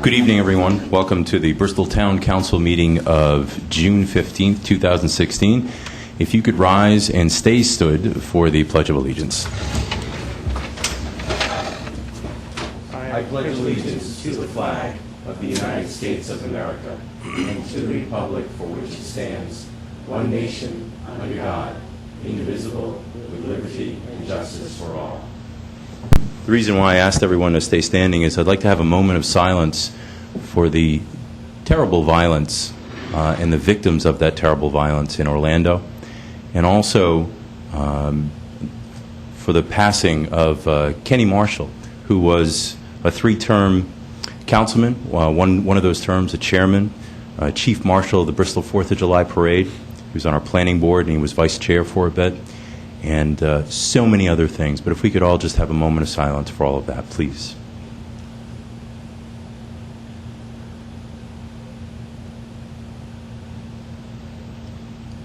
Good evening, everyone. Welcome to the Bristol Town Council meeting of June 15th, 2016. If you could rise and stay stood for the Pledge of Allegiance. I pledge allegiance to the flag of the United States of America and to the republic for which it stands, one nation, under God, indivisible, with liberty and justice for all. The reason why I asked everyone to stay standing is I'd like to have a moment of silence for the terrible violence and the victims of that terrible violence in Orlando, and also for the passing of Kenny Marshall, who was a three-term councilman, one of those terms a chairman, chief marshal of the Bristol 4th of July Parade. He was on our planning board, and he was vice chair for a bit, and so many other things. But if we could all just have a moment of silence for all of that, please.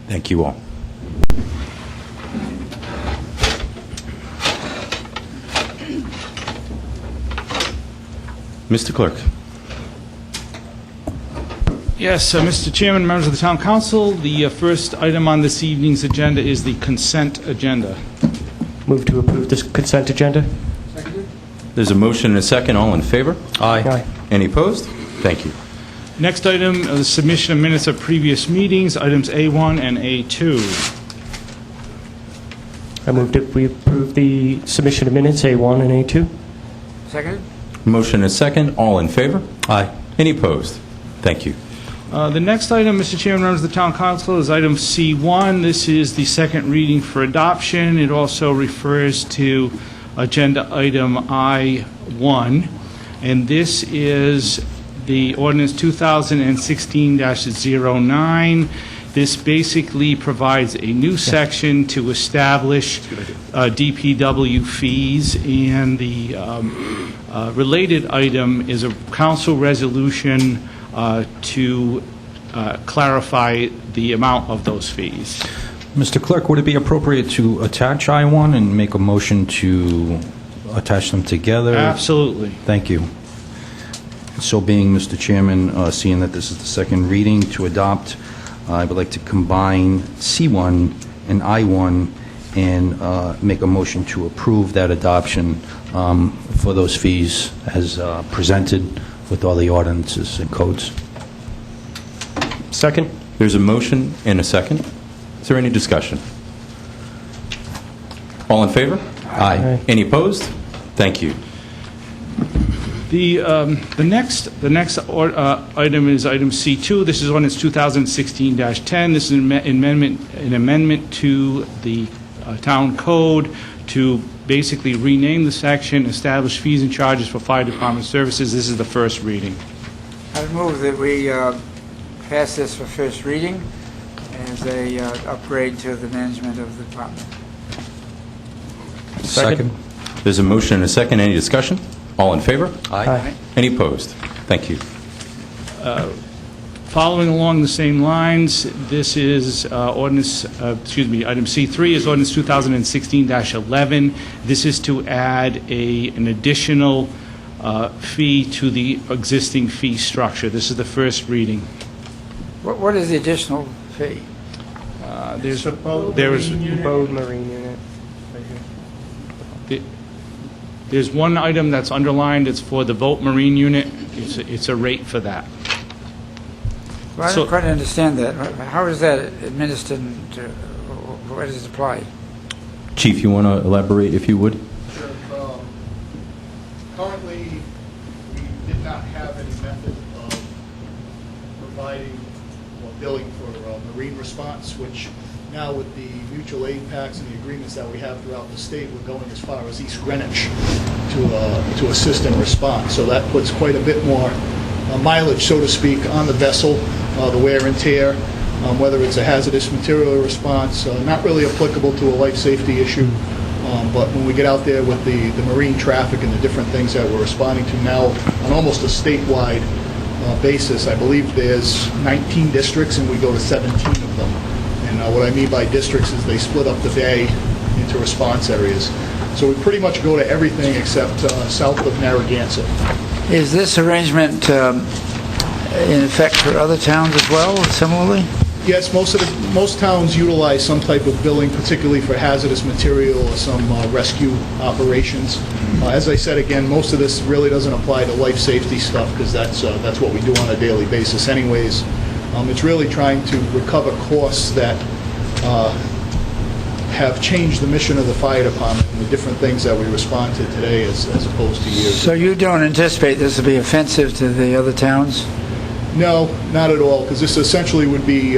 Thank you all. Mr. Clerk. Yes, Mr. Chairman, members of the Town Council, the first item on this evening's agenda is the consent agenda. Move to approve this consent agenda. Seconded. There's a motion and a second. All in favor? Aye. Any opposed? Thank you. Next item, the submission of minutes of previous meetings, items A1 and A2. I move that we approve the submission of minutes A1 and A2. Second? Motion and a second. All in favor? Aye. Any opposed? Thank you. The next item, Mr. Chairman, members of the Town Council, is item C1. This is the second reading for adoption. It also refers to agenda item I1, and this is the ordinance 2016-09. This basically provides a new section to establish DPW fees, and the related item is a council resolution to clarify the amount of those fees. Mr. Clerk, would it be appropriate to attach I-1 and make a motion to attach them together? Absolutely. Thank you. So being, Mr. Chairman, seeing that this is the second reading to adopt, I would like to combine C1 and I1 and make a motion to approve that adoption for those fees as presented with all the ordinances and codes. Second. There's a motion and a second. Is there any discussion? All in favor? Aye. Any opposed? Thank you. The next item is item C2. This is ordinance 2016-10. This is an amendment to the town code to basically rename the section, establish fees and charges for fire department services. This is the first reading. I move that we pass this for first reading as a upgrade to the management of the department. Second. There's a motion and a second. Any discussion? All in favor? Aye. Any opposed? Thank you. Following along the same lines, this is item C3 is ordinance 2016-11. This is to add an additional fee to the existing fee structure. This is the first reading. What is the additional fee? Boat marine unit. There's one item that's underlined. It's for the boat marine unit. It's a rate for that. Well, I don't quite understand that. How is that administered? Where does it apply? Chief, you want to elaborate, if you would? Sure. Currently, we did not have any method of providing or billing for marine response, which now with the mutual aid pacts and the agreements that we have throughout the state, we're going as far as East Greenwich to assist in response. So that puts quite a bit more mileage, so to speak, on the vessel, the wear and tear, whether it's a hazardous material response, not really applicable to a life safety issue. But when we get out there with the marine traffic and the different things that we're responding to now on almost a statewide basis, I believe there's 19 districts and we go to 17 of them. And what I mean by districts is they split up the bay into response areas. So we pretty much go to everything except south of Narragansett. Is this arrangement in effect for other towns as well, similarly? Yes, most towns utilize some type of billing, particularly for hazardous material or some rescue operations. As I said, again, most of this really doesn't apply to life safety stuff, because that's what we do on a daily basis anyways. It's really trying to recover costs that have changed the mission of the fire department and the different things that we respond to today as opposed to years So you don't anticipate this will be offensive to the other towns? No, not at all, because this essentially would be,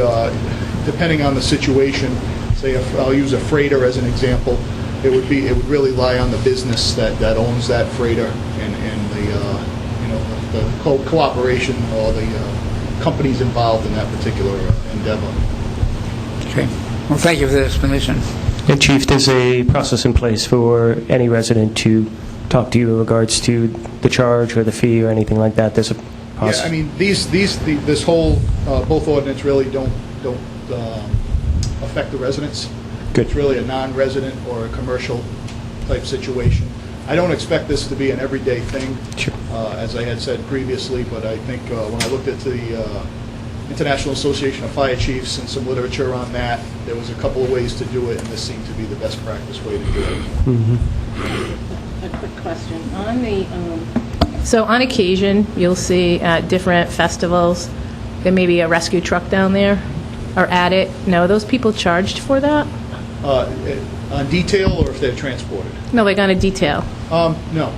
depending on the situation, say, I'll use a freighter as an example, it would really lie on the business that owns that freighter and the cooperation or the companies involved in that particular endeavor. Okay. Well, thank you for the explanation. And Chief, there's a process in place for any resident to talk to you in regards to the charge or the fee or anything like that. There's a process. Yeah, I mean, this whole, both ordinance really don't affect the residents. Good. It's really a non-resident or a commercial type situation. I don't expect this to be an everyday thing, Sure. As I had said previously, but I think when I looked at the International Association of Fire Chiefs and some literature on that, there was a couple of ways to do it, and this seemed to be the best practice way to do it. A quick question. So on occasion, you'll see at different festivals, there may be a rescue truck down there, or at it. Now, are those people charged for that? On detail, or if they're transported? No, like on a detail. No.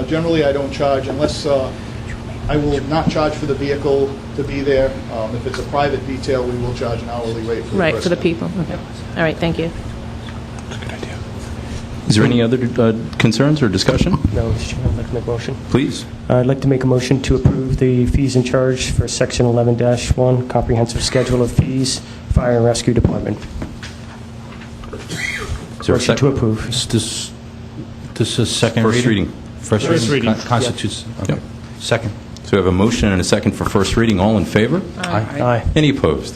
Generally I don't charge unless, I will not charge for the vehicle to be there. If it's a private detail, we will charge an hourly rate for the Right, for the person. people. Okay. All right, thank you. Is there any other concerns or discussion? No, Mr. Chairman, I'd like to make a motion. Please. I'd like to make a motion to approve the fees and charge for Section 11-1, Comprehensive Schedule of Fees, Fire and Rescue Department. Is there a Motion to second? approve. This is second First reading. First First reading. Constitutes, okay. Yep. Second. So we have a motion and a second for first reading. All in favor? Aye. Any opposed?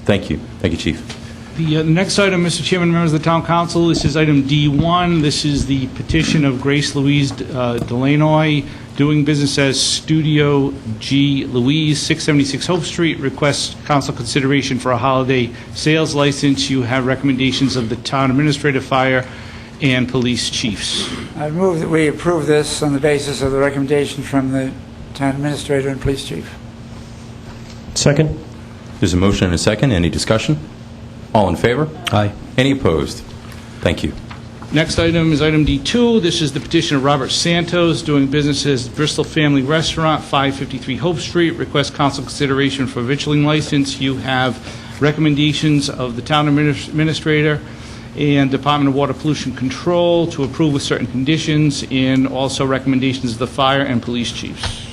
Thank you. Thank you, Chief. The next item, Mr. Chairman, members of the Town Council, this is item D1. This is the petition of Grace Louise Delanoy, doing business as Studio G. Louise, 676 Hope Street, requests council consideration for a holiday sales license. You have recommendations of the Town Administrator, Fire, and Police Chiefs. I move that we approve this on the basis of the recommendation from the Town Administrator and Police Chief. Second? There's a motion and a second. Any discussion? All in favor? Aye. Any opposed? Thank you. Next item is item D2. This is the petition of Robert Santos, doing business as Bristol Family Restaurant, 553 Hope Street, requests council consideration for victualling license. You have recommendations of the Town Administrator and Department of Water Pollution Control to approve with certain conditions, and also recommendations of the Fire and Police Chiefs.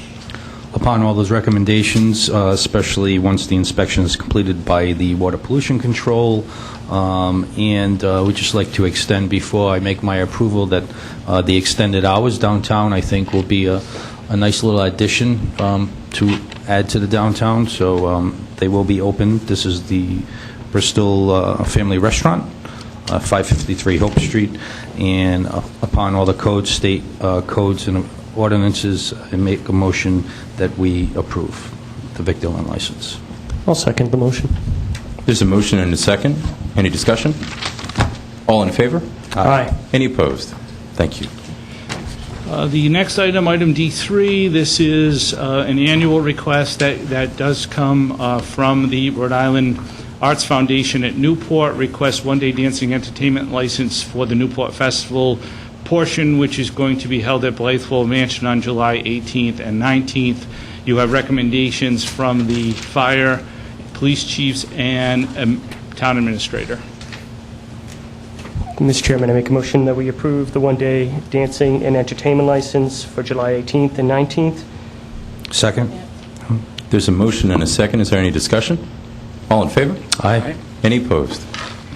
Upon all those recommendations, especially once the inspection is completed by the Water Pollution Control, and we'd just like to extend, before I make my approval, that the extended hours downtown, I think, will be a nice little addition to add to the downtown. So they will be open. This is the Bristol Family Restaurant, 553 Hope Street, and upon all the state codes and ordinances, I make a motion that we approve the victualling license. I'll second the motion. There's a motion and a second. Any discussion? All in favor? Aye. Any opposed? Thank you. The next item, item D3, this is an annual request that does come from the Rhode Island Arts Foundation at Newport, requests one-day dancing entertainment license for the Newport Festival portion, which is going to be held at Blytheville Mansion on July 18th and 19th. You have recommendations from the Fire, Police Chiefs, and Town Administrator. Mr. Chairman, I make a motion that we approve the one-day dancing and entertainment license for July 18th and 19th. Second? There's a motion and a second. Is there any discussion? All in favor? Aye. Any opposed?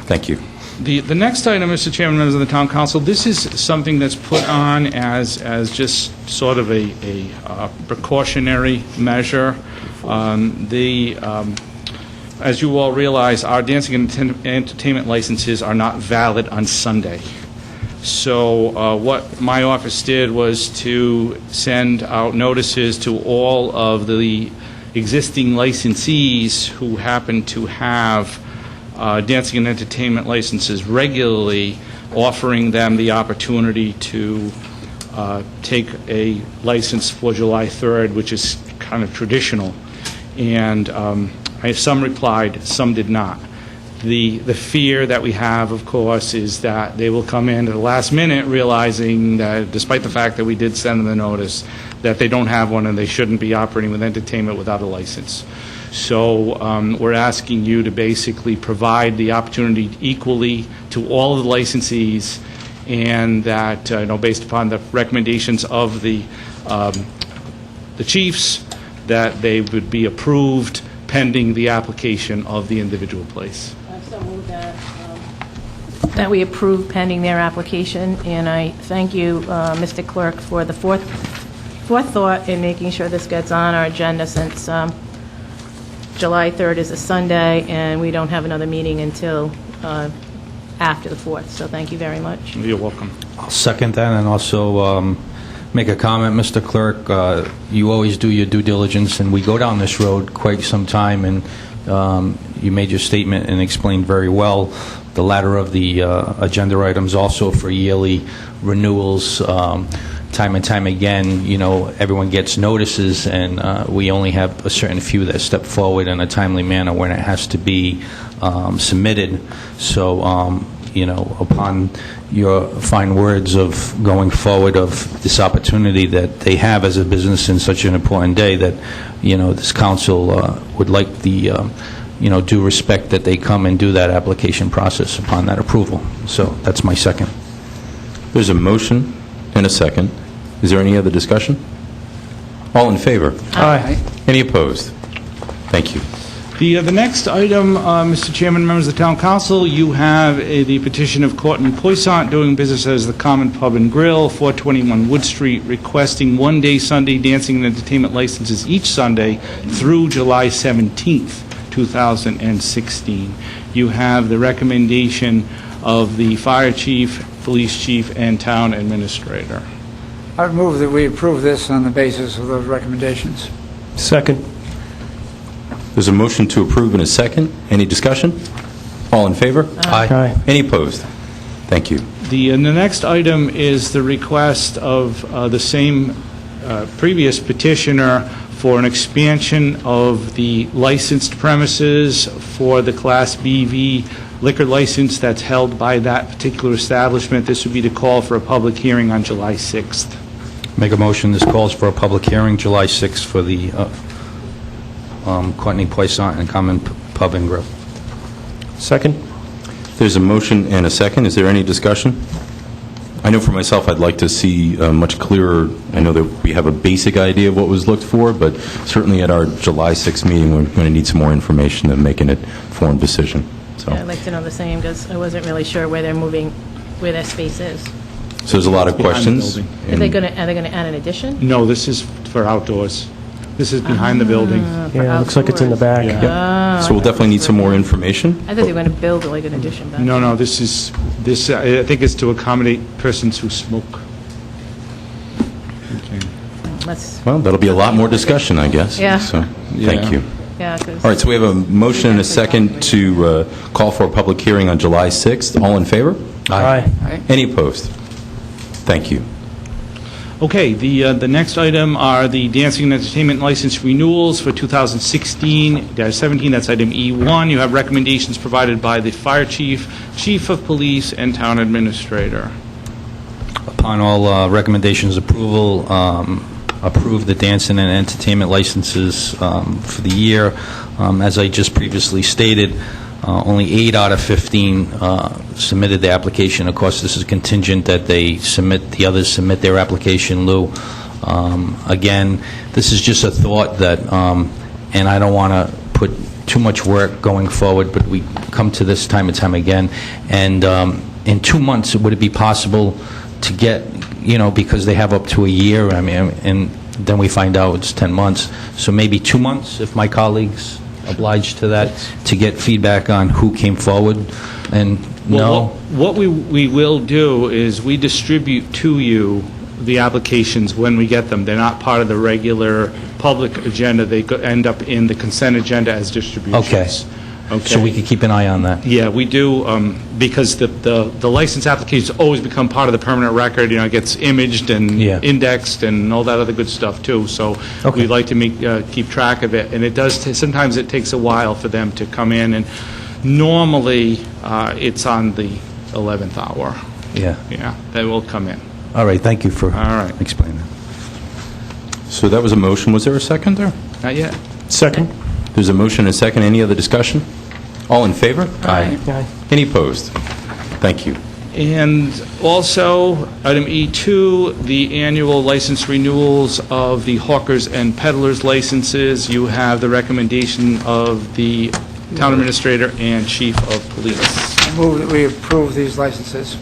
Thank you. The next item, Mr. Chairman, members of the Town Council, this is something that's put on as just sort of a precautionary measure. As you all realize, our dancing and entertainment licenses are not valid on Sunday. So what my office did was to send out notices to all of the existing licensees who happen to have dancing and entertainment licenses regularly, offering them the opportunity to take a license for July 3rd, which is kind of traditional. And some replied, some did not. The fear that we have, of course, is that they will come in at the last minute realizing that, despite the fact that we did send them the notice, that they don't have one and they shouldn't be operating with entertainment without a license. So we're asking you to basically provide the opportunity equally to all of the licensees, and that, based upon the recommendations of the chiefs, that they would be approved pending the application of the individual place. So move that we approve pending their application, and I thank you, Mr. Clerk, for the forethought in making sure this gets on our agenda, since July 3rd is a Sunday, and we don't have another meeting until after the 4th, so thank you very much. You're welcome. I'll second that, and also make a comment, Mr. Clerk. You always do your due diligence, and we go down this road quite some time, and you made your statement and explained very well the latter of the agenda items, also for yearly renewals. Time and time again, everyone gets notices, and we only have a certain few that step forward in a timely manner when it has to be submitted. So, upon your fine words of going forward of this opportunity that they have as a business in such an important day, that, this council would like the, due respect that they come and do that application process upon that approval. So that's my second. There's a motion and a second. Is there any other discussion? All in favor? Aye. Any opposed? Thank you. The next item, Mr. Chairman, members of the Town Council, you have the petition of Courtney Poissant, doing business as the Common Pub and Grill, 421 Wood Street, requesting one-day Sunday dancing and entertainment licenses each Sunday through July 17th, 2016. You have the recommendation of the fire chief, police chief, and town administrator. I would move that we approve this on the basis of those recommendations. Second. There's a motion to approve and a second. Any discussion? All in favor? Aye. Any opposed? Thank you. The next item is the request of the same previous petitioner for an expansion of the licensed premises for the Class BV liquor license that's held by that particular establishment. This would be to call for a public hearing on July 6th. Make a motion. This calls for a public hearing July 6th for the Courtney Poissant and Common Pub and Grill. Second. There's a motion and a second. Is there any discussion? I know for myself, I'd like to see much clearer. I know that we have a basic idea of what was looked for, but certainly at our July 6th meeting, we're going to need some more information to make an informed decision. So, Yeah, I'd like to know the same, because I wasn't really sure where they're moving, where their space is. so there's a lot of Behind the questions. building. Are they and- going to add an addition? No, this is for outdoors. This is behind the building. Yeah, it looks like it's in the back. Yeah. Oh, So we'll definitely need some more information. I thought they were going to build like an addition back. No, this I think is to accommodate persons who smoke. Okay. Let's, Well, that'll be a lot more discussion, I guess. Yeah. So, Yeah. thank you. yeah, because... All right, so we have a motion and a second to call for a public hearing on July 6th. All in favor? Aye. Any opposed? Thank you. Okay, the next item are the dancing and entertainment license renewals for 2016-17. That's item E1. You have recommendations provided by the fire chief, chief of police, and town administrator. Upon all recommendations approval, approve the dancing and entertainment licenses for the year. As I just previously stated, only 8 out of 15 submitted the application. Of course, this is contingent that the others submit their application, Lou. Again, this is just a thought that, and I don't want to put too much work going forward, but we come to this time and time again. And in 2 months, would it be possible to get, because they have up to a year, and then we find out it's 10 months. So maybe 2 months, if my colleagues obliged to that, to get feedback on who came forward. And Well, what we will do is we distribute to you the applications when we get them. They're not part of the regular public agenda. They end up in the consent agenda as distributions. Okay. So we could keep an eye on that. Yeah, we do, because the license applications always become part of the permanent record. You know, it gets imaged and Yeah. indexed and all that other good stuff, too. So Okay. we like to keep track of it. And it does, sometimes it takes a while for them to come in. And normally, it's on the 11th hour. Yeah. Yeah, they will come in. All right, thank you for All right. explaining that. So that was a motion. Was there a second there? Not yet. Second? There's a motion and a second. Any other discussion? All in favor? Aye. Any opposed? Thank you. And also, item E2, the annual license renewals of the hawkers and peddlers licenses. You have the recommendation of the town administrator and chief of police. I move that we approve these licenses.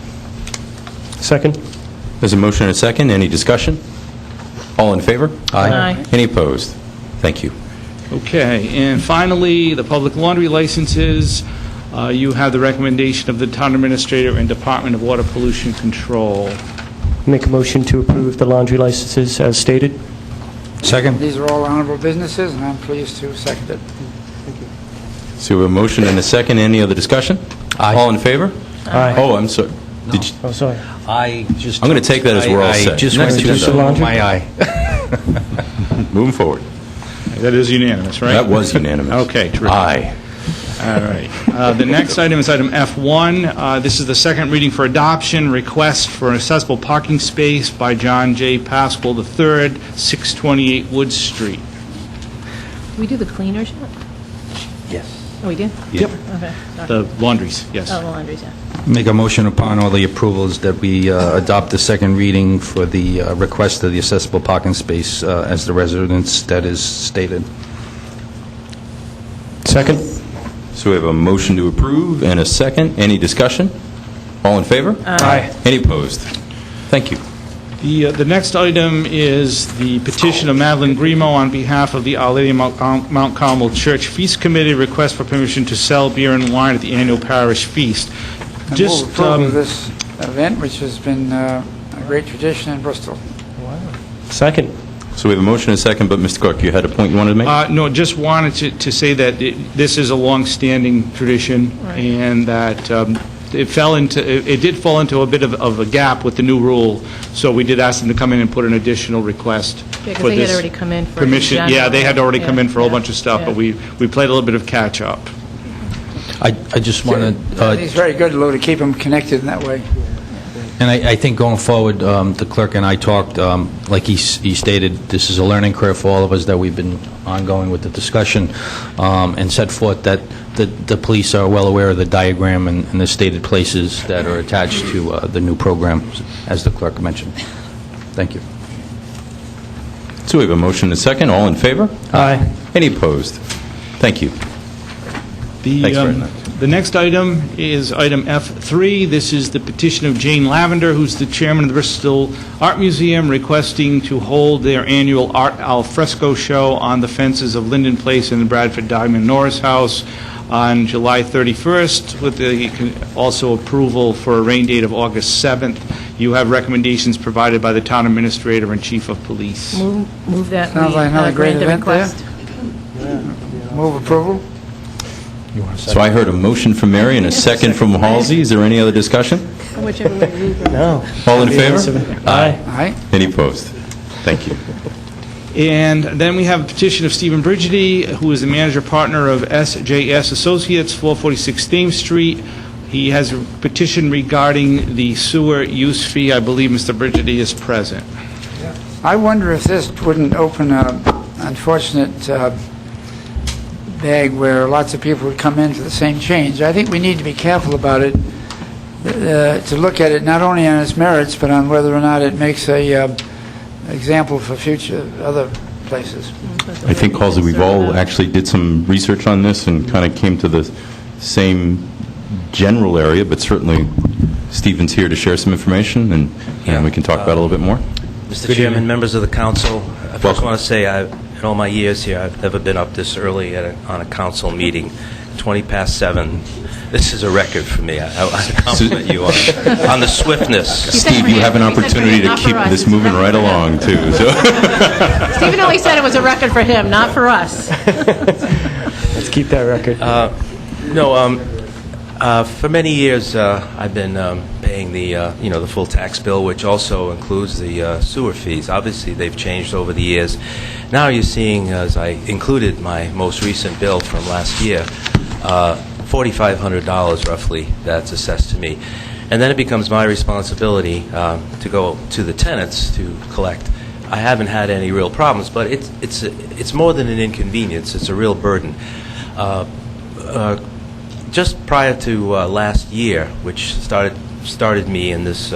Second? There's a motion and a second. Any discussion? All in favor? Aye. Any opposed? Thank you. Okay, and finally, the public laundry licenses. You have the recommendation of the town administrator and Department of Water Pollution Control. Make a motion to approve the laundry licenses as stated. Second? These are all honorable businesses, and I'm pleased to second it. So we have a motion and a second. Any other discussion? Aye. All in favor? Aye. Oh, I'm sorry. Did you- Oh, sorry. I just... I'm going to take that as we're all set. I just Next went to agenda. laundry? my eye. Moving forward. That is unanimous, right? That was unanimous. Okay, terrific. Aye. All right. The next item is item F1. This is the second reading for adoption, request for an accessible parking space by John J. Pascal III, 628 Wood Street. We do the cleaners yet? Yes. Oh, we did? Yep. Okay, sorry. The laundries, yes. Oh, the laundries, yeah. Make a motion upon all the approvals that we adopt the second reading for the request of the accessible parking space as the residence that is stated. Second? So we have a motion to approve and a second. Any discussion? All in favor? Aye. Any opposed? Thank you. The next item is the petition of Madeline Grimo on behalf of the Our Lady of Mount Carmel Church Feast Committee, request for permission to sell beer and wine at the annual parish feast. I move approval of this event, which has been a great tradition in Bristol. Second? So we have a motion and a second, but Mr. Clerk, you had a point you wanted to make? No, just wanted to say that this is a long-standing tradition, Right. and that it did fall into a bit of a gap with the new rule, so we did ask them to come in and put an additional request Yeah, for because they had this already come in for... permission. Yeah, general. they had already come in for a whole Yeah, bunch of stuff, yeah. but we played a little bit of catch-up. I just want I to... think it's very good, Lou, to keep them connected in that way. And I think going forward, the clerk and I talked, like he stated, this is a learning curve for all of us that we've been ongoing with the discussion, and set forth that the police are well aware of the diagram and the stated places that are attached to the new program, as the clerk mentioned. Thank you. So we have a motion and a second. All in favor? Aye. Any opposed? Thank you. Thanks very much. The next item is item F3. This is the petition of Jane Lavender, who's the chairman of the Bristol Art Museum, requesting to hold their annual art al fresco show on the fences of Linden Place and the Bradford Diamond Norris House on July 31st, with also approval for a rain date of August 7th. You have recommendations provided by the town administrator and chief of police. Move that Sounds like another great grant the event there. request. Move approval? So I heard a motion from Mary and a second from Halsey. Is there any other discussion? Whichever way you go. No. All in favor? Aye. Aye. Any opposed? Thank you. And then we have a petition of Stephen Brigidi, who is the manager partner of SJS Associates, 446 Thames Street. He has a petition regarding the sewer use fee. I believe Mr. Brigidi is present. I wonder if this wouldn't open an unfortunate bag where lots of people would come into the same change. I think we need to be careful about it, to look at it not only on its merits, but on whether or not it makes a example for future other places. I think, Halsey, we've all actually did some research on this and kind of came to the same general area, but certainly Stephen's here to share some information, and we can talk about it a little bit more. Mr. Chairman, members of the council, I first want to say, in all my years here, I've never been up this early on a council meeting 20 past 7. This is a record for me. I compliment you on the swiftness. Steve, you have an opportunity to keep this moving right along, too. So. Stephen only said it was a record for him, not for us. Let's keep that record. For many years, I've been paying the full tax bill, which also includes the sewer fees. Obviously, they've changed over the years. Now you're seeing, as I included my most recent bill from last year, $4,500 roughly that's assessed to me. And then it becomes my responsibility to go to the tenants to collect. I haven't had any real problems, but it's more than an inconvenience. It's a real burden. Just prior to last year, which started me in this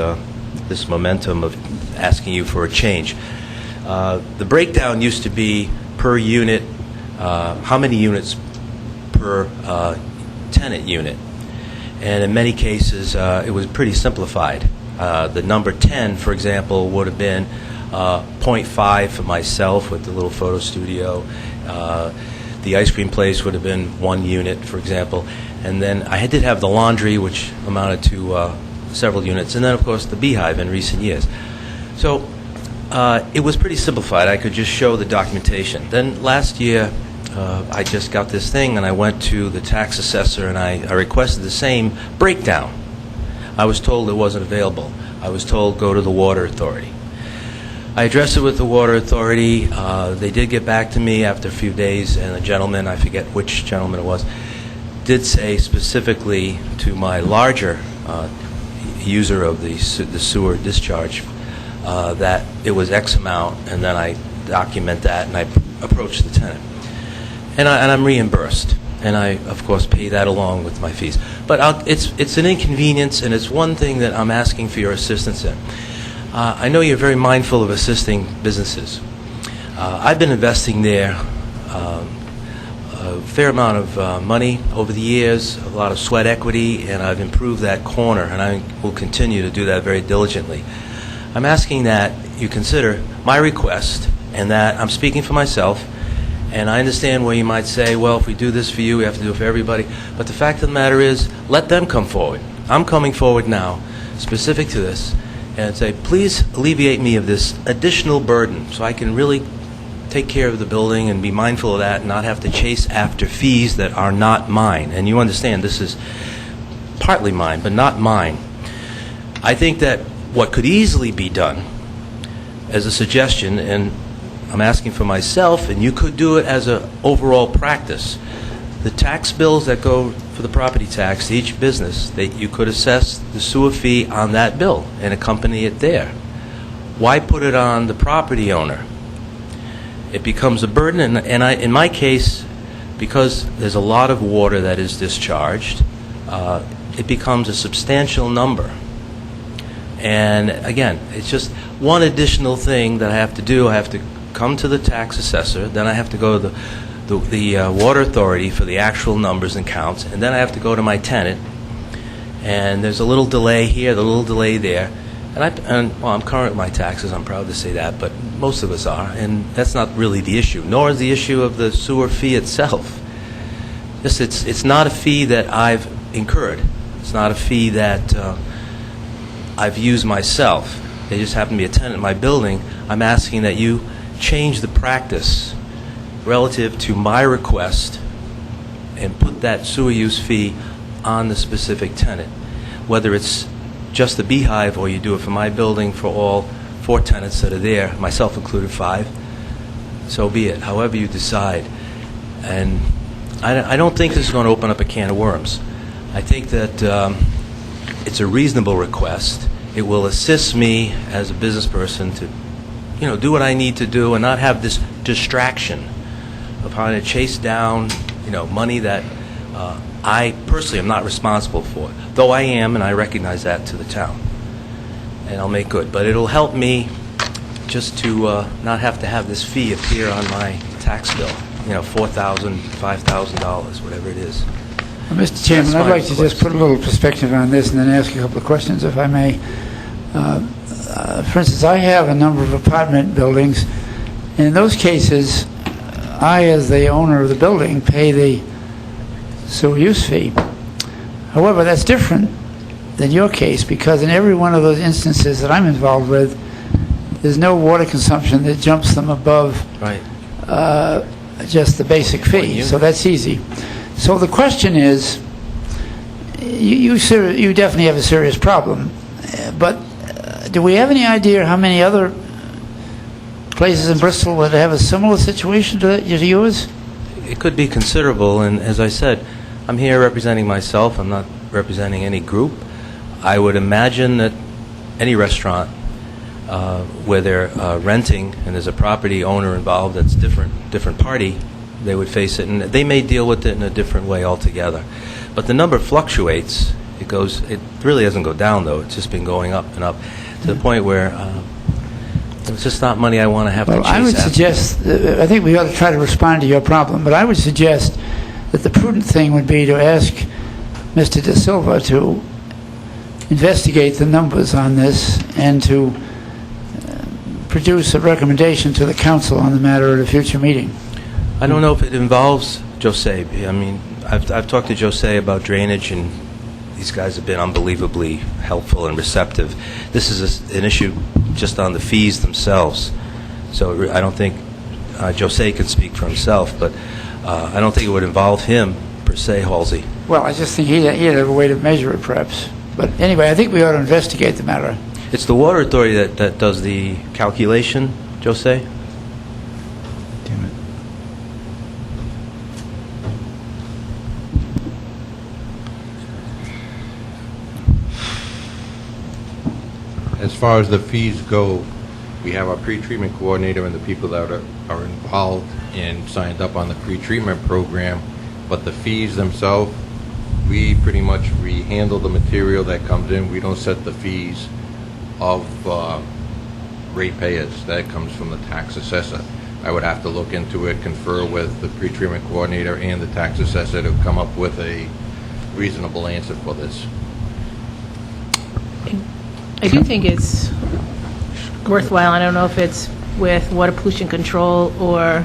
momentum of asking you for a change, the breakdown used to be per unit, how many units per tenant unit. And in many cases, it was pretty simplified. The number 10, for example, would have been 0.5 for myself with the little photo studio. The ice cream place would have been 1 unit, for example. And then I did have the laundry, which amounted to several units. And then, of course, the beehive in recent years. So it was pretty simplified. I could just show the documentation. Then last year, I just got this thing, and I went to the tax assessor, and I requested the same breakdown. I was told it wasn't available. I was told go to the Water Authority. I addressed it with the Water Authority. They did get back to me after a few days, and a gentleman, I forget which gentleman it was, did say specifically to my larger user of the sewer discharge that it was X amount, and then I document that, and I approach the tenant. And I'm reimbursed, and I, of course, pay that along with my fees. But it's an inconvenience, and it's one thing that I'm asking for your assistance in. I know you're very mindful of assisting businesses. I've been investing there a fair amount of money over the years, a lot of sweat equity, and I've improved that corner, and I will continue to do that very diligently. I'm asking that you consider my request, and that I'm speaking for myself, and I understand where you might say, well, if we do this for you, we have to do it for everybody. But the fact of the matter is, let them come forward. I'm coming forward now, specific to this, and say, please alleviate me of this additional burden so I can really take care of the building and be mindful of that and not have to chase after fees that are not mine. And you understand this is partly mine, but not mine. I think that what could easily be done as a suggestion, and I'm asking for myself, and you could do it as an overall practice, the tax bills that go for the property tax to each business, that you could assess the sewer fee on that bill and accompany it there. Why put it on the property owner? It becomes a burden, and in my case, because there's a lot of water that is discharged, it becomes a substantial number. And again, it's just one additional thing that I have to do. I have to come to the tax assessor, then I have to go to the Water Authority for the actual numbers and counts, and then I have to go to my tenant, and there's a little delay here, a little delay there. Well, I'm current with my taxes, I'm proud to say that, but most of us are, and that's not really the issue, nor is the issue of the sewer fee itself. Just it's not a fee that I've incurred. It's not a fee that I've used myself. They just happen to be a tenant in my building. I'm asking that you change the practice relative to my request and put that sewer use fee on the specific tenant, whether it's just the beehive or you do it for my building for all 4 tenants that are there, myself included 5, so be it, however you decide. And I don't think this is going to open up a can of worms. I think that it's a reasonable request. It will assist me as a business person to do what I need to do and not have this distraction of having to chase down, money that I personally am not responsible for, though I am, and I recognize that to the town. And I'll make good. But it'll help me just to not have to have this fee appear on my tax bill, $4,000, $5,000, whatever it is. Well, Mr. Chairman, I'd like to just put a little perspective on this and then ask you a couple of questions, if I may. For instance, I have a number of apartment buildings. In those cases, I, as the owner of the building, pay the sewer use fee. However, that's different than your case, because in every one of those instances that I'm involved with, there's no water consumption that jumps them above Right. just the basic fee, so that's easy. So the question is, you definitely have a serious problem, but do we have any idea how many other places in Bristol that have a similar situation to yours? It could be considerable, and as I said, I'm here representing myself. I'm not representing any group. I would imagine that any restaurant where they're renting and there's a property owner involved that's different party, they would face it, and they may deal with it in a different way altogether. But the number fluctuates. It really doesn't go down, though. It's just been going up and up to the point where it's just not money I want to have to chase Well, I would after. suggest, I think we ought to try to respond to your problem, but I would suggest that the prudent thing would be to ask Mr. De Silva to investigate the numbers on this and to produce a recommendation to the council on the matter at a future meeting. I don't know if it involves Jose. I mean, I've talked to Jose about drainage, and these guys have been unbelievably helpful and receptive. This is an issue just on the fees themselves. So I don't think Jose can speak for himself, but I don't think it would involve him per se, Halsey. Well, I just think he'd have a way to measure it, perhaps. But anyway, I think we ought to investigate the matter. It's the water authority that does the calculation, Jose? Damn it. As far as the fees go, we have our pre-treatment coordinator and the people that are involved and signed up on the pre-treatment program, but the fees themselves, we pretty much handle the material that comes in. We don't set the fees of ratepayers. That comes from the tax assessor. I would have to look into it, confer with the pre-treatment coordinator and the tax assessor to come up with a reasonable answer for this. I do think it's worthwhile. I don't know if it's with water pollution control or,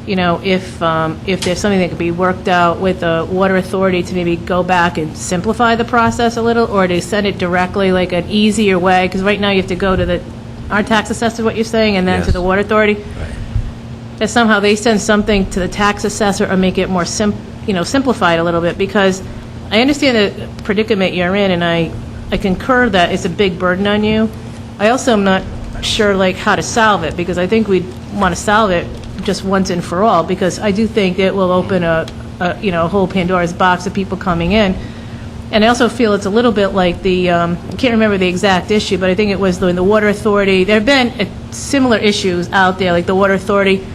you know, if there's something that could be worked out with the water authority to maybe go back and simplify the process a little, or to send it directly, like an easier way, because right now you have to go to our tax assessor, what you're saying, and then to Yes. the water authority. Right. That somehow they send something to the tax assessor or make it more simplified a little bit, because I understand the predicament you're in, and I concur that it's a big burden on you. I also am not sure like how to solve it, because I think we'd want to solve it just once and for all, because I do think it will open a whole Pandora's box of people coming in. And I also feel it's a little bit like the, I can't remember the exact issue, but I think it was the water authority. There have been similar issues out there, like the water authority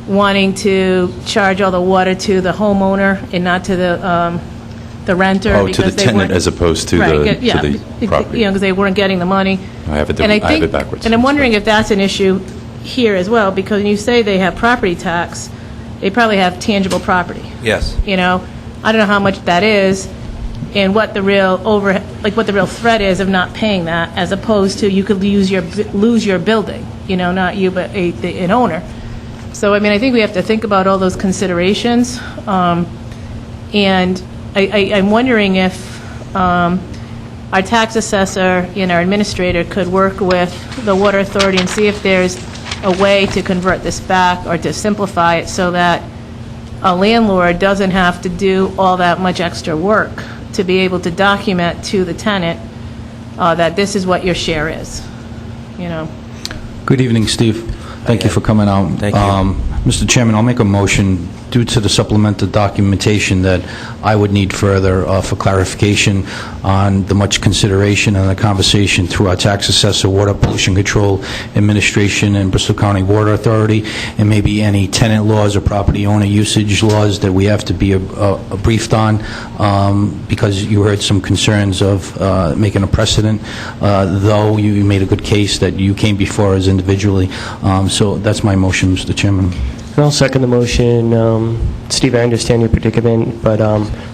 wanting to charge all the water to the homeowner and not to the renter. Oh, to the because they tenant weren't- as opposed to Right, the property. You know, because they weren't getting the money. I have it And I I have think- it backwards. And I'm wondering if that's an issue here as well, because when you say they have property tax, they probably have tangible property. Yes. You know, I don't know how much that is, and what the real what the real threat is of not paying that, as opposed to you could lose your building. You know, not you, but an owner. So I mean, I think we have to think about all those considerations, and I'm wondering if our tax assessor and our administrator could work with the water authority and see if there's a way to convert this back or to simplify it so that a landlord doesn't have to do all that much extra work to be able to document to the tenant that this is what your share is, you know. Good evening, Steve. Thank you for coming out. Thank you. Mr. Chairman, I'll make a motion due to the supplemental documentation that I would need further for clarification on the much consideration and the conversation through our tax assessor, Water Pollution Control Administration, and Bristol County Water Authority, and maybe any tenant laws or property owner usage laws that we have to be briefed on, because you heard some concerns of making a precedent, though you made a good case that you came before us individually. So that's my motion, Mr. Chairman. And I'll second the motion. Steve, I understand your predicament, but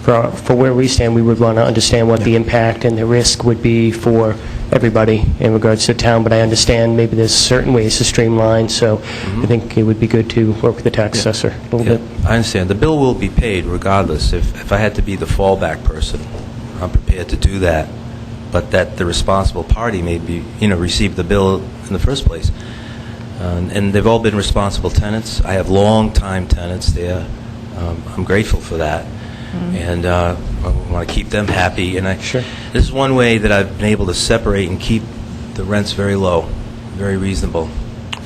for where we stand, we would want to understand what the impact and the risk would be for everybody in regards to the town, but I understand maybe there's certain ways to streamline, so I think it would be good to work with the tax assessor a little Yeah, bit. I understand. The bill will be paid regardless. If I had to be the fallback person, I'm prepared to do that, but that the responsible party may be, receive the bill in the first place. And they've all been responsible tenants. I have long-time tenants there. I'm grateful for that. And I want to keep them happy. And Sure. This is one way that I've been able to separate and keep the rents very low, very reasonable.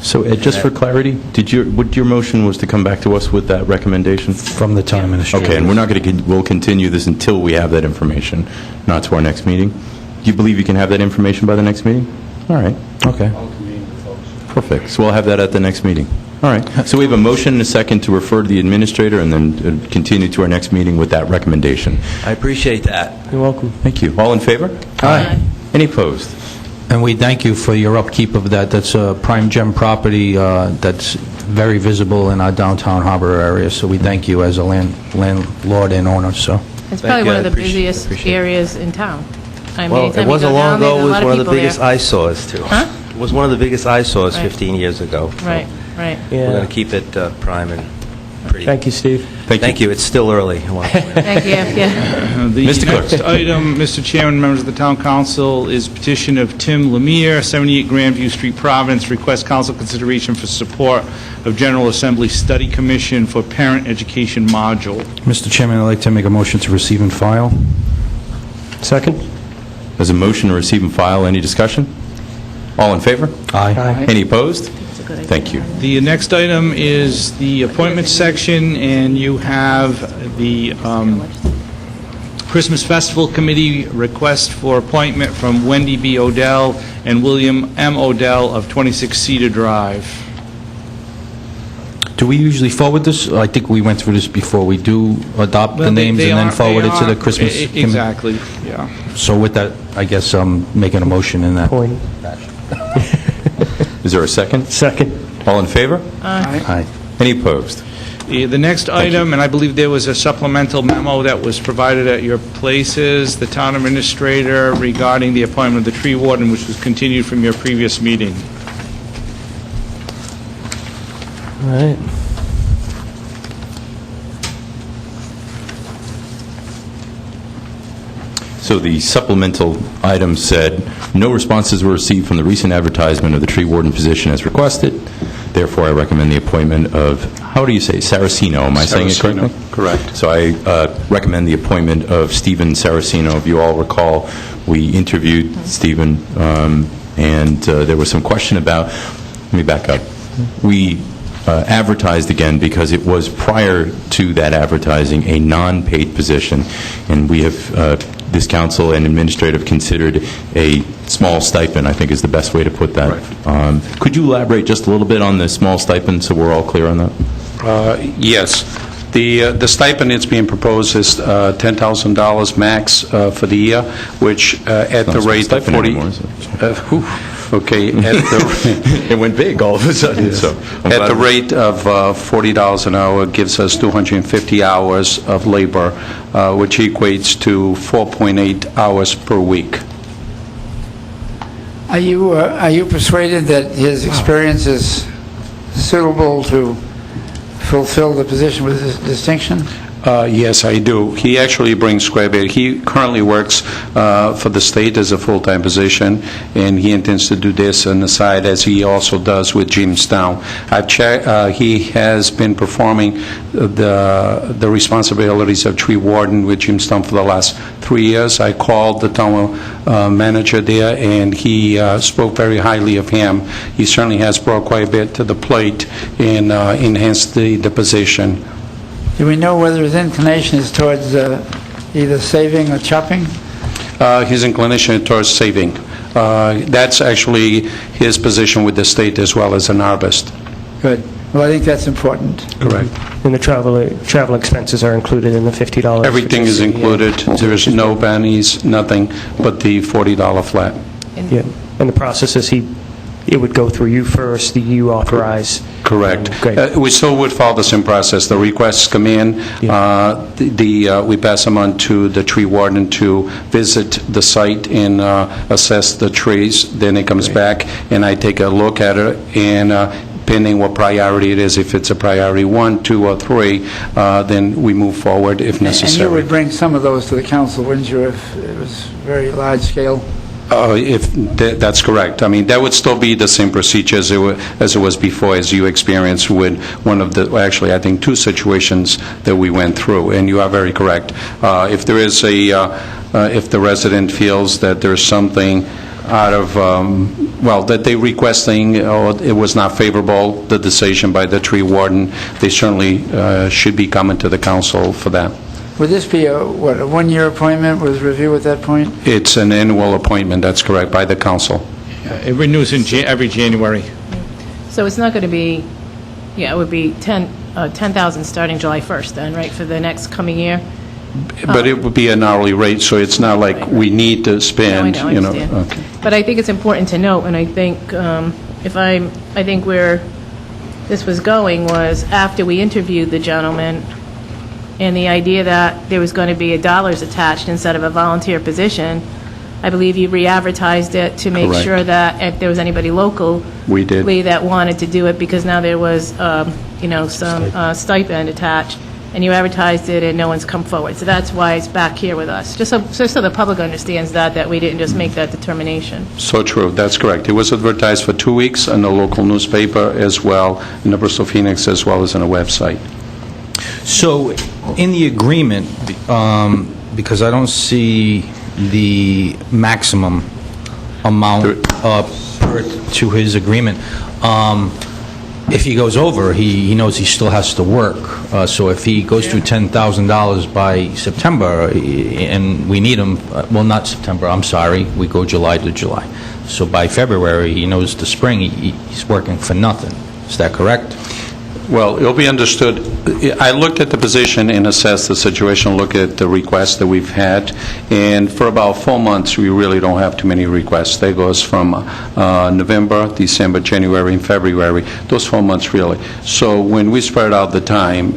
So, Ed, just for clarity, what your motion was to come back to us with that recommendation? From the town administrator. Okay, and we're not going to, we'll continue this until we have that information, not to our next meeting. Do you believe you can have that information by the next meeting? All right, okay. Perfect, so we'll have that at the next meeting. All right, so we have a motion and a second to refer to the administrator and then continue to our next meeting with that recommendation. I appreciate that. You're welcome. Thank you. All in favor? Aye. Any opposed? And we thank you for your upkeep of that. That's a prime gem property that's very visible in our downtown harbor area, so we thank you as a landlord and owner, so. It's Thank probably you. one I of the appreciate- busiest appreciate it. areas in town. I mean, Well, anytime it you wasn't go long down there, ago, there's it a was lot of one of the people biggest there. eyesores, too. Huh? It was one of the biggest eyesores Right. 15 years ago. Right, right. We're going Yeah. to keep it prime and pretty. Thank you, Steve. Thank you. It's still early. I want to point out. Thank you, yeah. The Mr. Clerk. next item, Mr. Chairman, members of the Town Council, is petition of Tim Lemire, 78 Grandview Street, Providence, request council consideration for support of General Assembly Study Commission for Parent Education Module. Mr. Chairman, I'd like to make a motion to receive and file. Second? There's a motion to receive and file. Any discussion? All in favor? Aye. Any opposed? It's a good idea. Thank you. The next item is the appointments section, and you have the Christmas Festival Committee request for appointment from Wendy B. Odell and William M. Odell of 26 Cedar Drive. Do we usually forward this? I think we went through this before. We do adopt the Well, names they and then are- forward they it to the are- Christmas committee? Exactly, yeah. So with that, I guess I'm making a motion in that. Point. Is there a second? Second. All in favor? Aye. Any opposed? The next item, and I believe there was a supplemental memo that was provided at your places, the town administrator regarding the appointment of the tree warden, which was continued from your previous meeting. All right. So the supplemental item said, "No responses were received from the recent advertisement of the tree warden position as requested. Therefore, I recommend the appointment of," how do you say, Saraceno? Am I saying it correctly? Correct. So I recommend the appointment of Stephen Saraceno. If you all recall, we interviewed Stephen, and there was some question about, let me back up. We advertised again because it was prior to that advertising a non-paid position, and we have, this council and administrative considered a small stipend, I think is the best way to put that. Could you elaborate just a little bit on the small stipend so we're all clear on that? Yes. The stipend that's being proposed is $10,000 max for the year, which at the Not a rate of stipend 40... anymore, is it? Okay, at the... It went big all of a sudden, so. I'm At glad- the rate of $40 an hour, it gives us 250 hours of labor, which equates to 4.8 hours per week. Are you persuaded that his experience is suitable to fulfill the position with distinction? Yes, I do. He actually brings quite a bit. He currently works for the state as a full-time position, and he intends to do this on the side, as he also does with Jamestown. I've checked. He has been performing the responsibilities of tree warden with Jamestown for the last 3 years. I called the town manager there, and he spoke very highly of him. He certainly has brought quite a bit to the plate and enhanced the position. Do we know whether his inclination is towards either saving or chopping? His inclination towards saving. That's actually his position with the state as well as an arborist. Good. Well, I think that's important. Correct. And the travel expenses are included in the $50? Everything is included. There's no pennies, nothing but the $40 flat. Yeah. And the process is he it would go through you first, you authorize? Correct. Great. We still would follow the same process. The requests come in, we pass them on to the tree warden to visit the site and assess the trees. Then it comes back, and I take a look at it, and depending what priority it is, if it's a priority 1, 2, or 3, then we move forward if necessary. And you would bring some of those to the council, wouldn't you, if it was very large scale? That's correct. I mean, that would still be the same procedure as it was before, as you experienced with one of the, actually, I think 2 situations that we went through, and you are very correct. If there is if the resident feels that there's something out of, that they're requesting, or it was not favorable, the decision by the tree warden, they certainly should be coming to the council for that. Would this be a 1-year appointment with review at that point? It's an annual appointment, that's correct, by the council. It renews every January. So it's not going to be, it would be 10,000 starting July 1st then, right, for the next coming year? But it would be an hourly rate, so it's not like we need to spend, I understand. Okay. But I think it's important to note, and I think I think where this was going was after we interviewed the gentleman, and the idea that there was going to be dollars attached instead of a volunteer position, I believe you re-advertised it to make Correct. sure that if there was anybody locally We did. that wanted to do it, because now there was, some stipend attached, and you advertised it and no one's come forward. So that's why it's back here with us, just so the public understands that we didn't just make that determination. So true, that's correct. It was advertised for 2 weeks in the local newspaper as well, in the Bristol Phoenix, as well as on a website. So, in the agreement, because I don't see the maximum amount to his agreement, if he goes over, he knows he still has to work. So if he goes through $10,000 by September, and we need him, well, not September, I'm sorry, we go July to July. So by February, he knows the spring, he's working for nothing. Is that correct? Well, it'll be understood. I looked at the position and assessed the situation, looked at the requests that we've had, and for about 4 months, we really don't have too many requests. That goes from November, December, January, and February, those 4 months really. So when we spread out the time,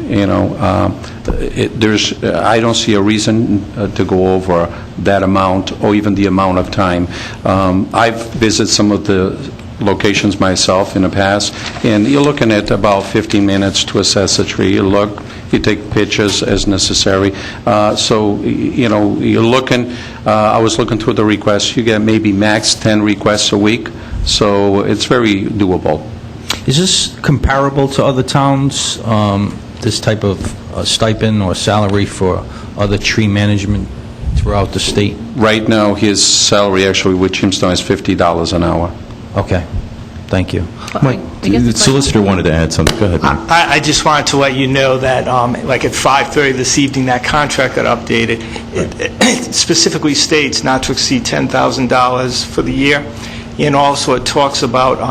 I don't see a reason to go over that amount or even the amount of time. I've visited some of the locations myself in the past, and you're looking at about 15 minutes to assess a tree. You take pictures as necessary. You're looking, I was looking through the requests, you get maybe max 10 requests a week, so it's very doable. Is this comparable to other towns, this type of stipend or salary for other tree management throughout the state? Right now, his salary actually with Jamestown is $50 an hour. Okay, thank you. The solicitor wanted to add something. Go ahead, Mike. I just wanted to let you know that, like at 5:30 this evening, that contract got updated. It specifically states not to exceed $10,000 for the year, and also it talks about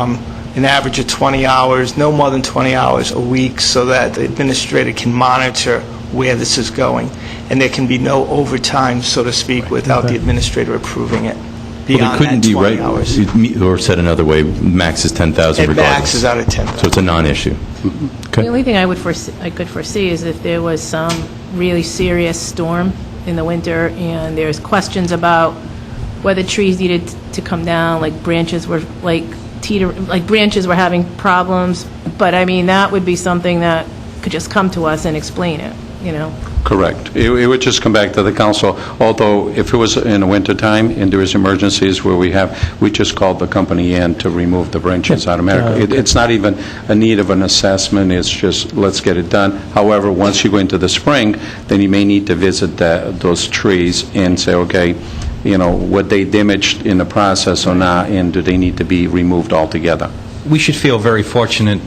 an average of 20 hours, no more than 20 hours a week, so that the administrator can monitor where this is going, and there can be no overtime, so to speak, without the administrator approving it. Well, it couldn't be right, hours. or said another way, max is 10,000 It regardless. maxes out at 10,000. So it's a non-issue. The only thing I could foresee is if there was some really serious storm in the winter, and there's questions about whether trees needed to come down, like branches were branches were having problems. But I mean, that would be something that could just come to us and explain it, Correct. It would just come back to the council, although if it was in the wintertime and there is emergencies where we just called the company in to remove the branches automatically. It's not even a need of an assessment, it's just, let's get it done. However, once you go into the spring, then you may need to visit those trees and say, okay, were they damaged in the process or not, and do they need to be removed altogether? We should feel very fortunate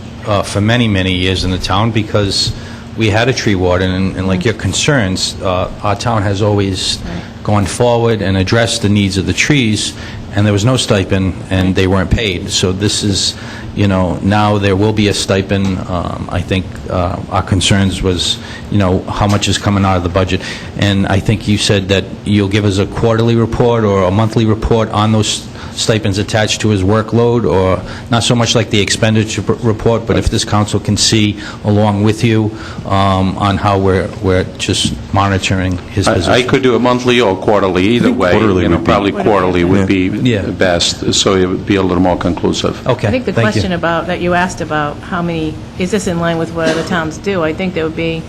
for many, many years in the town, because we had a tree warden, and like your concerns, our town has always gone forward and addressed the needs of the trees, and there was no stipend, and they weren't paid. So this is, now there will be a stipend. I think our concerns was, how much is coming out of the budget. And I think you said that you'll give us a quarterly report or a monthly report on those stipends attached to his workload, or not so much like the expenditure report, but if this council can see along with you on how we're just monitoring his position. I could do it monthly or quarterly, either way. quarterly would be- Probably quarterly would be Yeah. best, so it would be a little more conclusive. Okay, I think the thank you. question about, that you asked about, how many, is this in line with what other towns do? I think there would be,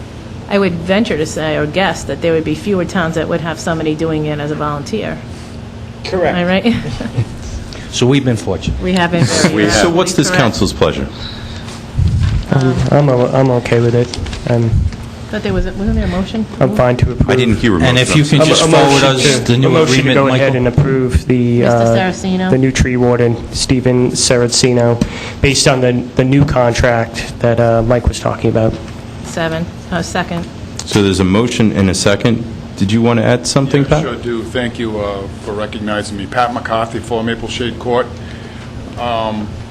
I would venture to say, or guess, that there would be fewer towns that would have somebody doing it as a volunteer. Correct. Am I right? So we've been fortunate. We have been very, So what's this correct. council's pleasure? I'm okay with it. But wasn't there a motion? I'm fine to approve. I didn't hear a motion. And if you can A just motion forward us to- the new A motion to agreement, go ahead and Michael? approve the, Mr. Saraceno? the new tree warden, Stephen Saraceno, based on the new contract that Mike was talking about. Second. So there's a motion and a second. Did you want to add something, Pat? Sure do. Thank you for recognizing me. Pat McCarthy, 4 Maple Shade Court.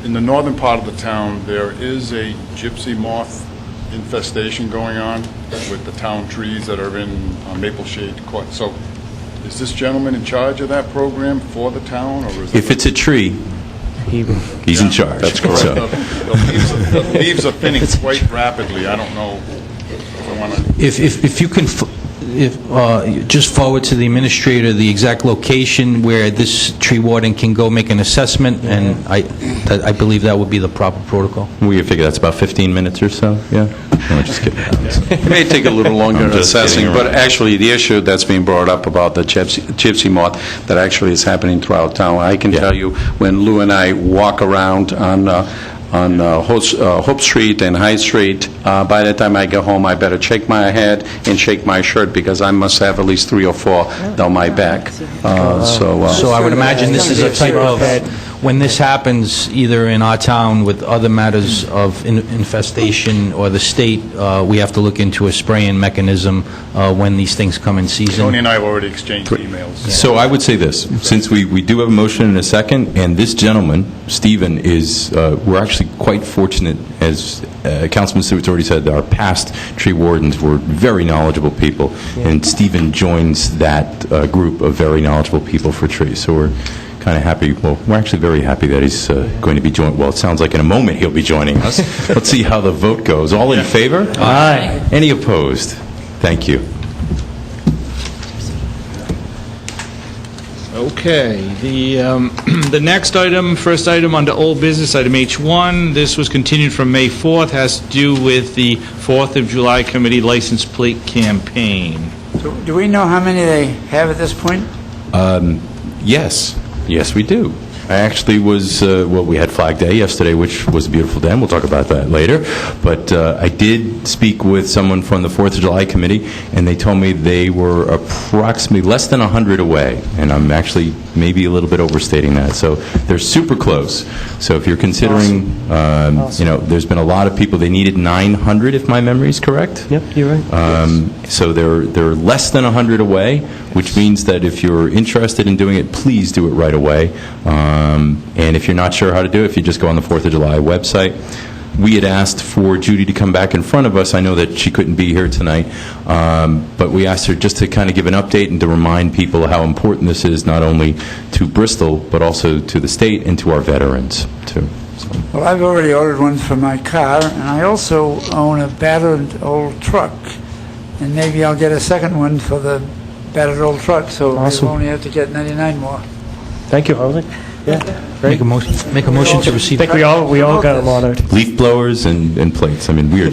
In the northern part of the town, there is a gypsy moth infestation going on with the town trees that are in Maple Shade Court. So is this gentleman in charge of that program for the town, or is it... If it's a tree, he's in charge. That's correct. The leaves are thinning quite rapidly. I don't know if I want to... If you can, just forward to the administrator the exact location where this tree warden can go make an assessment, and I believe that would be the proper protocol. We figure that's about 15 minutes or so, yeah? No, just kidding. It may take a little longer I'm just assessing, kidding but around. actually, the issue that's being brought up about the gypsy moth, that actually is happening throughout town. I can Yeah. tell you, when Lou and I walk around on Hope Street and High Street, by the time I get home, I better shake my head and shake my shirt, because I must have at least 3 or 4 down my back. So I would imagine this is a type of, when this happens, either in our town with other matters of infestation or the state, we have to look into a spraying mechanism when these things come in Tony season. and I have already exchanged emails. So I would say this, since we do have a motion and a second, and this gentleman, Stephen, is, we're actually quite fortunate, as Councilman Stewart's already said, our past tree wardens were very knowledgeable people, and Stephen joins that group of very knowledgeable people for trees. So we're kind of happy, well, we're actually very happy that he's going to be well, it sounds like in a moment he'll be joining us. Let's see how the vote goes. All in favor? Aye. Any opposed? Thank you. Okay, the next item, first item under old business, item H1, this was continued from May 4th, has to do with the 4th of July Committee License Plate Campaign. Do we know how many they have at this point? Yes, we do. I actually was, we had Flag Day yesterday, which was a beautiful day, and we'll talk about that later. But I did speak with someone from the 4th of July Committee, and they told me they were approximately less than 100 away. And I'm actually maybe a little bit overstating that. So they're super close. So if you're considering, there's been a lot of people, they needed 900, if my memory is correct. Yep, you're right. So they're less than 100 away, which means that if you're interested in doing it, please do it right away. And if you're not sure how to do it, if you just go on the 4th of July website. We had asked for Judy to come back in front of us. I know that she couldn't be here tonight, but we asked her just to kind of give an update and to remind people how important this is, not only to Bristol, but also to the state and to our veterans, too. So. Well, I've already ordered one for my car, and I also own a battered old truck, and maybe I'll get a second one for the battered old truck, so Awesome. we'll only have to get 99 more. Thank you, Jose. Yeah, Make a motion to I receive. think we all got them honored. Leaf blowers and plates. I mean, we're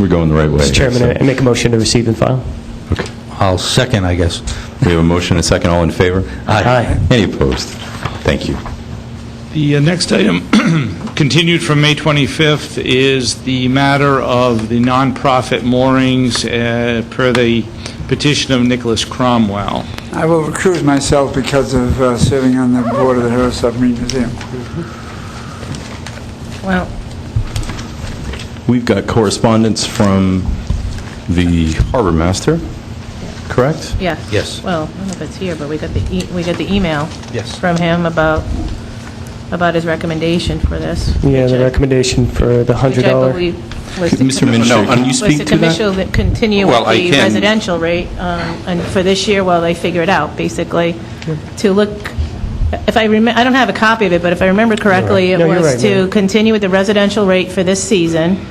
going the right way. Mr. Chairman, I make a motion to receive and file. Okay. I'll second, I guess. We have a motion and a second. All in favor? Aye. Any opposed? Thank you. The next item, continued from May 25th, is the matter of the nonprofit moorings per the petition of Nicholas Cromwell. I will recuse myself because of serving on the board of the Harris Submarine Museum. Well, We've got correspondence from the harbor master, correct? yeah. Yes. Well, I don't know if it's here, but we got the email Yes. from him about his recommendation for this. Yeah, the recommendation for the Which I $100. believe was to Mr. Minister, can you was speak to to that? continue Well, with I the can. residential rate, and for this year, while they figure it out, basically, to look if I don't have a copy of it, but if I remember correctly, it No, you're was right, to ma'am. continue with the residential rate for this season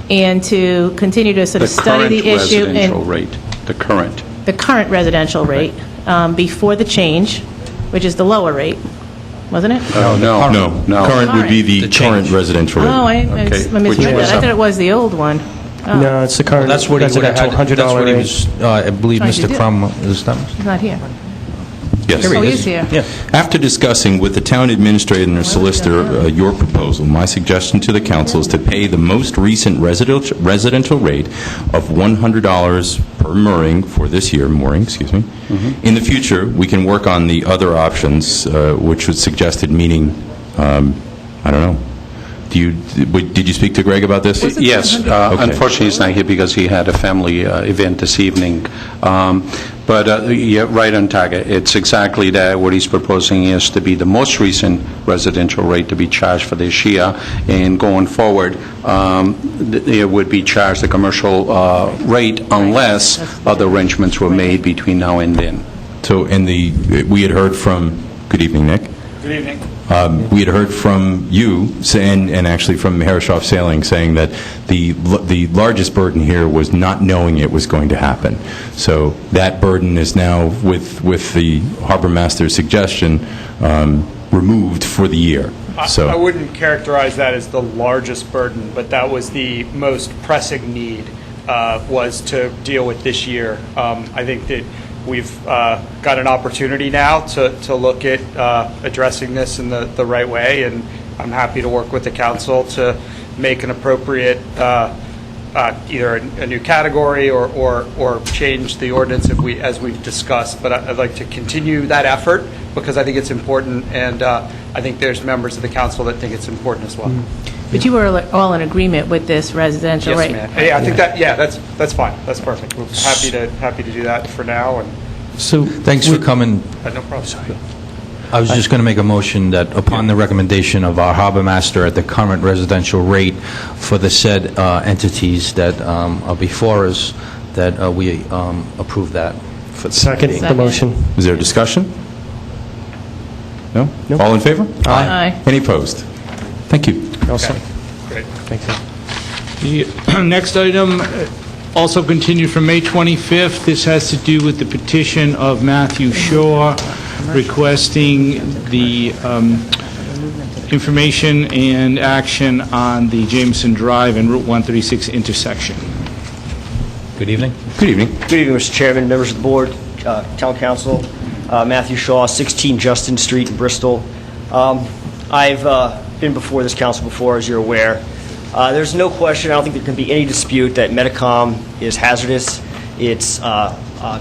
and to continue to sort of study the issue. The current residential rate, The current residential rate before the change, which is the lower rate, wasn't it? No. Current would be the current residential rate. Oh, I Okay. misread Which that. was I thought it was the old one. Oh, No, it's the current That's what he would have residential had, that's $100 what he rate. was, I believe Trying to Mr. do. Crum, is that? he's not here. Yes. Oh, he is here. Yeah. After discussing with the town administrator and their solicitor your proposal, my suggestion to the council is to pay the most recent residential rate of $100 per mooring for this year, In the future, we can work on the other options, which was suggested, meaning, I don't know. Did you speak to Greg about this? Yes, Okay. unfortunately, he's not here because he had a family event this evening. But you're right on target. It's exactly that. What he's proposing is to be the most recent residential rate to be charged for this year, and going forward, it would be charged the commercial rate unless other arrangements were made between now and then. So, we had heard from, good evening, Nick. Good evening. We had heard from you, and actually from Herreshoff Sailing, saying that the largest burden here was not knowing it was going to happen. So that burden is now, with the harbor master's suggestion, removed for the year. So I wouldn't characterize that as the largest burden, but that was the most pressing need, was to deal with this year. I think that we've got an opportunity now to look at addressing this in the right way, and I'm happy to work with the council to make an appropriate either a new category or change the ordinance as we've discussed. But I'd like to continue that effort because I think it's important, and I think there's members of the council that think it's important as well. But you were all in agreement with this residential Yes, rate? ma'am. Yeah, I think that's fine. That's perfect. We're happy to do that for now. And So, Thanks for coming. no problem. I was just going to make a motion that upon the recommendation of our harbor master at the current residential rate for the said entities that are before us, that we approve that. second the Second. motion. is there a discussion? No? Nope. All in favor? Aye. Any opposed? Thank you. All set. Great. Thank you. The next item, also continued from May 25th. This has to do with the petition of Matthew Shaw requesting the information and action on the Jameson Drive and Route 136 intersection. Good evening. Good evening. Good evening, Mr. Chairman, members of the board, town council. Matthew Shaw, 16 Justin Street in Bristol. I've been before this council before, as you're aware. There's no question, I don't think there can be any dispute that Metacom is hazardous. It's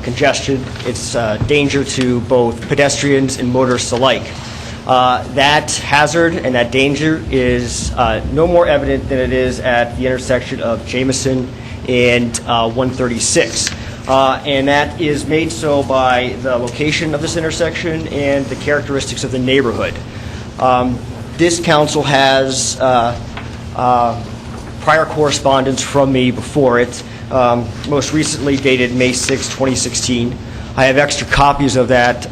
congestion. It's danger to both pedestrians and motorists alike. That hazard and that danger is no more evident than it is at the intersection of Jameson and 136. And that is made so by the location of this intersection and the characteristics of the neighborhood. This council has prior correspondence from me before it, most recently dated May 6, 2016. I have extra copies of that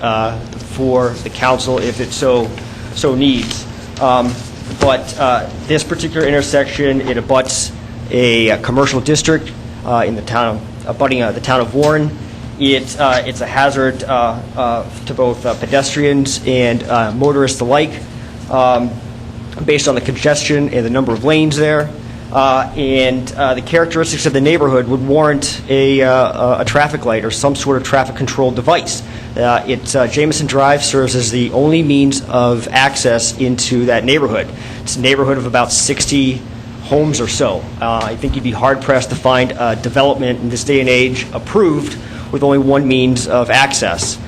for the council if it so needs. But this particular intersection, it abuts a commercial district in the town of, abutting the town of Warren. It's a hazard to both pedestrians and motorists alike, based on the congestion and the number of lanes there. And the characteristics of the neighborhood would warrant a traffic light or some sort of traffic control device. Jameson Drive serves as the only means of access into that neighborhood. It's a neighborhood of about 60 homes or so. I think you'd be hard-pressed to find development in this day and age approved with only one means of access.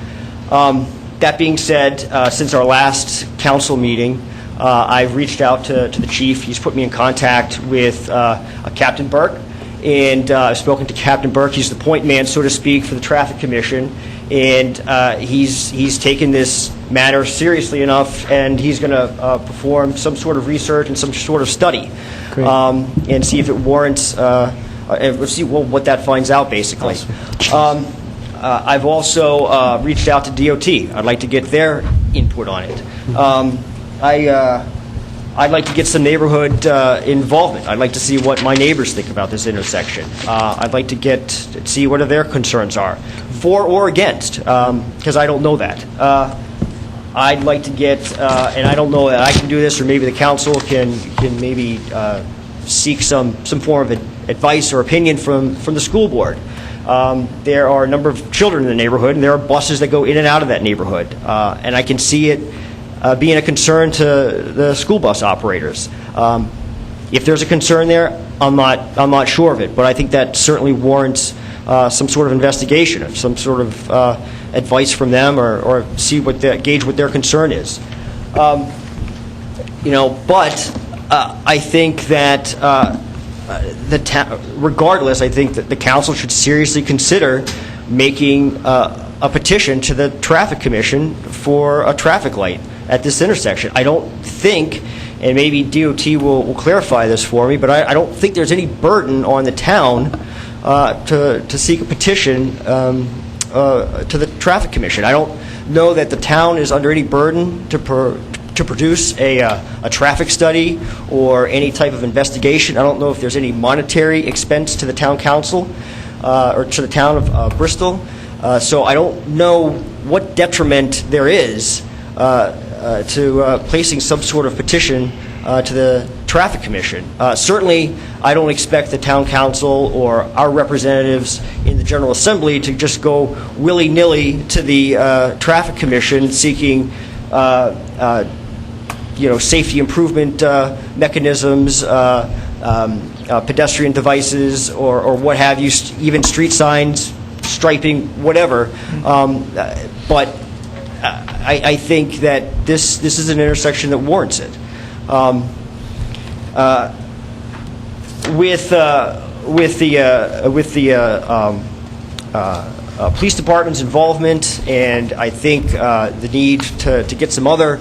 That being said, since our last council meeting, I've reached out to the chief. He's put me in contact with Captain Burke, and I've spoken to Captain Burke. He's the point man, so to speak, for the Traffic Commission, and he's taken this matter seriously enough, and he's going to perform some sort of research and some sort of study, and see if it warrants, see what that finds out, basically. I've also reached out to DOT. I'd like to get their input on it. I'd like to get some neighborhood involvement. I'd like to see what my neighbors think about this intersection. I'd like to see what their concerns are, for or against, because I don't know that. I'd like to get, and I don't know that I can do this, or maybe the council can maybe seek some form of advice or opinion from the school board. There are a number of children in the neighborhood, and there are buses that go in and out of that neighborhood, and I can see it being a concern to the school bus operators. If there's a concern there, I'm not sure of it, but I think that certainly warrants some sort of investigation, some sort of advice from them, or gauge what their concern is. But I think that regardless, I think that the council should seriously consider making a petition to the Traffic Commission for a traffic light at this intersection. I don't think, and maybe DOT will clarify this for me, but I don't think there's any burden on the town to seek a petition to the Traffic Commission. I don't know that the town is under any burden to produce a traffic study or any type of investigation. I don't know if there's any monetary expense to the town council or to the town of Bristol. So I don't know what detriment there is to placing some sort of petition to the Traffic Commission. Certainly, I don't expect the town council or our representatives in the General Assembly to just go willy-nilly to the Traffic Commission seeking safety improvement mechanisms, pedestrian devices, or what have you, even street signs, striping, whatever. But I think that this is an intersection that warrants it. With the police department's involvement, and I think the need to get some other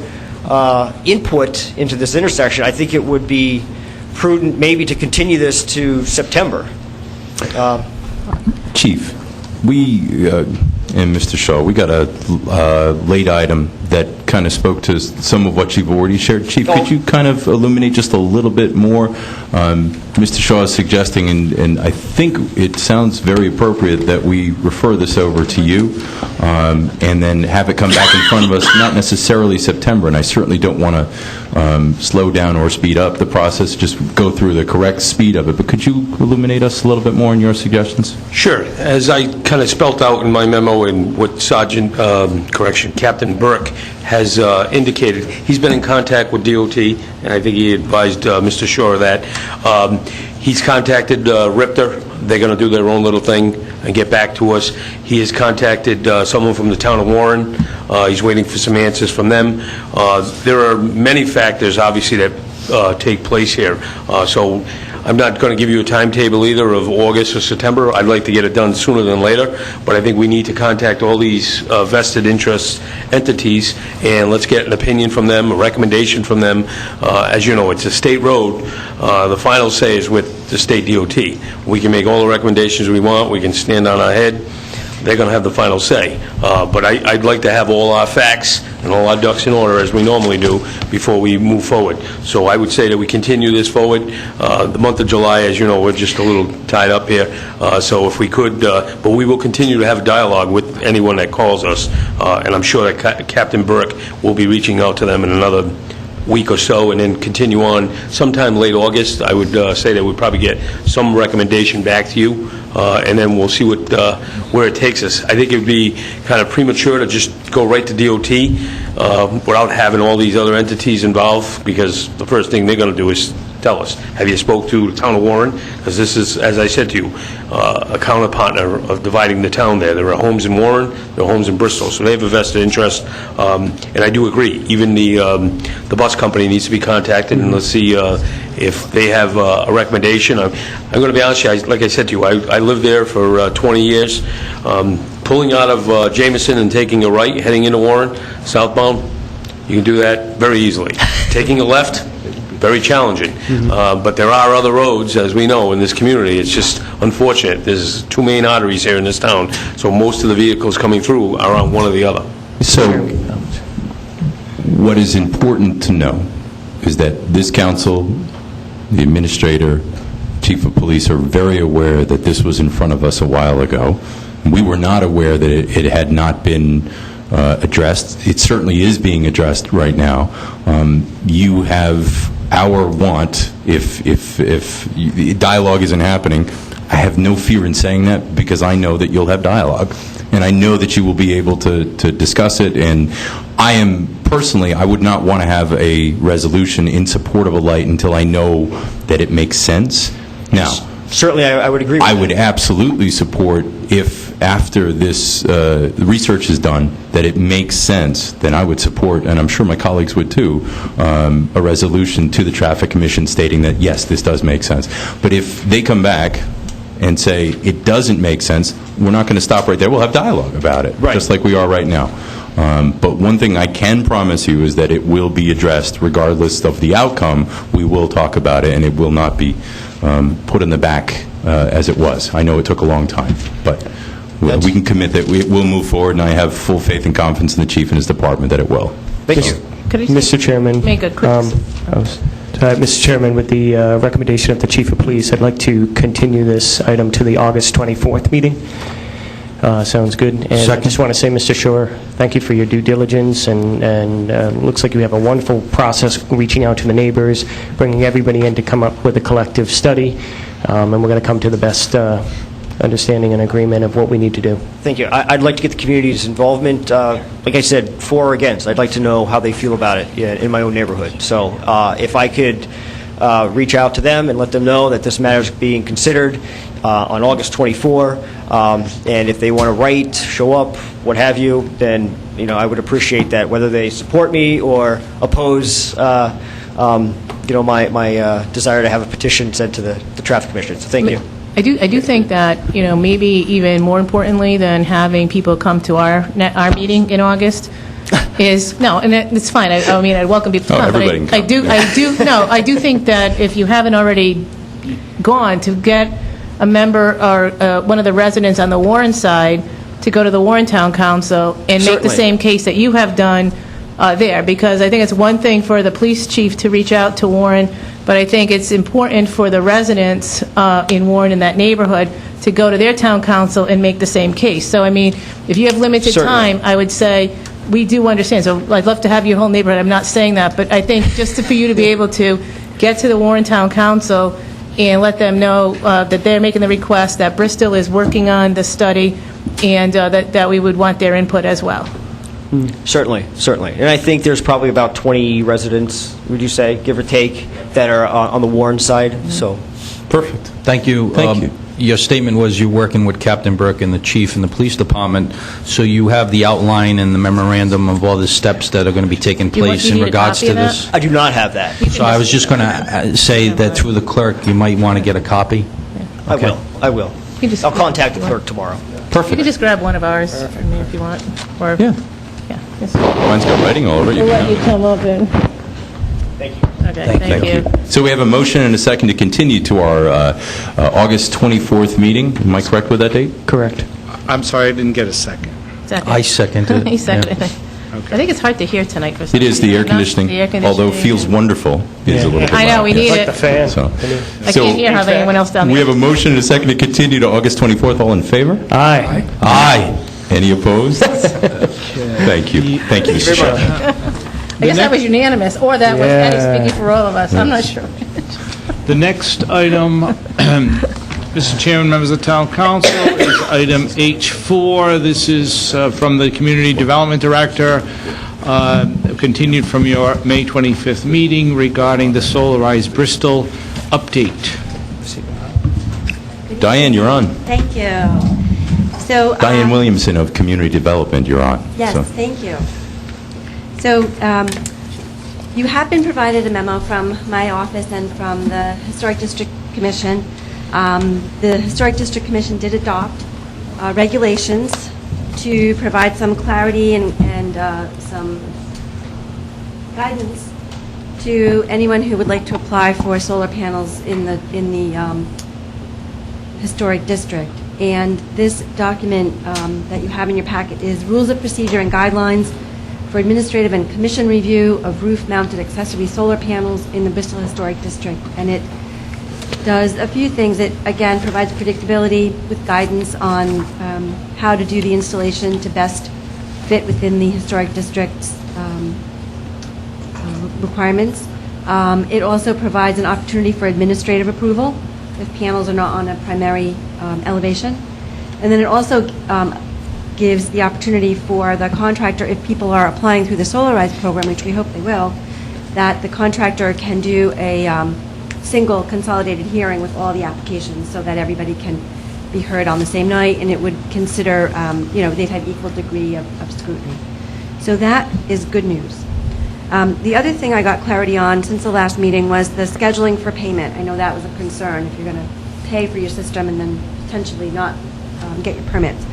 input into this intersection, I think it would be prudent maybe to continue this to September. Chief, we and Mr. Shaw, we got a late item that kind of spoke to some of what you've already shared. Chief, could you kind of illuminate just a little bit more? Mr. Shaw is suggesting, and I think it sounds very appropriate, that we refer this over to you and then have it come back in front of us, not necessarily September, and I certainly don't want to slow down or speed up the process, just go through the correct speed of it. But could you illuminate us a little bit more in your suggestions? Sure. As I kind of spelt out in my memo and what Captain Burke has indicated, he's been in contact with DOT, and I think he advised Mr. Shaw of that. He's contacted RIPTA. They're going to do their own little thing and get back to us. He has contacted someone from the town of Warren. He's waiting for some answers from them. There are many factors, obviously, that take place here. So I'm not going to give you a timetable either of August or September. I'd like to get it done sooner than later, but I think we need to contact all these vested interest entities, and let's get an opinion from them, a recommendation from them. As you know, it's a state road. The final say is with the state DOT. We can make all the recommendations we want. We can stand on our head. They're going to have the final say. But I'd like to have all our facts and all our ducks in order, as we normally do, before we move forward. So I would say that we continue this forward. The month of July, as you know, we're just a little tied up here. So if we could, but we will continue to have a dialogue with anyone that calls us. And I'm sure that Captain Burke will be reaching out to them in another week or so, and then continue on sometime late August. I would say that we'd probably get some recommendation back to you, and then we'll see where it takes us. I think it would be kind of premature to just go right to DOT without having all these other entities involved, because the first thing they're going to do is tell us, have you spoke to the town of Warren? Because this is, as I said to you, a counterpartner of dividing the town there. There are homes in Warren, there are homes in Bristol, so they have a vested interest. And I do agree, even the bus company needs to be contacted, and let's see if they have a recommendation. I'm going to be honest with you, like I said to you, I lived there for 20 years. Pulling out of Jameson and taking a right, heading into Warren, southbound, you can do that very easily. Taking a left, very challenging. But there are other roads, as we know, in this community. It's just unfortunate. There's two main arteries here in this town, so most of the vehicles coming through are on one or the other. So, What is important to know is that this council, the administrator, chief of police are very aware that this was in front of us a while ago. We were not aware that it had not been addressed. It certainly is being addressed right now. You have our want, if dialogue isn't happening. I have no fear in saying that because I know that you'll have dialogue. And I know that you will be able to discuss it. And I am, personally, I would not want to have a resolution in support of a light until I know that it makes sense. Now, Certainly, I would agree with I that. would absolutely support if, after this research is done, that it makes sense, then I would support, and I'm sure my colleagues would too, a resolution to the Traffic Commission stating that, yes, this does make sense. But if they come back and say it doesn't make sense, we're not going to stop right there. We'll have dialogue about it, just like we are right now. But one thing I can promise you is that it will be addressed regardless of the outcome. We will talk about it, and it will not be put in the back as it was. I know it took a long time, but we can commit that we will move forward, and I have full faith and confidence in the chief and his department that it will. Thank you. Could I Mr. Chairman. make a quick... Mr. Chairman, with the recommendation of the Chief of Police, I'd like to continue this item to the August 24th meeting. Sounds good. And I just want to say, Mr. Shore, thank you for your due diligence, and looks like you have a wonderful process reaching out to the neighbors, bringing everybody in to come up with a collective study, and we're going to come to the best understanding and agreement of what we need to do. Thank you. I'd like to get the community's involvement. Like I said, for or against, I'd like to know how they feel about it in my own neighborhood. So if I could reach out to them and let them know that this matter is being considered on August 24, and if they want to write, show up, what have you, then I would appreciate that, whether they support me or oppose my desire to have a petition sent to the Traffic Commission. So thank you. I do think that, maybe even more importantly than having people come to our meeting in August is, no, and it's fine. I mean, I welcome people to come. everybody can come. I do think that if you haven't already gone, to get a member or one of the residents on the Warren side to go to the Warren Town Council and make the Certainly. same case that you have done there, because I think it's one thing for the police chief to reach out to Warren, but I think it's important for the residents in Warren, in that neighborhood, to go to their town council and make the same case. So, I mean, if you have limited Certainly. time, I would say, we do understand. So I'd love to have your whole neighborhood. I'm not saying that, but I think just for you to be able to get to the Warren Town Council and let them know that they're making the request, that Bristol is working on the study, and that we would want their input as well. Certainly, certainly. And I think there's probably about 20 residents, would you say, give or take, that are on the Warren side, so. Perfect. Thank you. Thank you. Your statement was you're working with Captain Burke and the chief and the police department, so you have the outline and the memorandum of all the steps that are going to be taking place in need a regards copy to of that? this? I do not have that. So I was just going to say that through the clerk, you might want to get a copy. I Okay. will. I'll contact the clerk tomorrow. You can just grab one of ours from me if you want. Or, Yeah. yeah. Yes. Mine's got writing all over it. You We'll can let you have it. come up and... Thank you. Okay, thank you. So we have a motion and a second to continue to our August 24th meeting. Am I correct with that date? Correct. I'm sorry, I didn't get a second. Second. I seconded it. He seconded it. I think it's hard to hear tonight for some It is the reason. air Not conditioning, the air although it conditioning feels and- wonderful. It is a little bit I know, loud, we yes. need Like it. the fan. So- I can't hear how anyone else down there. We have a motion and a second to continue to August 24th. All in favor? Aye. Aye. Any opposed? Thank you. Thank you, Mr. Chairman. I guess that was unanimous, or that was Eddie Yeah. speaking for all of us. I'm not sure. The next item, Mr. Chairman, members of the Town Council, is item H4. This is from the Community Development Director, continued from your May 25th meeting regarding the Solarize Bristol update. Diane, you're on. Thank you. So, Diane Williamson of Community Development, you're on. Yes, So- thank you. So, you have been provided a memo from my office and from the Historic District Commission. The Historic District Commission did adopt regulations to provide some clarity and some guidance to anyone who would like to apply for solar panels in the historic district. And this document that you have in your packet is rules of procedure and guidelines for administrative and commission review of roof-mounted accessory solar panels in the Bristol Historic District. And it does a few things. It, again, provides predictability with guidance on how to do the installation to best fit within the historic district's requirements. It also provides an opportunity for administrative approval if panels are not on a primary elevation. And then it also gives the opportunity for the contractor, if people are applying through the Solarize program, which we hope they will, that the contractor can do a single consolidated hearing with all the applications so that everybody can be heard on the same night, and it would consider, they'd have equal degree of scrutiny. So that is good news. The other thing I got clarity on since the last meeting was the scheduling for payment. I know that was a concern, if you're going to pay for your system and then potentially not get your permits.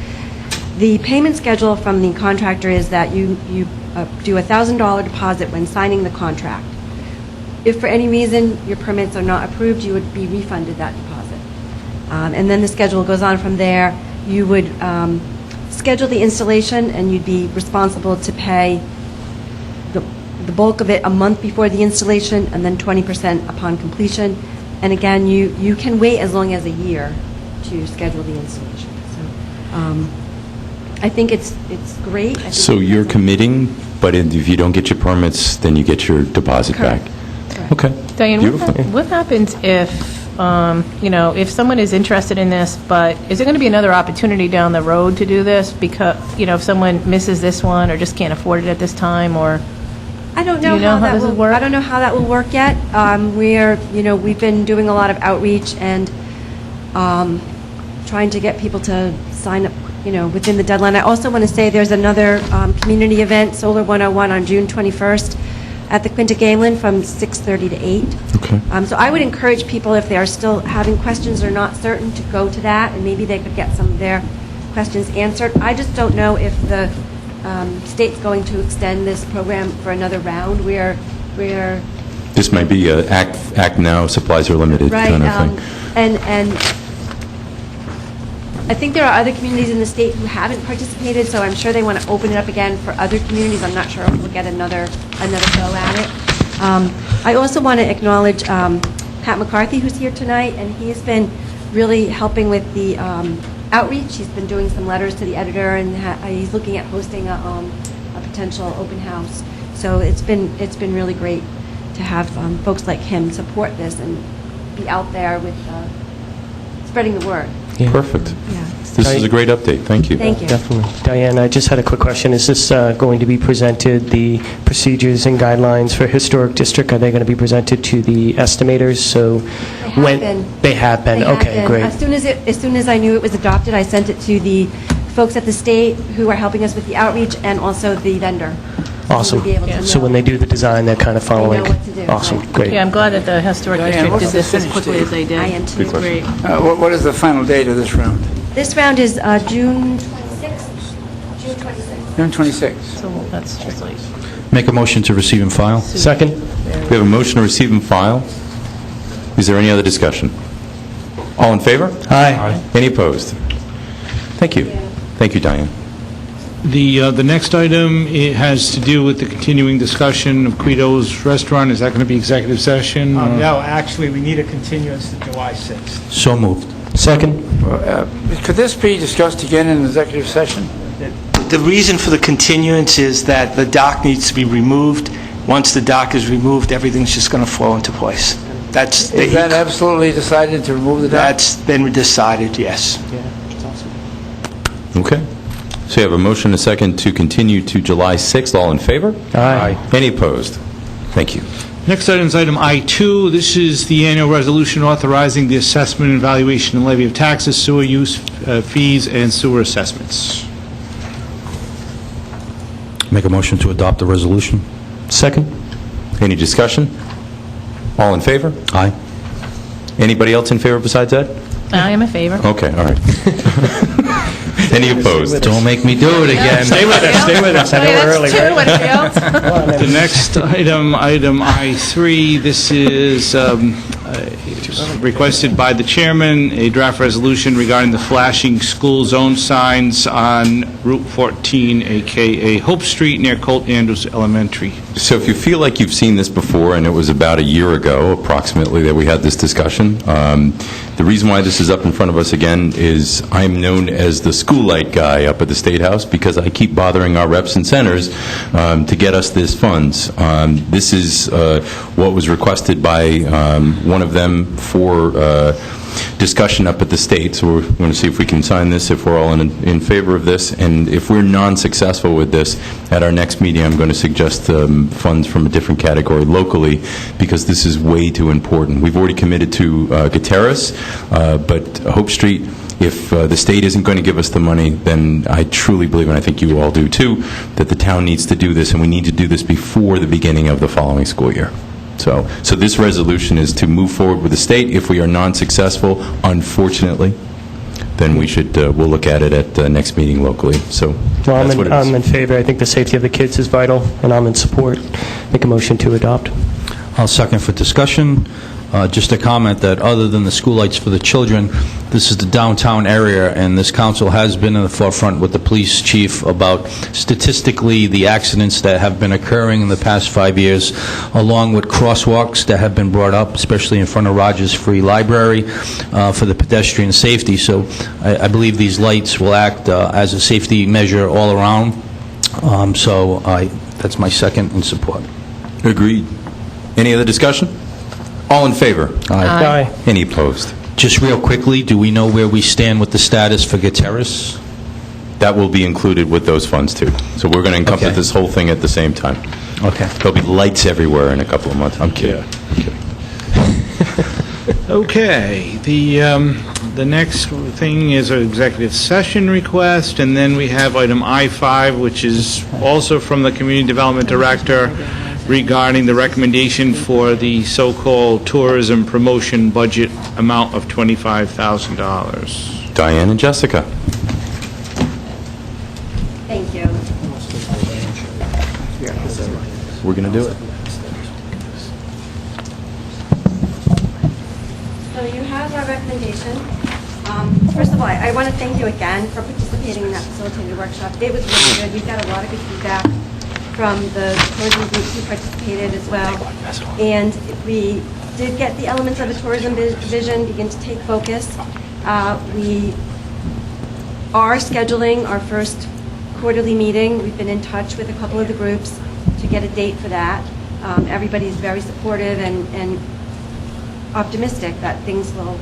The payment schedule from the contractor is that you do a $1,000 deposit when signing the contract. If for any reason your permits are not approved, you would be refunded that deposit. And then the schedule goes on from there. You would schedule the installation, and you'd be responsible to pay the bulk of it a month before the installation, and then 20% upon completion. And again, you can wait as long as a year to schedule the installation. So I think it's great. I think So you're committing, but if you don't get your permits, then you get your deposit Correct. back? Correct. Okay. Diane, Beautiful. what happens if, if someone is interested in this, but is there going to be another opportunity down the road to do this? Because, if someone misses this one or just can't afford it at this time, or... I don't Do know you know how how that this will will work? I don't know how that will work yet. We've been doing a lot of outreach and trying to get people to sign up, within the deadline. I also want to say there's another community event, Solar 101, on June 21st at the Quinta Galen from 6:30 to 8. Okay. So I would encourage people, if they are still having questions or not certain, to go to that, and maybe they could get some of their questions answered. I just don't know if the state's going to extend this program for another round. We're This might be a act now, supplies are limited right, kind of thing. and I think there are other communities in the state who haven't participated, so I'm sure they want to open it up again for other communities. I'm not sure if we'll get another go at it. I also want to acknowledge Pat McCarthy, who's here tonight, and he's been really helping with the outreach. He's been doing some letters to the editor, and he's looking at hosting a potential open house. So it's been really great to have folks like him support this and be out there with spreading the word. Yeah. Perfect. Yeah. This is a great update. Thank you. Thank you. Definitely. Diane, I just had a quick question. Is this going to be presented, the procedures and guidelines for Historic District, are they going to be presented to the estimators? So They have been. They have been. They have Okay, been. great. As soon as I knew it was adopted, I sent it to the folks at the state who are helping us with the outreach, and also the vendor. So Awesome. we'll be able to So know. when they do the design, they're kind of following. what to do, Awesome, right. great. Yeah, I'm glad that the Historic Diane, District what's did the this as finish quickly date? as they did. I am too. It's great. What is the final date of this round? This round is June 26th. June 26th. June 26th. So that's just like... Make a motion to receive and file? Second? We have a motion to receive and file. Is there any other discussion? All in favor? Aye. Any opposed? Thank you. Thank you, Diane. The next item, it has to do with the continuing discussion of Guido's Restaurant. Is that going to be executive session? or- No, actually, we need a continuance to July 6th. So moved. Second? Could this be discussed again in executive session? The reason for the continuance is that the dock needs to be removed. Once the dock is removed, everything's just going to flow into place. Is that absolutely decided to remove the dock? That's been decided, yes. Okay. So you have a motion and a second to continue to July 6th. All in favor? Aye. Any opposed? Thank you. Next item is item I-2. This is the annual resolution authorizing the assessment and valuation and levy of taxes, sewer use fees, and sewer assessments. Make a motion to adopt the resolution? Second? Any discussion? All in favor? Aye. Anybody else in favor besides Ed? I am in favor. Okay, all right. Any opposed? Don't make me do it again. Stay with us, stay with us. I know Okay, we're early, that's two. right? Anybody else? The next item I-3, this is requested by the chairman, a draft resolution regarding the flashing school zone signs on Route 14, a.k.a. Hope Street near Colt Andrews Elementary. So if you feel like you've seen this before, and it was about a year ago approximately that we had this discussion, the reason why this is up in front of us again is I'm known as the school light guy up at the State House because I keep bothering our reps and senators to get us this funds. This is what was requested by one of them for discussion up at the state, so we're going to see if we can sign this, if we're all in favor of this, and if we're non-successful with this, at our next meeting, I'm going to suggest funds from a different category locally, because this is way too important. We've already committed to Gutierrez, but Hope Street, if the state isn't going to give us the money, then I truly believe, and I think you all do too, that the town needs to do this, and we need to do this before the beginning of the following school year. So this resolution is to move forward with the state. If we are non-successful, unfortunately, then we should, we'll look at it at the next meeting locally. So Well, that's what it is. I'm in favor. I think the safety of the kids is vital, and I'm in support. Make a motion to adopt. I'll second for discussion. Just a comment that other than the school lights for the children, this is the downtown area, and this council has been in the forefront with the police chief about statistically the accidents that have been occurring in the past 5 years, along with crosswalks that have been brought up, especially in front of Rogers Free Library, for the pedestrian safety. So I believe these lights will act as a safety measure all around. That's my second in support. Agreed. Any other discussion? All in favor? Aye. Any opposed? Just real quickly, do we know where we stand with the status for Gutierrez? That will be included with those funds, too. So we're going to encompass Okay. this whole thing at the same time. Okay. There'll be lights everywhere in a couple of months. I'm kidding. Okay, the next thing is an executive session request, and then we have item I-5, which is also from the Community Development Director regarding the recommendation for the so-called tourism promotion budget amount of $25,000. Diane and Jessica. Thank you. We're going to do it. So you have our recommendation. First of all, I want to thank you again for participating in that facilitated workshop. It was really good. We got a lot of good feedback from the tourism groups who participated as well. And we did get the elements of the tourism vision begin to take focus. We are scheduling our first quarterly meeting. We've been in touch with a couple of the groups to get a date for that. Everybody's very supportive and optimistic that things will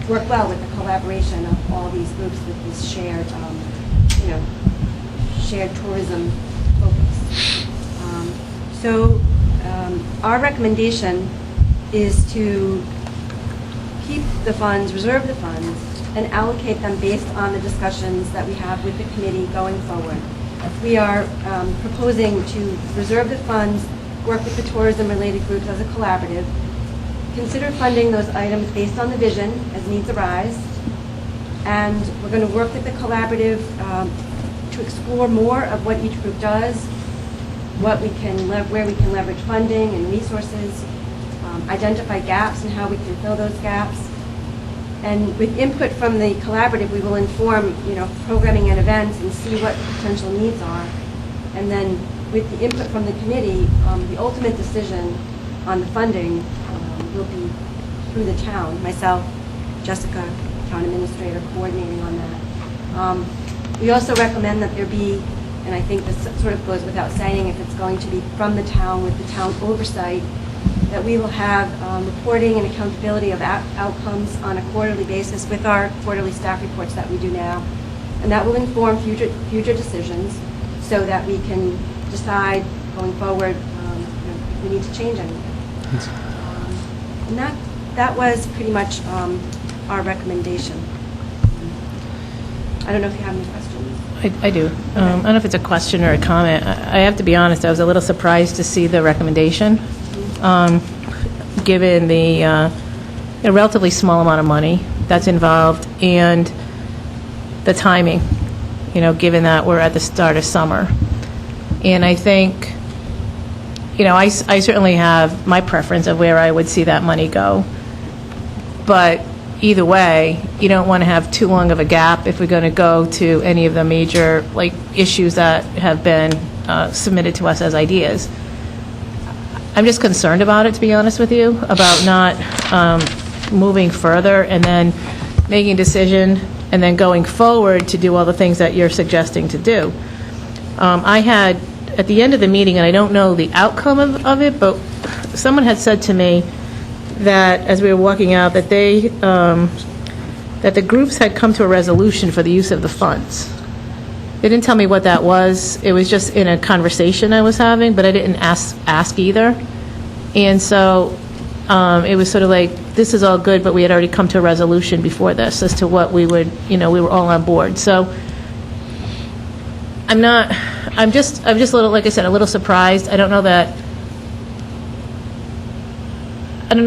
work well with the collaboration of all these groups with this shared, shared tourism focus. Our recommendation is to keep the funds, reserve the funds, and allocate them based on the discussions that we have with the committee going forward. We are proposing to reserve the funds, work with the tourism-related groups as a collaborative, consider funding those items based on the vision as needs arise, and we're going to work with the collaborative to explore more of what each group does, where we can leverage funding and resources, identify gaps and how we can fill those gaps. And with input from the collaborative, we will inform, programming and events and see what the potential needs are. And then with the input from the committee, the ultimate decision on the funding will be through the town, myself, Jessica, town administrator, coordinating on that. We also recommend that there be, and I think this sort of goes without saying if it's going to be from the town with the town oversight, that we will have reporting and accountability of outcomes on a quarterly basis with our quarterly staff reports that we do now. And that will inform future decisions so that we can decide going forward if we need to change anything. And that was pretty much our recommendation. I don't know if you have any questions. I do. I don't know if it's a question or a comment. I have to be honest, I was a little surprised to see the recommendation, given the relatively small amount of money that's involved and the timing, given that we're at the start of summer. And I think, I certainly have my preference of where I would see that money go. But either way, you don't want to have too long of a gap if we're going to go to any of the major, issues that have been submitted to us as ideas. I'm just concerned about it, to be honest with you, about not moving further and then making a decision and then going forward to do all the things that you're suggesting to do. I had, at the end of the meeting, and I don't know the outcome of it, but someone had said to me that, as we were walking out, that that the groups had come to a resolution for the use of the funds. They didn't tell me what that was. It was just in a conversation I was having, but I didn't ask either. And so it was sort of like, this is all good, but we had already come to a resolution before this as to what we would, we were all on board. So I'm just a little, like I said, a little surprised. I don't know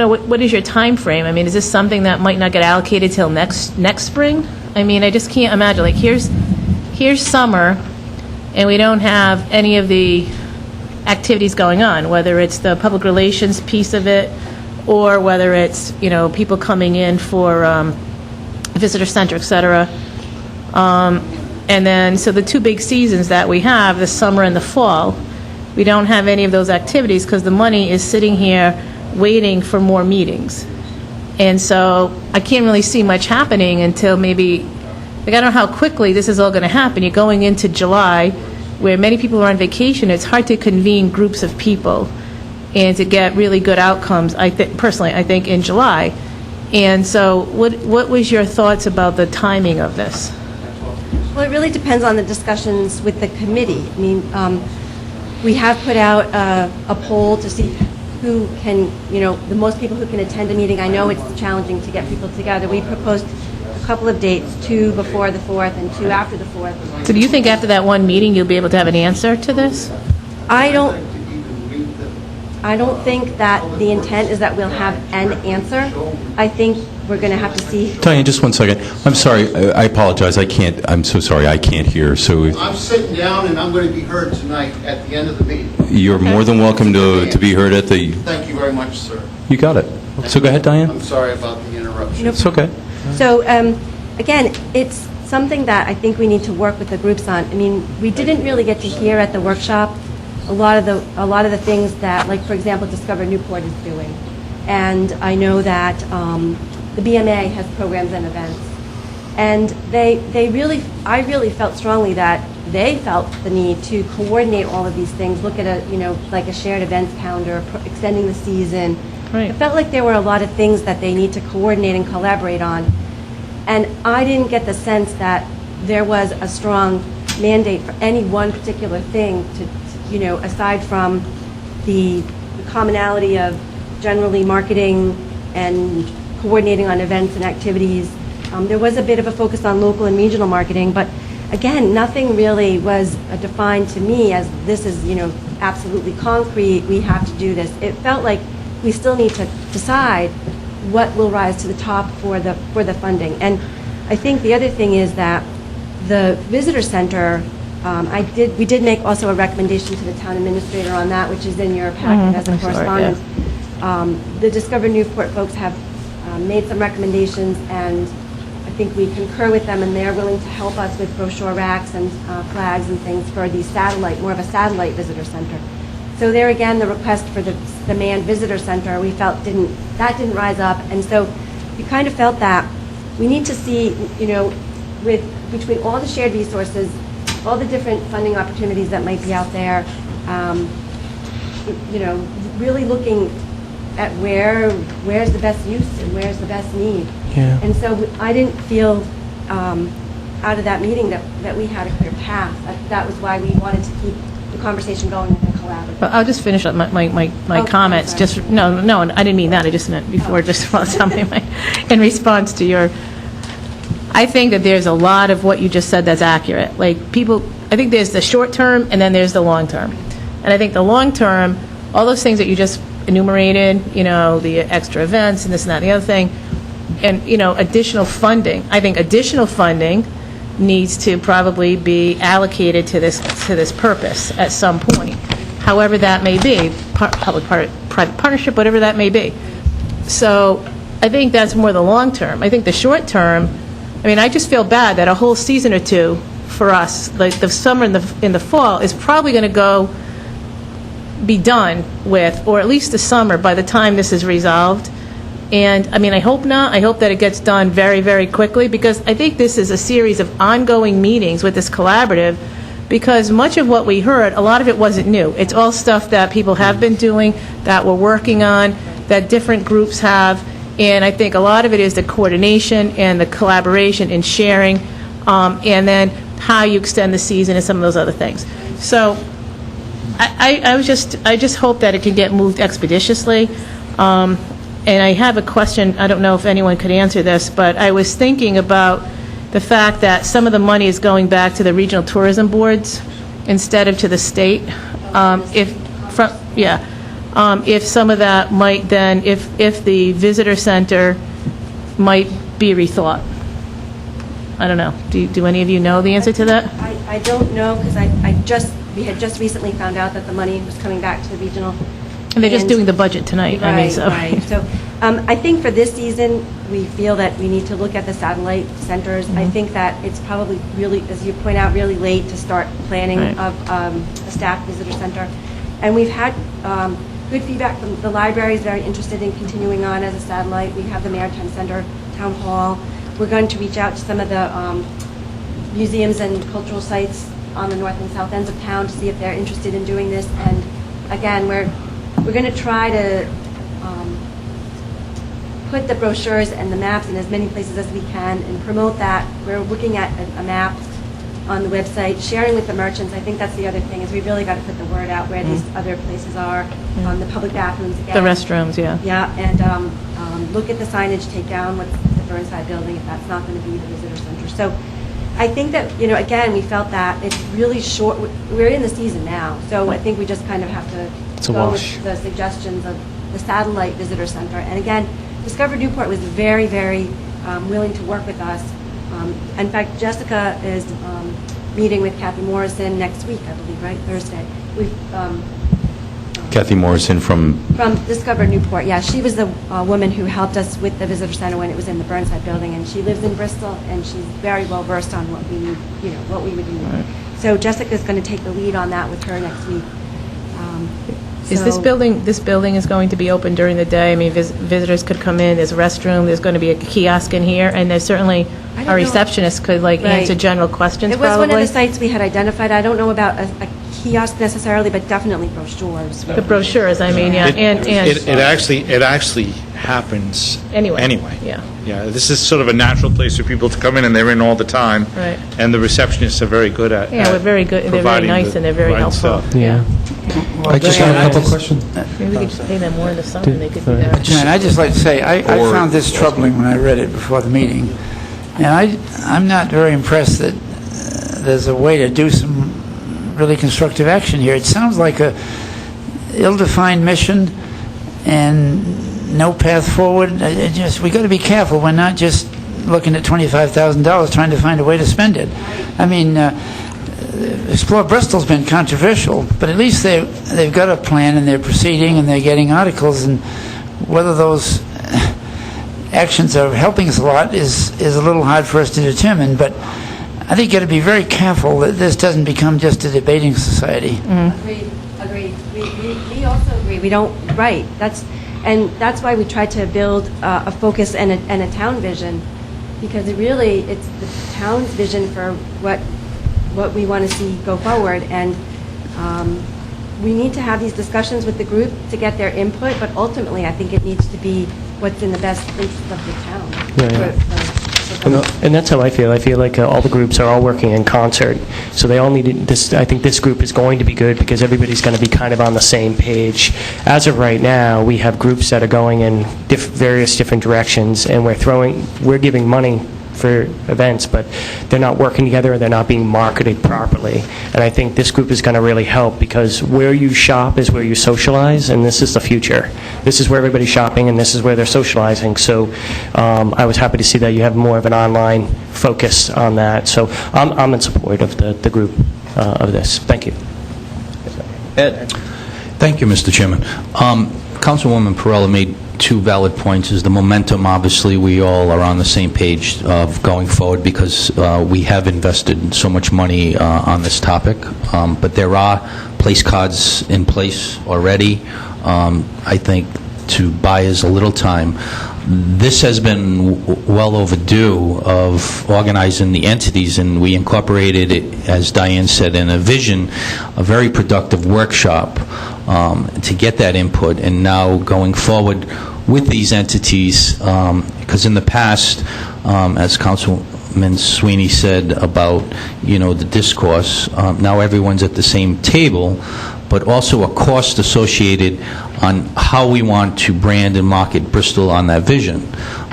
what is your time frame? I mean, is this something that might not get allocated till next spring? I mean, I just can't imagine. Like, here's summer, and we don't have any of the activities going on, whether it's the public relations piece of it, or whether it's, people coming in for visitor center, et cetera. And then, so the two big seasons that we have, the summer and the fall, we don't have any of those activities because the money is sitting here waiting for more meetings. And so I can't really see much happening until maybe, I don't know how quickly this is all going to happen. You're going into July, where many people are on vacation. It's hard to convene groups of people and to get really good outcomes, personally, I think, in July. And so what was your thoughts about the timing of this? Well, it really depends on the discussions with the committee. I mean, we have put out a poll to see who can, the most people who can attend a meeting. I know it's challenging to get people together. We proposed a couple of dates, 2 before the 4th and 2 after the 4th. So do you think after that one meeting you'll be able to have an answer to this? I don't think that the intent is that we'll have an answer. I think we're going to have to see. Diane, just 1 second. I'm sorry. I apologize. I'm so sorry. I can't hear. So I'm sitting down and I'm going to be heard tonight at the end of the meeting. you're more than welcome to be heard at the... Thank you very much, sir. You got it. So go ahead, Diane. I'm sorry about the interruption. It's okay. So, again, it's something that I think we need to work with the groups on. I mean, we didn't really get to hear at the workshop a lot of the things that, like, for example, Discover Newport is doing. And I know that the BMA has programs and events. And I really felt strongly that they felt the need to coordinate all of these things, look at like a shared events calendar, extending the season. Right. It felt like there were a lot of things that they need to coordinate and collaborate on. And I didn't get the sense that there was a strong mandate for any one particular thing to aside from the commonality of generally marketing and coordinating on events and activities. There was a bit of a focus on local and regional marketing, but again, nothing really was defined to me as this is, absolutely concrete, we have to do this. It felt like we still need to decide what will rise to the top for the funding. And I think the other thing is that the visitor center, we did make also a recommendation to the town administrator on that, which is in your packet as a correspondence. The Discover Newport folks have made some recommendations, and I think we concur with them, and they're willing to help us with brochure racks and flags and things for the more of a satellite visitor center. So there again, the request for the manned visitor center, we felt didn't rise up, and so we kind of felt that we need to see, between all the shared resources, all the different funding opportunities that might be out there, really looking at where's the best use and where's the best need. Yeah. And so I didn't feel out of that meeting that we had a clear path. That was why we wanted to keep the conversation going and collaborate. Well, I'll just finish up my comments. Sorry. No, I didn't mean that. I just meant before, just about something in response to your... I think that there's a lot of what you just said that's accurate. Like, I think there's the short term and then there's the long term. And I think the long term, all those things that you just enumerated, the extra events and this and that and the other thing, and, additional funding. I think additional funding needs to probably be allocated to this purpose at some point. however that may be, public-private partnership, whatever that may be. So I think that's more the long term. I think the short term, I mean, I just feel bad that a whole season or two for us, like the summer and in the fall, is probably going to be done with, or at least the summer, by the time this is resolved. And, I mean, I hope not. I hope that it gets done very, very quickly, because I think this is a series of ongoing meetings with this collaborative, because much of what we heard, a lot of it wasn't new. It's all stuff that people have been doing, that we're working on, that different groups have, and I think a lot of it is the coordination and the collaboration and sharing, and then how you extend the season and some of those other things. So I just hope that it can get moved expeditiously. And I have a question, I don't know if anyone could answer this, but I was thinking about the fact that some of the money is going back to the regional tourism boards instead of to the state. If some of that might then, if the visitor center might be rethought. I don't know. Do any of you know the answer to that? I don't know, because we had just recently found out that the money was coming back to the regional. And they're just doing the budget tonight. Right, I mean, so. right. So I think for this season, we feel that we need to look at the satellite centers. I think that it's probably really, as you point out, really late to start planning of a staff visitor center. And we've had good feedback from the library, is very interested in continuing on as a satellite. We have the Maritime Center, Town Hall. We're going to reach out to some of the museums and cultural sites on the north and south ends of town to see if they're interested in doing this. And again, we're going to try to put the brochures and the maps in as many places as we can and promote that. We're looking at a map on the website, sharing with the merchants. I think that's the other thing, is we really got to put the word out where these other places are, the public bathrooms again. The restrooms, yeah. Yeah, and look at the signage, take down what's the Burnside building if that's not going to be the visitor center. So I think that, again, we felt that it's really short. We're in the season now, so I think we just kind of have to go with the suggestions of the satellite visitor center. And again, Discover Newport was very, very willing to work with us. In fact, Jessica is meeting with Kathy Morrison next week, I believe, right? Thursday. Kathy Morrison from Discover Newport, yeah. She was the woman who helped us with the visitor center when it was in the Burnside building, and she lives in Bristol, and she's very well versed on what we need, what we would need. Right. So Jessica's going to take the lead on that with her next week. Is this building is going to be open during the day? I mean, visitors could come in, there's a restroom, there's going to be a kiosk in here, and there's certainly a receptionist could answer general questions. It was one of the sites we had identified. I don't know about a kiosk necessarily, but definitely brochures. The brochures, I mean, yeah. It actually happens anyway. Yeah, this is sort of a natural place for people to come in, and they're in all the time. Right. And the receptionists are very good at we're very good. They're very nice, and they're very helpful. Yeah. I just have a couple questions. Maybe we could just pay them more in the summer, and they could be there. Jan, I'd just like to say, I found this troubling when I read it before the meeting. And I'm not very impressed that there's a way to do some really constructive action here. It sounds like a ill-defined mission and no path forward. We got to be careful. We're not just looking at $25,000 trying to find a way to spend it. I mean, Explore Bristol's been controversial, but at least they've got a plan and they're proceeding and they're getting articles, and whether those actions are helping us a lot is a little hard for us to determine. But I think you got to be very careful that this doesn't become just a debating society. Agreed. We also agree. We don't, right. That's why we tried to build a focus and a town vision, because it's the town's vision for what we want to see go forward. And we need to have these discussions with the group to get their input, but ultimately I think it needs to be what's in the best interest of the town. And that's how I feel. I feel like all the groups are all working in concert. So they all need this. I think this group is going to be good because everybody's going to be kind of on the same page. As of right now, we have groups that are going in various different directions, and we're giving money for events, but they're not working together and they're not being marketed properly. And I think this group is going to really help, because where you shop is where you socialize, and this is the future. This is where everybody's shopping, and this is where they're socializing. So I was happy to see that you have more of an online focus on that. So I'm in support of the group of this. Thank you. Ed? Thank you, Mr. Chairman. Councilwoman Perella made two valid points. Is the momentum, obviously, we all are on the same page of going forward because we have invested so much money on this topic. But there are place cards in place already. I think to buy us a little time. This has been well overdue of organizing the entities, and we incorporated it, as Diane said, in a vision, a very productive workshop to get that input. And now going forward with these entities, because in the past, as Councilman Sweeney said about, the discourse, now everyone's at the same table, but also a cost associated on how we want to brand and market Bristol on that vision.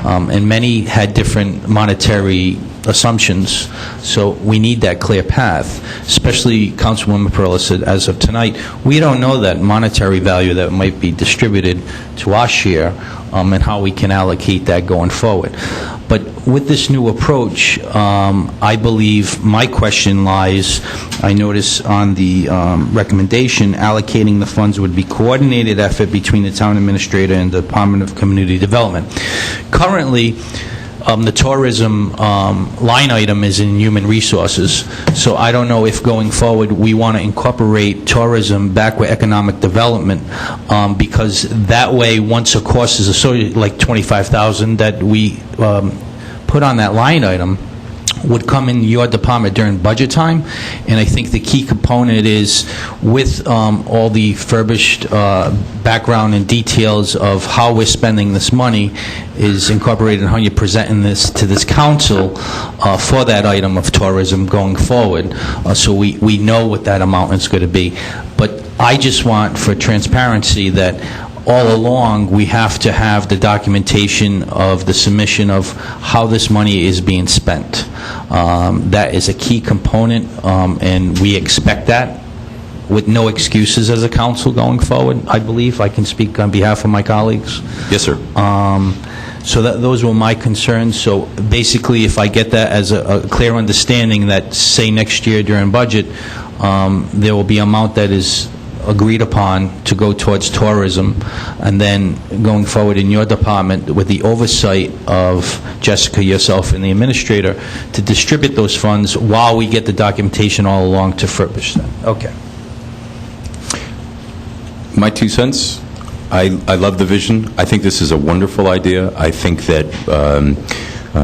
And many had different monetary assumptions, so we need that clear path. Especially, Councilwoman Perella said, as of tonight, we don't know that monetary value that might be distributed to our share and how we can allocate that going forward. But with this new approach, I believe my question lies, I notice on the recommendation, allocating the funds would be coordinated effort between the town administrator and the Department of Community Development. Currently, the tourism line item is in human resources, so I don't know if going forward we want to incorporate tourism back with economic development, because that way, once a cost is associated, like $25,000 that we put on that line item, would come in your department during budget time. And I think the key component is with all the furbished background and details of how we're spending this money is incorporated in how you're presenting this to this council for that item of tourism going forward, so we know what that amount is going to be. But I just want, for transparency, that all along, we have to have the documentation of the submission of how this money is being spent. That is a key component, and we expect that with no excuses as a council going forward, I believe. I can speak on behalf of my colleagues. Yes, sir. So those were my concerns. So basically, if I get that as a clear understanding that, say, next year during budget, there will be an amount that is agreed upon to go towards tourism, and then going forward in your department with the oversight of Jessica, yourself, and the administrator to distribute those funds while we get the documentation all along to furbish them. Okay. My 2 cents, I love the vision. I think this is a wonderful idea. I think that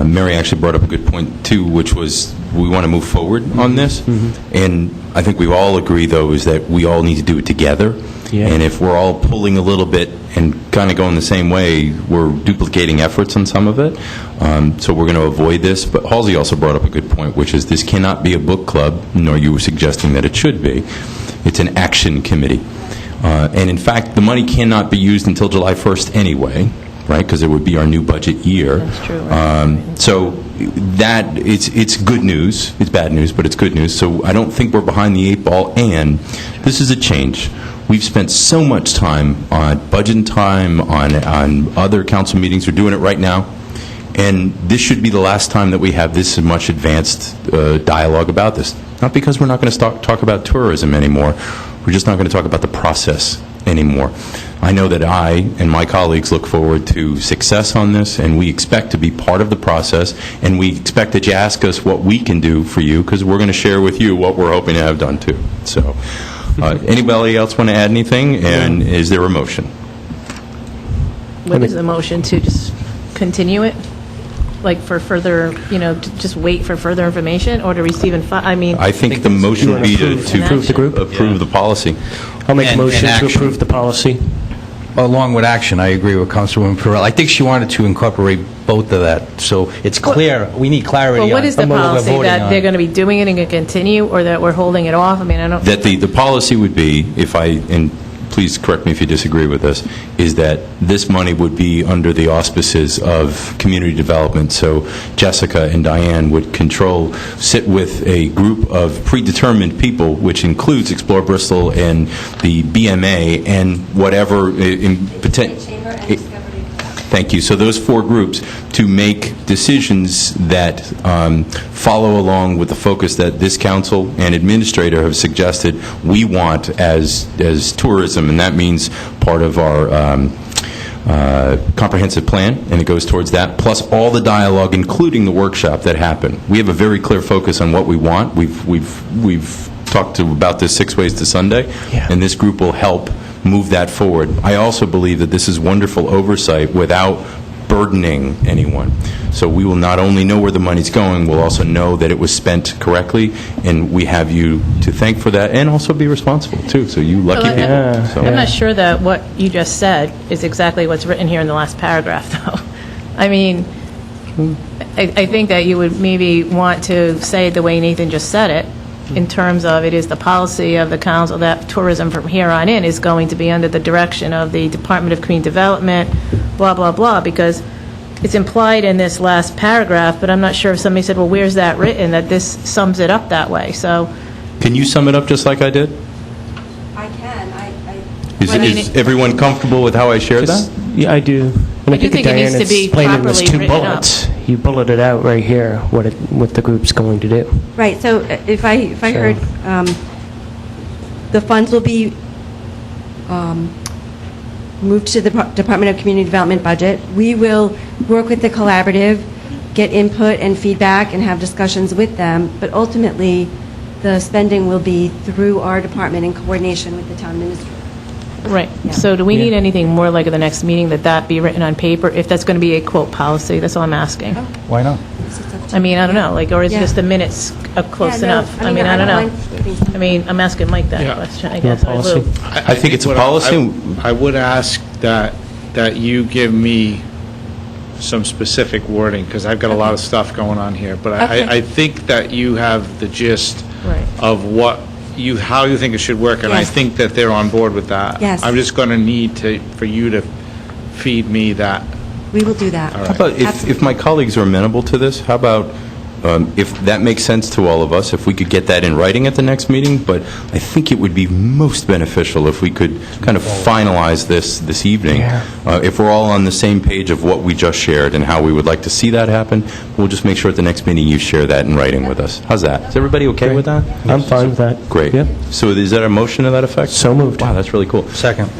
Mary actually brought up a good point, too, which was we want to move forward on this. And I think we all agree, though, is that we all need to do it together. Yeah. And if we're all pulling a little bit and kind of going the same way, we're duplicating efforts on some of it. So we're going to avoid this. But Halsey also brought up a good point, which is this cannot be a book club, nor you were suggesting that it should be. It's an action committee. And in fact, the money cannot be used until July 1st anyway, right, because it would be our new budget year. That's true. Right? So that, it's good news. It's bad news, but it's good news. So I don't think we're behind the 8 ball, and this is a change. We've spent so much time on budget time, on other council meetings. We're doing it right now. And this should be the last time that we have this much advanced dialogue about this. Not because we're not going to talk about tourism anymore. We're just not going to talk about the process anymore. I know that I and my colleagues look forward to success on this, and we expect to be part of the process, and we expect that you ask us what we can do for you, because we're going to share with you what we're hoping to have done too. So, anybody else want to add anything? And is there a motion? What is the motion, to just continue it? Like for further, to just wait for further information, or to receive I think the motion would be to approve the group? approve the policy. I'll make a And motion to action. approve the policy. Along with action, I agree with Councilwoman Perella. I think she wanted to incorporate both of that, so it's clear. We need clarity on Well, what is the what we're policy, voting that on. they're going to be doing it and going to continue, or that we're holding it off? I mean, I don't... That the policy would be, and please correct me if you disagree with this, is that this money would be under the auspices of community development. So Jessica and Diane would sit with a group of predetermined people, which includes Explore Bristol and the BMA and whatever in potential. Thank you. So those 4 groups to make decisions that follow along with the focus that this council and administrator have suggested we want as tourism, and that means part of our comprehensive plan, and it goes towards that, plus all the dialogue, including the workshop that happened. We have a very clear focus on what we want. We've talked about this 6 ways to Sunday, and this group will help move that forward. I also believe that this is wonderful oversight without burdening anyone. So we will not only know where the money's going, we'll also know that it was spent correctly, and we have you to thank for that, and also be responsible, too. So you lucky people. So. I'm not sure that what you just said is exactly what's written here in the last paragraph, though. I mean, I think that you would maybe want to say it the way Nathan just said it, in terms of it is the policy of the council that tourism from here on in is going to be under the direction of the Department of Community Development, blah, blah, blah, because it's implied in this last paragraph, but I'm not sure if somebody said, well, where's that written, that this sums it up that way, so. Can you sum it up just like I did? I can. Is everyone comfortable with how I shared that? Yeah, I do. And I do think it needs to be properly two written up. bullets. You bulleted out right here what the group's going to do. Right, so if I heard, the funds will be moved to the Department of Community Development budget. We will work with the collaborative, get input and feedback, and have discussions with them, but ultimately, the spending will be through our department in coordination with the town administrator. Right. So do we need anything more like at the next meeting, that be written on paper, if that's going to be a quote policy? That's all I'm asking. Why not? I mean, I don't know, like, or is just the minutes close Yeah, no, enough? I mean, I don't know. I mean, I'm asking Mike that question, I guess, or Lou. I think it's a policy. I would ask that you give me some specific wording, because I've got a lot of stuff going on here, but I think that you have the gist of how you think it should work, and I think that they're on board with that. Yes. I'm just going to need for you to feed me that. We will do that. How about if my colleagues are amenable to this, how about, if that makes sense to all of us, if we could get that in writing at the next meeting? But I think it would be most beneficial if we could kind of finalize this evening. If we're all on the same page of what we just shared and how we would like to see that happen, we'll just make sure at the next meeting you share that in writing with us. How's that? Is everybody okay with that? I'm fine with that. Great. Yep. So is that a motion to that effect? So moved. Wow, that's really cool. Second.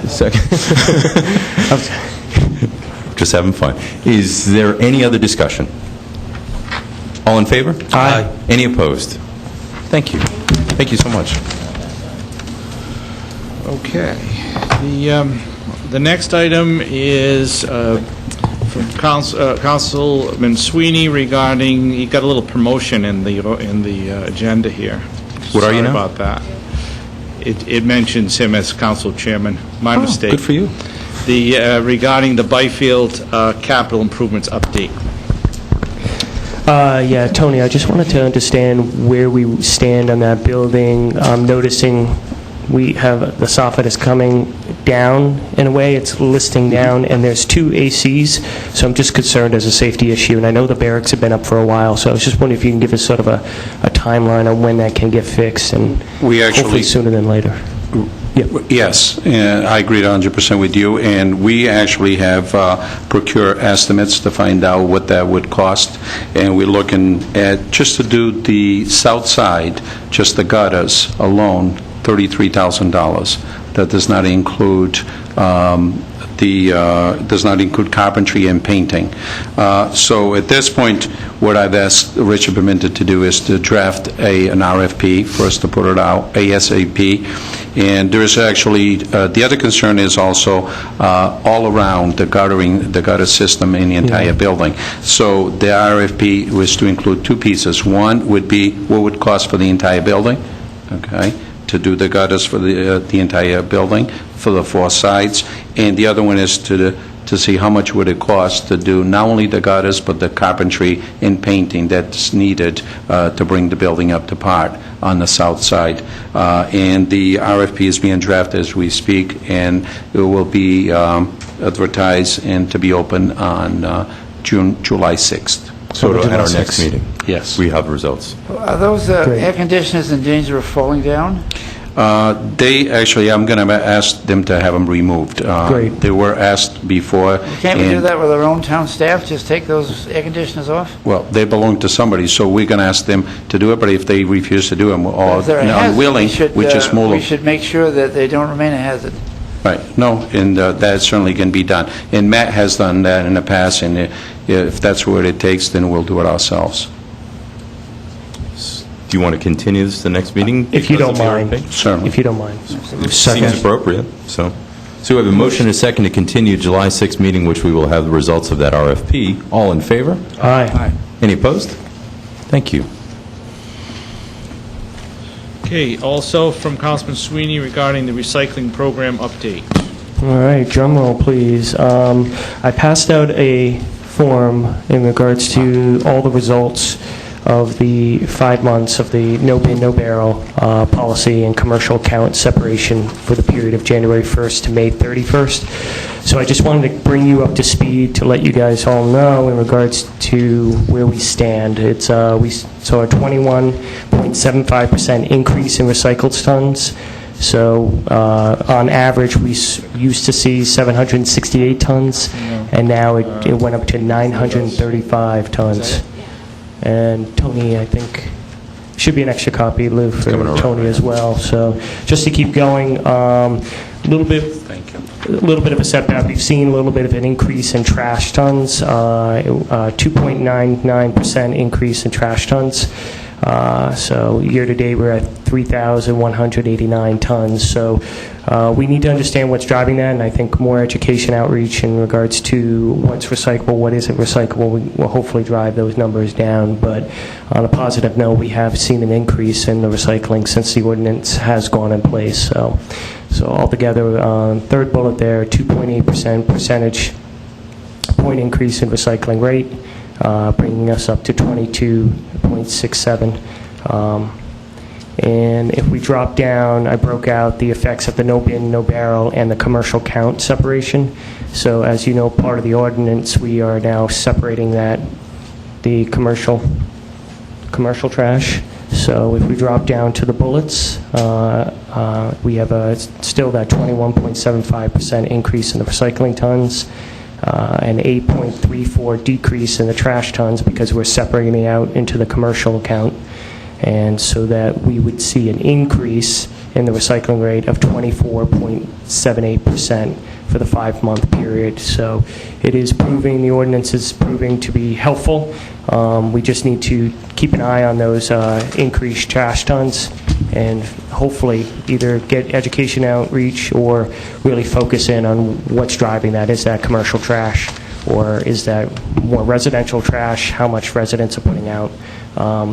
Just having fun. Is there any other discussion? All in favor? Aye. Any opposed? Thank you. Thank you so much. Okay. The next item is from Councilman Sweeney regarding, he got a little promotion in the agenda here. What are you now? Sorry about that. It mentions him as council chairman. My mistake. Good for you. Regarding the Byfield capital improvements update. Yeah, Tony, I just wanted to understand where we stand on that building. I'm noticing we have, the soffit is coming down in a way, it's listing down, and there's 2 ACs, so I'm just concerned as a safety issue, and I know the barracks have been up for a while, so I was just wondering if you can give us sort of a timeline on when that can get fixed, and hopefully sooner than later. Yes, and I agree 100% with you, and we actually have procured estimates to find out what that would cost, and we're looking at, just to do the south side, just the gutters alone, $33,000. That does not include does not include carpentry and painting. So at this point, what I've asked Richard Pimentel to do is to draft an RFP for us to put it out ASAP. And there is actually, the other concern is also all around the gutter system in the entire building. So the RFP was to include 2 pieces. One would be what would cost for the entire building, okay, to do the gutters for the entire building, for the 4 sides, and the other one is to see how much would it cost to do not only the gutters, but the carpentry and painting that's needed to bring the building up to par on the south side. And the RFP is being drafted as we speak, and it will be advertised and to be open on July 6th. So at our next meeting? Yes. We have results. Are those air conditioners in danger of falling down? They, actually, I'm going to ask them to have them removed. Great. They were asked before. Can't we do and- that with our own town staff? Just take those air conditioners off? Well, they belong to somebody, so we're going to ask them to do it, but if they refuse to do them, or If they're a hazard, unwilling, we just move We them. should make sure that they don't remain a hazard. Right, no, and that certainly can be done. And Matt has done that in the past, and if that's what it takes, then we'll do it ourselves. Do you want to continue this to the next meeting? If you because don't of the mind. RFP? Certainly. If you don't mind. Seems appropriate, so. So we have a motion and a second to continue July 6th meeting, which we will have the results of that RFP. All in favor? Aye. Any opposed? Thank you. Okay, also from Councilman Sweeney regarding the recycling program update. All right, drum roll, please. I passed out a form in regards to all the results of the 5 months of the no bin, no barrel policy and commercial account separation for the period of January 1st to May 31st. So I just wanted to bring you up to speed to let you guys all know in regards to where we stand. It's we saw a 21.75% increase in recycled tons. So on average, we used to see 768 tons, and now it went up to 935 tons. And Tony, I think, should be an extra copy, Lou, for Tony as well. So just to keep going, a little bit of a setback. We've seen a little bit of an increase in trash tons, 2.99% increase in trash tons. So year-to-date, we're at 3,189 tons. So we need to understand what's driving that, and I think more education outreach in regards to what's recyclable, what isn't recyclable, will hopefully drive those numbers down. But on a positive note, we have seen an increase in the recycling since the ordinance has gone in place. So altogether, third bullet there, 2.8% percentage point increase in recycling rate, bringing us up to 22.67. And if we drop down, I broke out the effects of the no bin, no barrel, and the commercial count separation. So as you know, part of the ordinance, we are now separating that, the commercial trash. So if we drop down to the bullets, we have still that 21.75% increase in the recycling tons, an 8.34 decrease in the trash tons because we're separating it out into the commercial account, and so that we would see an increase in the recycling rate of 24.78% for the 5-month period. So it is proving, the ordinance is proving to be helpful. We just need to keep an eye on those increased trash tons and hopefully either get education outreach or really focus in on what's driving that. Is that commercial trash, or is that more residential trash? How much residents are putting out?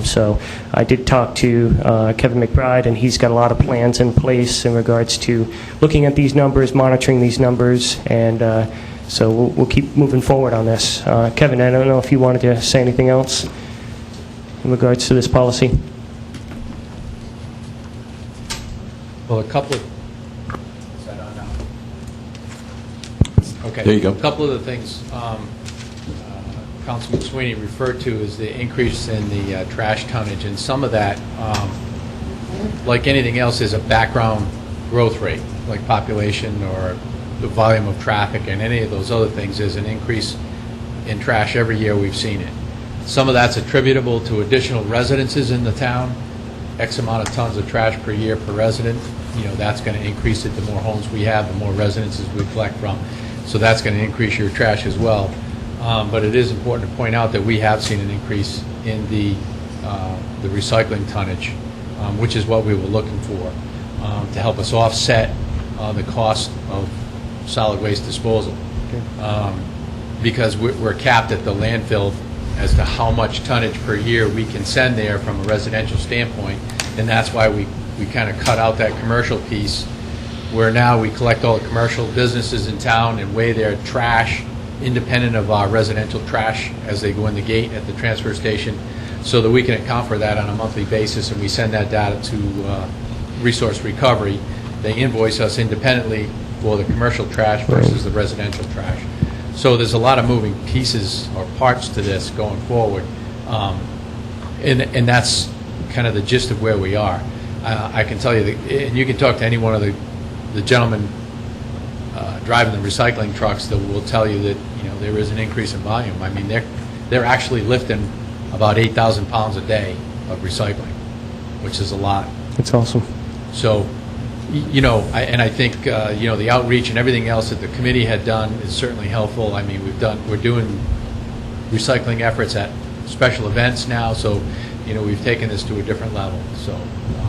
So I did talk to Kevin McBride, and he's got a lot of plans in place in regards to looking at these numbers, monitoring these numbers, and so we'll keep moving forward on this. Kevin, I don't know if you wanted to say anything else in regards to this policy. Well, a couple of... Is that on now? Okay. There you go. A couple of the things Councilman Sweeney referred to is the increase in the trash tonnage, and some of that, like anything else, is a background growth rate, like population or the volume of traffic and any of those other things. Is an increase in trash every year. We've seen it. Some of that's attributable to additional residences in the town, X amount of tons of trash per year per resident. You know, that's going to increase it. The more homes we have, the more residences we collect from. So that's going to increase your trash as well. But it is important to point out that we have seen an increase in the recycling tonnage, which is what we were looking for, to help us offset the cost of solid waste disposal. Because we're capped at the landfill as to how much tonnage per year we can send there from a residential standpoint, and that's why we kind of cut out that commercial piece, where now we collect all the commercial businesses in town and weigh their trash independent of our residential trash as they go in the gate at the transfer station, so that we can account for that on a monthly basis, and we send that data to Resource Recovery. They invoice us independently for the commercial trash versus the residential trash. So there's a lot of moving pieces or parts to this going forward, and that's kind of the gist of where we are. I can tell you, and you can talk to any one of the gentlemen driving the recycling trucks that will tell you that, there is an increase in volume. I mean, they're actually lifting about 8,000 pounds a day of recycling, which is a lot. That's awesome. So, I think, the outreach and everything else that the committee had done is certainly helpful. I mean, we're doing recycling efforts at special events now, so, we've taken this to a different level. So,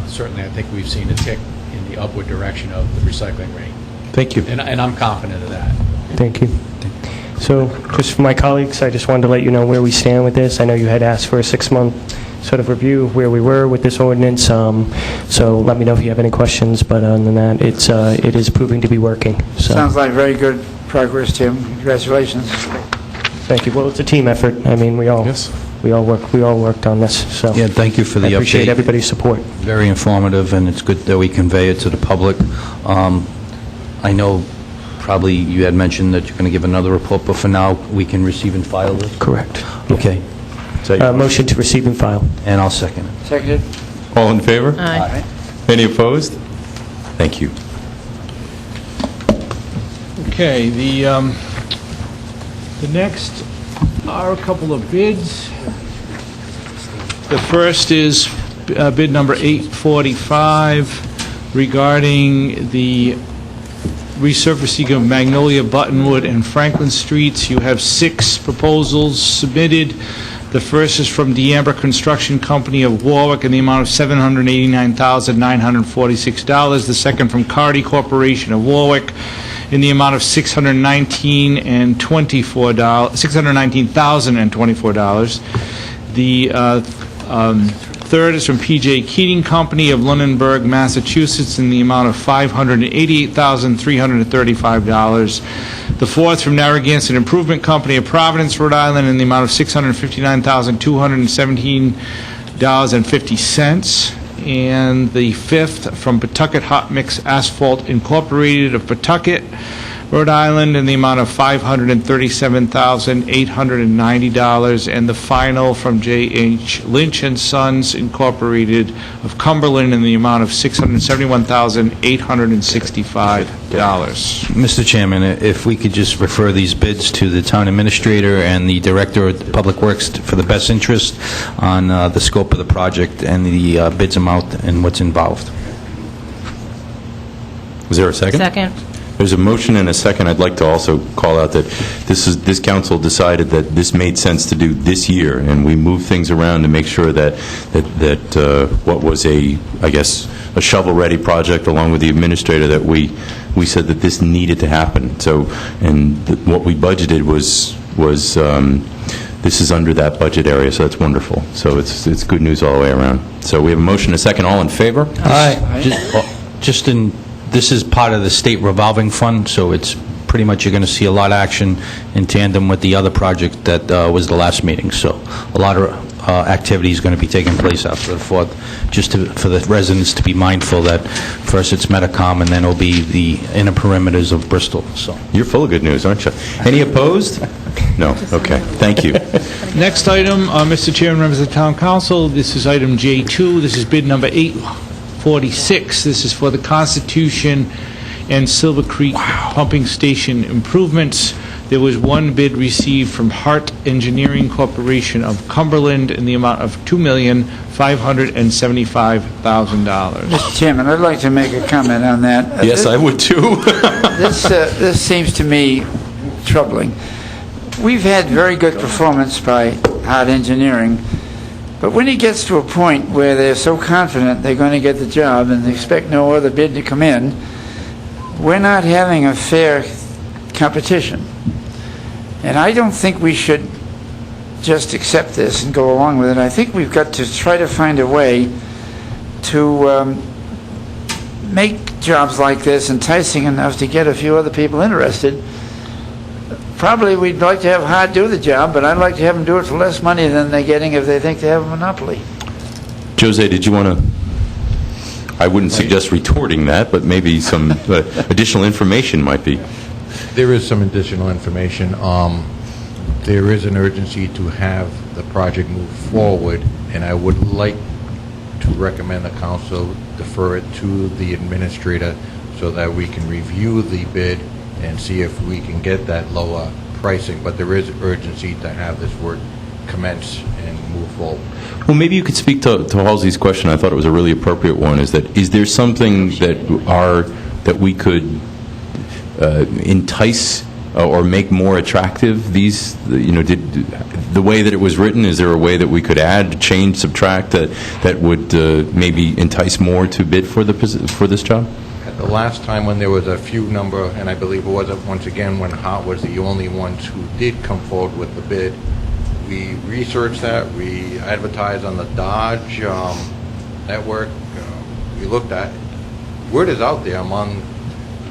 certainly, I think we've seen a tick in the upward direction of the recycling rate. Thank you. And I'm confident of that. Thank you. So, just for my colleagues, I just wanted to let you know where we stand with this. I know you had asked for a 6-month sort of review of where we were with this ordinance, so let me know if you have any questions, but other than that, it is proving to be working. So. Sounds like very good progress, Tim. Congratulations. Thank you. Well, it's a team effort. I mean, we all worked on this, so. Yeah, thank you for the update. I appreciate everybody's support. Very informative, and it's good that we convey it to the public. I know probably you had mentioned that you're going to give another report, but for now, we can receive and file this? Correct. Okay. Motion to receive and file. And I'll second it. Seconded. All in favor? Aye. Any opposed? Thank you. Okay, the next are a couple of bids. The first is bid number 845 regarding the resurfacing of Magnolia, Buttonwood, and Franklin Streets. You have 6 proposals submitted. The first is from DeAmber Construction Company of Warwick in the amount of $789,946. The second from Carty Corporation of Warwick in the amount of $619,024. The third is from P.J. Keating Company of Lunenburg, Massachusetts, in the amount of $588,335. The fourth from Narragansett Improvement Company of Providence, Rhode Island, in the amount of $659,217.50. And the fifth from Pawtucket Hot Mix Asphalt Incorporated of Pawtucket, Rhode Island, in the amount of $537,890, and the final from J.H. Lynch and Sons Incorporated of Cumberland in the amount of $671,865. Mr. Chairman, if we could just refer these bids to the town administrator and the director of Public Works for the best interest on the scope of the project and the bids amount and what's involved. Is there a second? Second. There's a motion and a second. I'd like to also call out that this council decided that this made sense to do this year, and we moved things around to make sure that what was a shovel-ready project, along with the administrator, that we said that this needed to happen. So, and what we budgeted was this is under that budget area, so that's wonderful. So it's good news all the way around. So we have a motion and a second. All in favor? Aye. This is part of the state revolving fund, so it's pretty much, you're going to see a lot of action in tandem with the other project that was the last meeting. So a lot of activity is going to be taking place after the 4th, just for the residents to be mindful that first it's Metacom and then it'll be the inner perimeters of Bristol. So you're full of good news, aren't you? Any opposed? No. Okay. Thank you. Next item, Mr. Chairman, members of the Town Council, this is item J2. This is bid number 846. This is for the Constitution and Silver Creek pumping station improvements. There was one bid received from Hart Engineering Corporation of Cumberland in the amount of $2,575,000. Mr. Chairman, I'd like to make a comment on that. Yes, I would too. This seems to me troubling. We've had very good performance by Hart Engineering, but when it gets to a point where they're so confident they're going to get the job and they expect no other bid to come in, we're not having a fair competition. And I don't think we should just accept this and go along with it. I think we've got to try to find a way to make jobs like this enticing enough to get a few other people interested. Probably we'd like to have Hart do the job, but I'd like to have them do it for less money than they're getting if they think they have a monopoly. Jose, did you want to... I wouldn't suggest retorting that, but maybe some additional information might be. There is some additional information. There is an urgency to have the project move forward, and I would like to recommend the council defer it to the administrator so that we can review the bid and see if we can get that lower pricing. But there is urgency to have this work commence and move forward. Well, maybe you could speak to Halsey's question. I thought it was a really appropriate one. Is there something that we could entice or make more attractive these? The way that it was written, is there a way that we could add, change, subtract that would maybe entice more to bid for this job? At the last time when there was a few number, and I believe it was once again when Hart was the only ones who did come forward with the bid, we researched that, we advertised on the Dodge network, we looked at. Word is out there among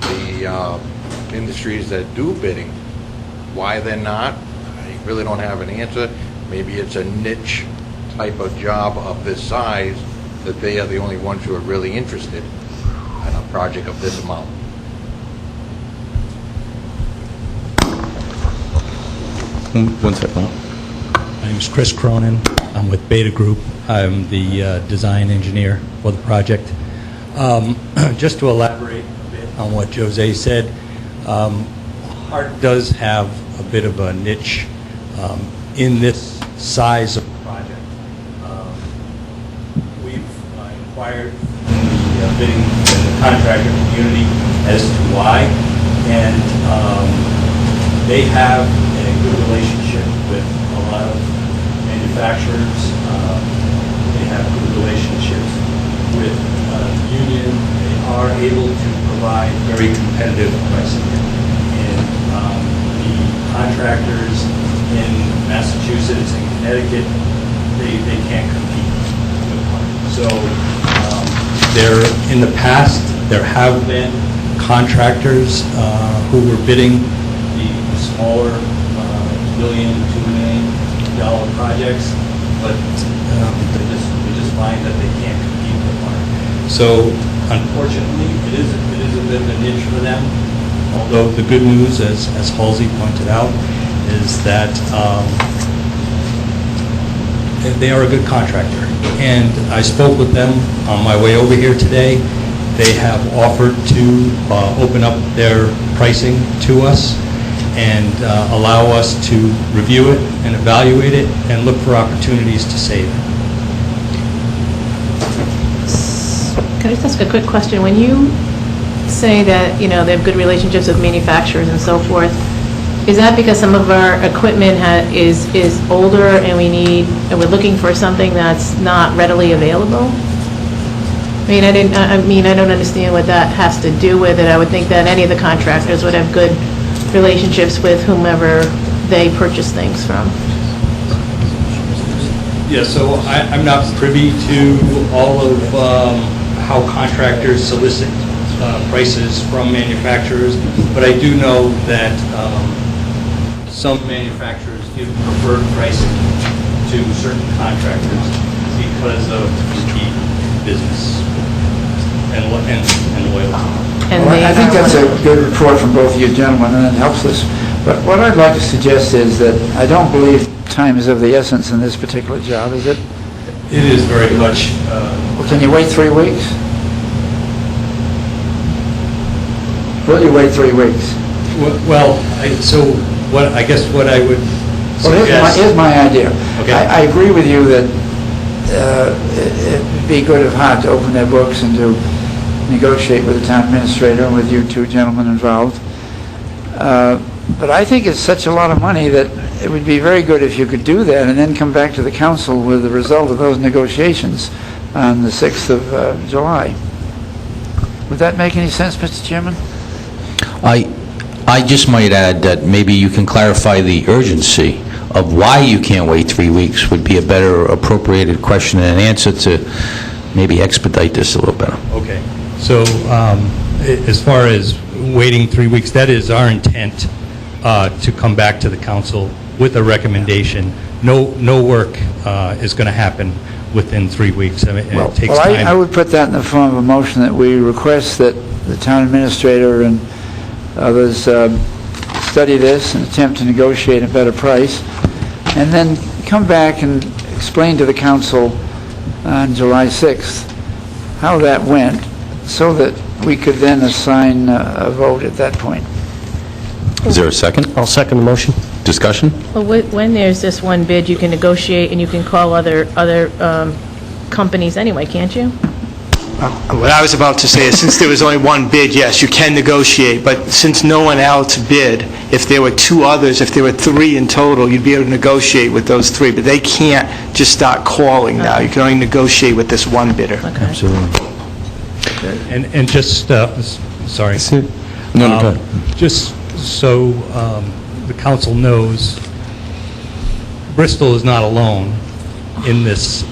the industries that do bidding. Why they're not, I really don't have an answer. Maybe it's a niche type of job of this size that they are the only ones who are really interested in a project of this amount. One second. My name is Chris Cronin. I'm with Beta Group. I'm the design engineer for the project. Just to elaborate a bit on what Jose said, Hart does have a bit of a niche in this size of project. We've inquired in the bidding and the contractor community as to why, and they have a good relationship with a lot of manufacturers. They have good relationships with union. They are able to provide very competitive pricing. And the contractors in Massachusetts and Connecticut, they can't compete with Hart. So in the past, there have been contractors who were bidding the smaller $1 million, $2 million projects, but we just find that they can't compete with Hart. So unfortunately, it is a bit of a niche for them. Although the good news, as Halsey pointed out, is that they are a good contractor. And I spoke with them on my way over here today. They have offered to open up their pricing to us and allow us to review it and evaluate it and look for opportunities to save. Can I just ask a quick question? When you say that, they have good relationships with manufacturers and so forth, is that because some of our equipment is older and we're looking for something that's not readily available? I don't understand what that has to do with it. I would think that any of the contractors would have good relationships with whomever they purchase things from. Yeah, so I'm not privy to all of how contractors solicit prices from manufacturers, but I do know that some manufacturers give preferred pricing to certain contractors because of repeat business and loyalty. Well, I think that's a good report from both of you gentlemen, and it helps us. But what I'd like to suggest is that I don't believe time is of the essence in this particular job, is it? It is very much. Well, can you wait 3 weeks? Will you wait 3 weeks? Well, I guess what I would suggest... Well, here's my idea. Okay. I agree with you that it'd be good of Hart to open their books and to negotiate with the town administrator and with you two gentlemen involved. But I think it's such a lot of money that it would be very good if you could do that and then come back to the council with the result of those negotiations on the 6th of July. Would that make any sense, Mr. Chairman? I just might add that maybe you can clarify the urgency of why you can't wait 3 weeks would be a better appropriated question and answer to maybe expedite this a little better. Okay. So as far as waiting 3 weeks, that is our intent to come back to the council with a recommendation. No work is going to happen within 3 weeks. I mean, it takes time. I would put that in the form of a motion that we request that the town administrator and others study this and attempt to negotiate a better price, and then come back and explain to the council on July 6th, how that went, so that we could then assign a vote at that point. Is there a second? I'll second the motion. Discussion? Well, when there's this one bid, you can negotiate and you can call other companies anyway, can't you? What I was about to say is, since there was only one bid, yes, you can negotiate, but since no one else bid, if there were two others, if there were three in total, you'd be able to negotiate with those three, but they can't just start calling now. You can only negotiate with this one bidder. Absolutely. And just, sorry. No, go ahead. Just so the council knows, Bristol is not alone in this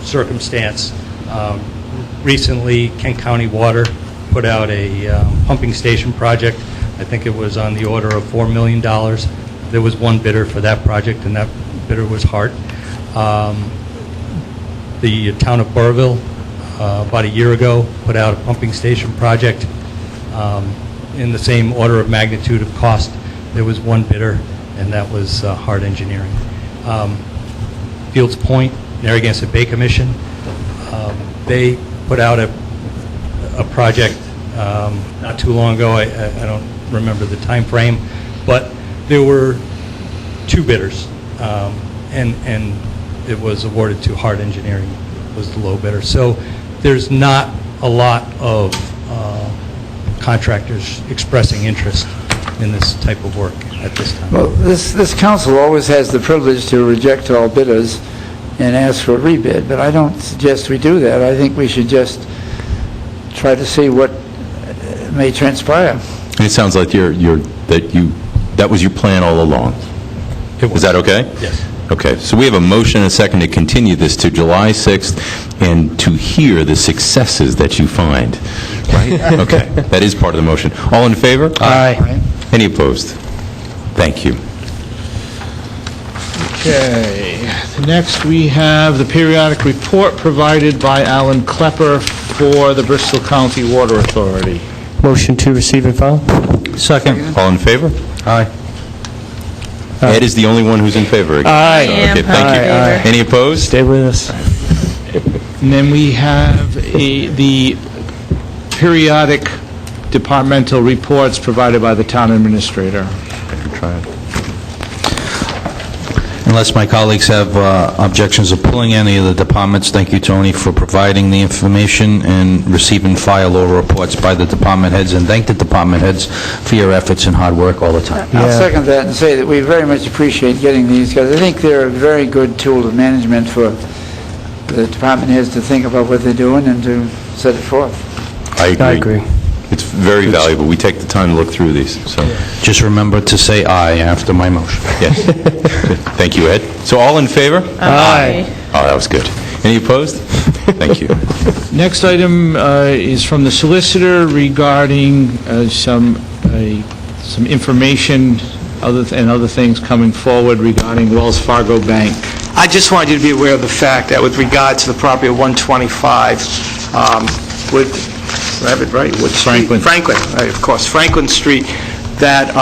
circumstance. Recently, Kent County Water put out a pumping station project. I think it was on the order of $4 million. There was one bidder for that project, and that bidder was Hart. The town of Burrville, about a year ago, put out a pumping station project in the same order of magnitude of cost. There was one bidder, and that was Hart Engineering. Fields Point, Narragansett Bay Commission, they put out a project not too long ago. I don't remember the time frame, but there were two bidders, and it was awarded to Hart Engineering, was the low bidder. So there's not a lot of contractors expressing interest in this type of work at this time. Well, this council always has the privilege to reject all bidders and ask for a rebid, but I don't suggest we do that. I think we should just try to see what may transpire. And it sounds like that was your plan all along. Is that okay? Yes. Okay, so we have a motion and a second to continue this to July 6th and to hear the successes that you find, right? Okay, that is part of the motion. All in favor? Aye. Any opposed? Thank you. Okay. Next, we have the periodic report provided by Alan Klepper for the Bristol County Water Authority. Motion to receive and file? Second. All in favor? Aye. Ed is the only one who's in favor again. Aye. So, I am. okay, thank you. Aye. Any opposed? Stay with us. And then we have the periodic departmental reports provided by the town administrator. Unless my colleagues have objections of pulling any of the departments, thank you, Tony, for providing the information and receive and file all reports by the department heads, and thank the department heads for your efforts and hard work all the time. I'll second that and say that we very much appreciate getting these, because I think they're a very good tool of management for the department heads to think about what they're doing and to set it forth. I agree. I agree. It's very valuable. We take the time to look through these, so. Just remember to say aye after my motion. Yes. Thank you, Ed. So all in favor? Aye. Oh, that was good. Any opposed? Thank you. Next item is from the solicitor regarding some information and other things coming forward regarding Wells Fargo Bank. I just wanted you to be aware of the fact that with regard to the property of 125, do I have it right? Franklin. Franklin, right, of course, Franklin Street, that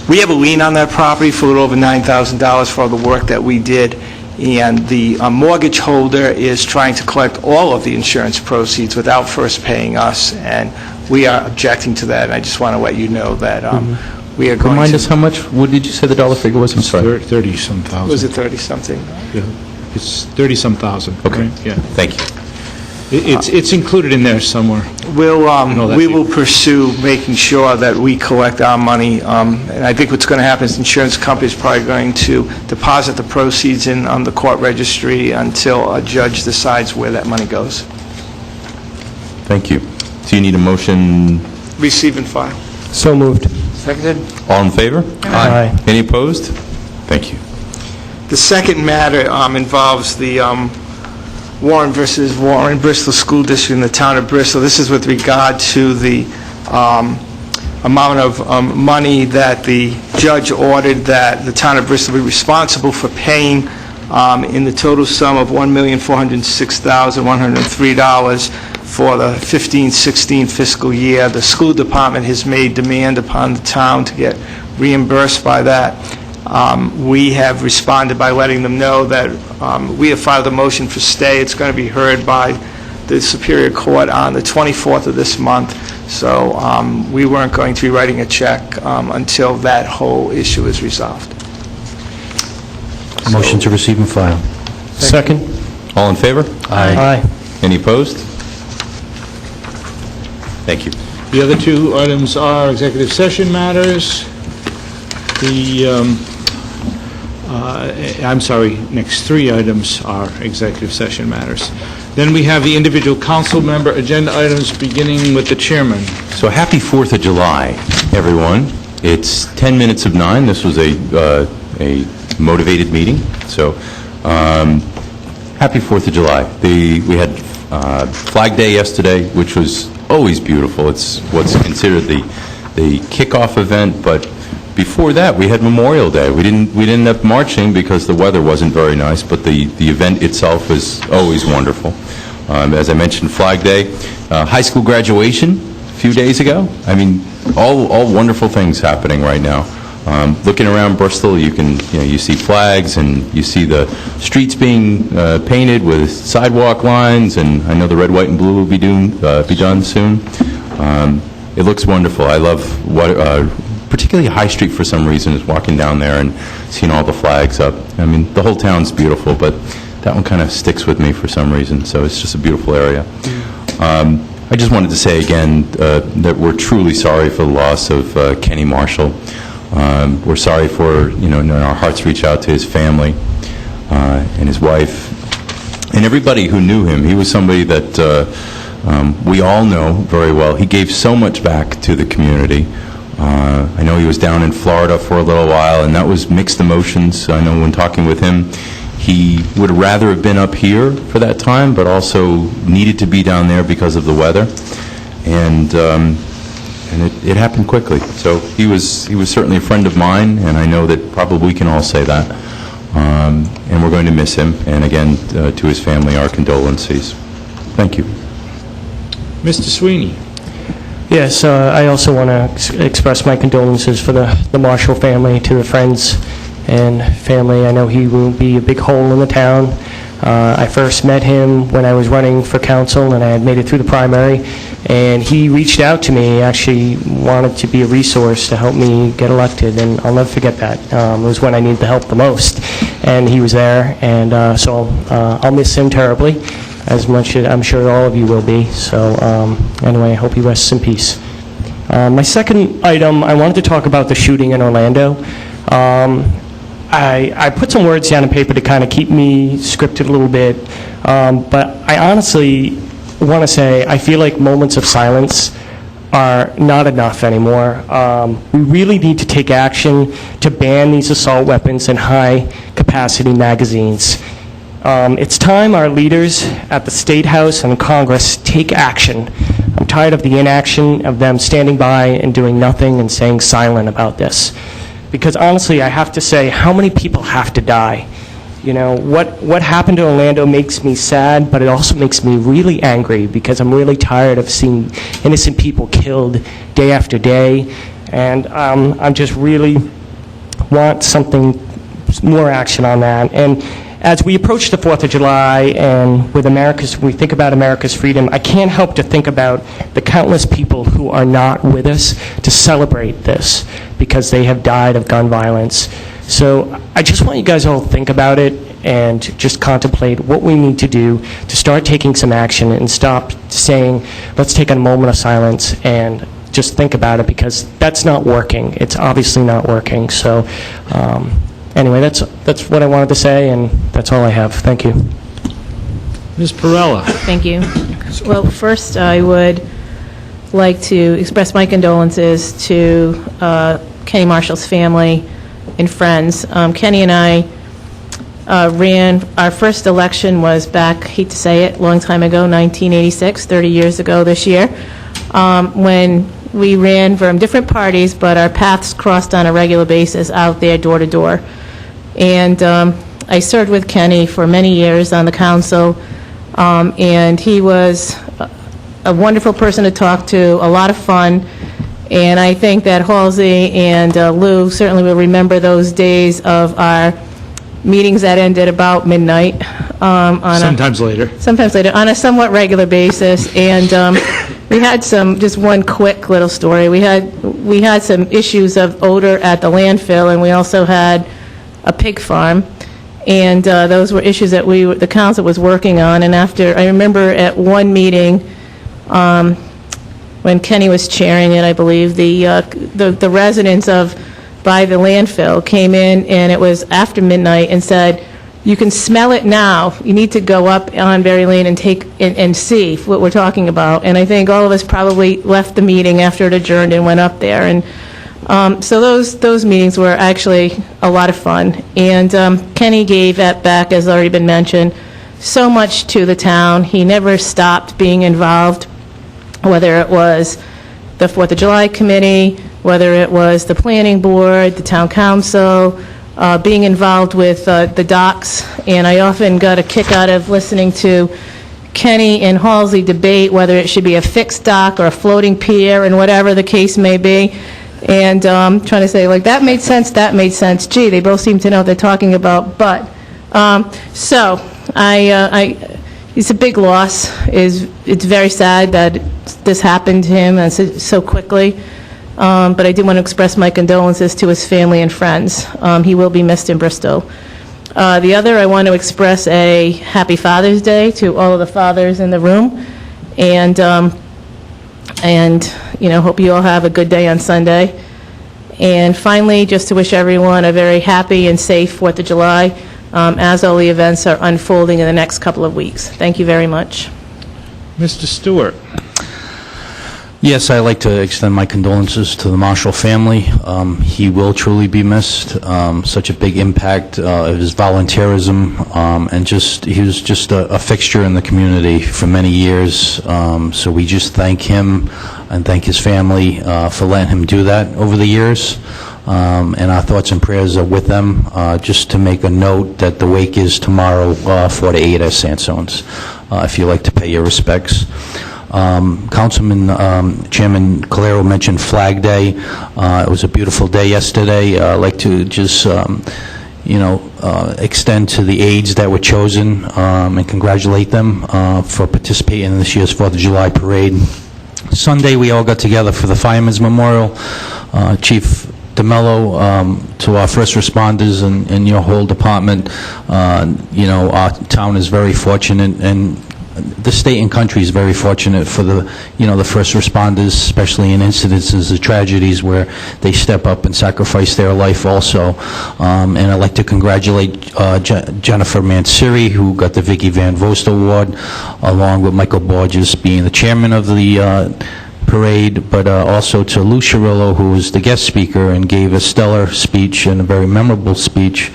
we have a lien on that property for a little over $9,000 for all the work that we did, and the mortgage holder is trying to collect all of the insurance proceeds without first paying us, and we are objecting to that, and I just want to let you know that we are going to... Remind us how much, what did you say the dollar figure was? I'm sorry. 30-some thousand. Was it 30-something? Yeah. It's 30-some thousand. Okay. Right? Yeah. Thank you. It's included in there somewhere. We will pursue making sure that we collect our money, and I think what's going to happen is the insurance company is probably going to deposit the proceeds in the court registry until a judge decides where that money goes. Thank you. So you need a motion? Receive and file. So moved. Seconded. All in favor? Aye. Any opposed? Thank you. The second matter involves the Warren versus Warren Bristol School District in the town of Bristol. This is with regard to the amount of money that the judge ordered that the town of Bristol be responsible for paying in the total sum of $1,406,103 for the 15-16 fiscal year. The school department has made demand upon the town to get reimbursed by that. We have responded by letting them know that we have filed a motion for stay. It's going to be heard by the Superior Court on the 24th of this month, so we weren't going to be writing a check until that whole issue is resolved. Motion to receive and file. Second? All in favor? Aye. Any opposed? Thank you. The other two items are executive session matters. Next three items are executive session matters. Then we have the individual council member agenda items, beginning with the chairman. So happy 4th of July, everyone. It's 10 minutes of 9. This was a motivated meeting. So happy 4th of July. We had Flag Day yesterday, which was always beautiful. It's what's considered the kickoff event, but before that, we had Memorial Day. We didn't end up marching because the weather wasn't very nice, but the event itself was always wonderful. As I mentioned, Flag Day, high school graduation a few days ago. I mean, all wonderful things happening right now. Looking around Bristol, you see flags and you see the streets being painted with sidewalk lines, and I know the red, white, and blue will be done soon. It looks wonderful. I love particularly High Street for some reason, is walking down there and seeing all the flags up. I mean, the whole town's beautiful, but that one kind of sticks with me for some reason, so it's just a beautiful area. I just wanted to say again that we're truly sorry for the loss of Kenny Marshall. We're sorry for, our hearts reach out to his family and his wife and everybody who knew him. He was somebody that we all know very well. He gave so much back to the community. I know he was down in Florida for a little while, and that was mixed emotions. I know when talking with him, he would rather have been up here for that time, but also needed to be down there because of the weather. And it happened quickly. So he was certainly a friend of mine, and I know that probably we can all say that. And we're going to miss him. And again, to his family, our condolences. Thank you. Mr. Sweeney. Yes, I also want to express my condolences for the Marshall family, to the friends and family. I know he will be a big hole in the town. I first met him when I was running for council, and I had made it through the primary, and he reached out to me, actually wanted to be a resource to help me get elected, and I'll never forget that. It was when I needed the help the most, and he was there, and so I'll miss him terribly, as much as I'm sure all of you will be. So anyway, I hope he rests in peace. My second item, I wanted to talk about the shooting in Orlando. I put some words down on paper to kind of keep me scripted a little bit, but I honestly want to say I feel like moments of silence are not enough anymore. We really need to take action to ban these assault weapons and high-capacity magazines. It's time our leaders at the State House and Congress take action. I'm tired of the inaction of them standing by and doing nothing and staying silent about this. Because honestly, I have to say, how many people have to die? What happened to Orlando makes me sad, but it also makes me really angry, because I'm really tired of seeing innocent people killed day after day, and I just really want something, more action on that. And as we approach the 4th of July and we think about America's freedom, I can't help to think about the countless people who are not with us to celebrate this because they have died of gun violence. So I just want you guys all to think about it and just contemplate what we need to do to start taking some action and stop saying, let's take a moment of silence and just think about it, because that's not working. It's obviously not working. So anyway, that's what I wanted to say, and that's all I have. Thank you. Ms. Perella. Thank you. Well, first, I would like to express my condolences to Kenny Marshall's family and friends. Kenny and I ran, our first election was back, hate to say it, a long time ago, 1986, 30 years ago this year, when we ran from different parties, but our paths crossed on a regular basis out there door to door. And I served with Kenny for many years on the council, and he was a wonderful person to talk to, a lot of fun, And I think that Halsey and Lou certainly will remember those days of our meetings that ended about midnight. Sometimes later. Sometimes later, on a somewhat regular basis. And we had just one quick little story. We had some issues of odor at the landfill, and we also had a pig farm. And those were issues that the council was working on. And I remember at one meeting, when Kenny was chairing it, I believe, the residents by the landfill came in, and it was after midnight, and said, you can smell it now. You need to go up on Berry Lane and see what we're talking about. And I think all of us probably left the meeting after it adjourned and went up there. And so those meetings were actually a lot of fun. And Kenny gave back, as already been mentioned, so much to the town. He never stopped being involved, whether it was the 4th of July committee, whether it was the planning board, the town council, being involved with the docks. And I often got a kick out of listening to Kenny and Halsey debate whether it should be a fixed dock or a floating pier, and whatever the case may be. And trying to say, like, that made sense, gee, they both seem to know what they're talking about. But, so, it's a big loss. It's very sad that this happened to him and so quickly. But I did want to express my condolences to his family and friends. He will be missed in Bristol. The other, I want to express a happy Father's Day to all of the fathers in the room. And hope you all have a good day on Sunday. And finally, just to wish everyone a very happy and safe 4th of July, as all the events are unfolding in the next couple of weeks. Thank you very much. Mr. Stewart. Yes, I'd like to extend my condolences to the Marshall family. He will truly be missed. Such a big impact of his volunteerism, and he was just a fixture in the community for many years. So we just thank him and thank his family for letting him do that over the years. And our thoughts and prayers are with them. Just to make a note that the wake is tomorrow, 4 to 8 at Sansone's, if you'd like to pay your respects. Councilman Chairman Calero mentioned Flag Day. It was a beautiful day yesterday. I'd like to just extend to the aides that were chosen and congratulate them for participating in this year's 4th of July parade. Sunday, we all got together for the Firemen's Memorial. Chief DeMello, to our first responders and your whole department, our town is very fortunate, and the state and country is very fortunate for the first responders, especially in incidences of tragedies where they step up and sacrifice their life also. And I'd like to congratulate Jennifer Mansiri, who got the Vicky Van Vost Award, along with Michael Borges being the chairman of the parade, but also to Lou Chirillo, who was the guest speaker and gave a stellar speech and a very memorable speech.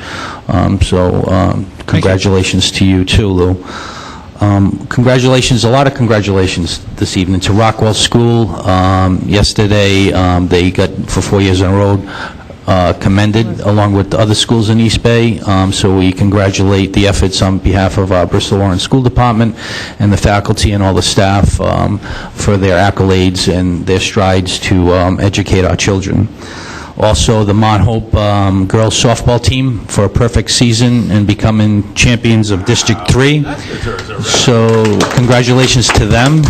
Congratulations to you too, Lou. Congratulations, a lot of congratulations this evening to Rockwell School. Yesterday, they got, for 4 years in a row, commended along with the other schools in East Bay. So we congratulate the efforts on behalf of our Bristol Lawrence School Department and the faculty and all the staff for their accolades and their strides to educate our children. Also, the Mount Hope girls softball team for a perfect season and becoming champions of District 3. So congratulations to them.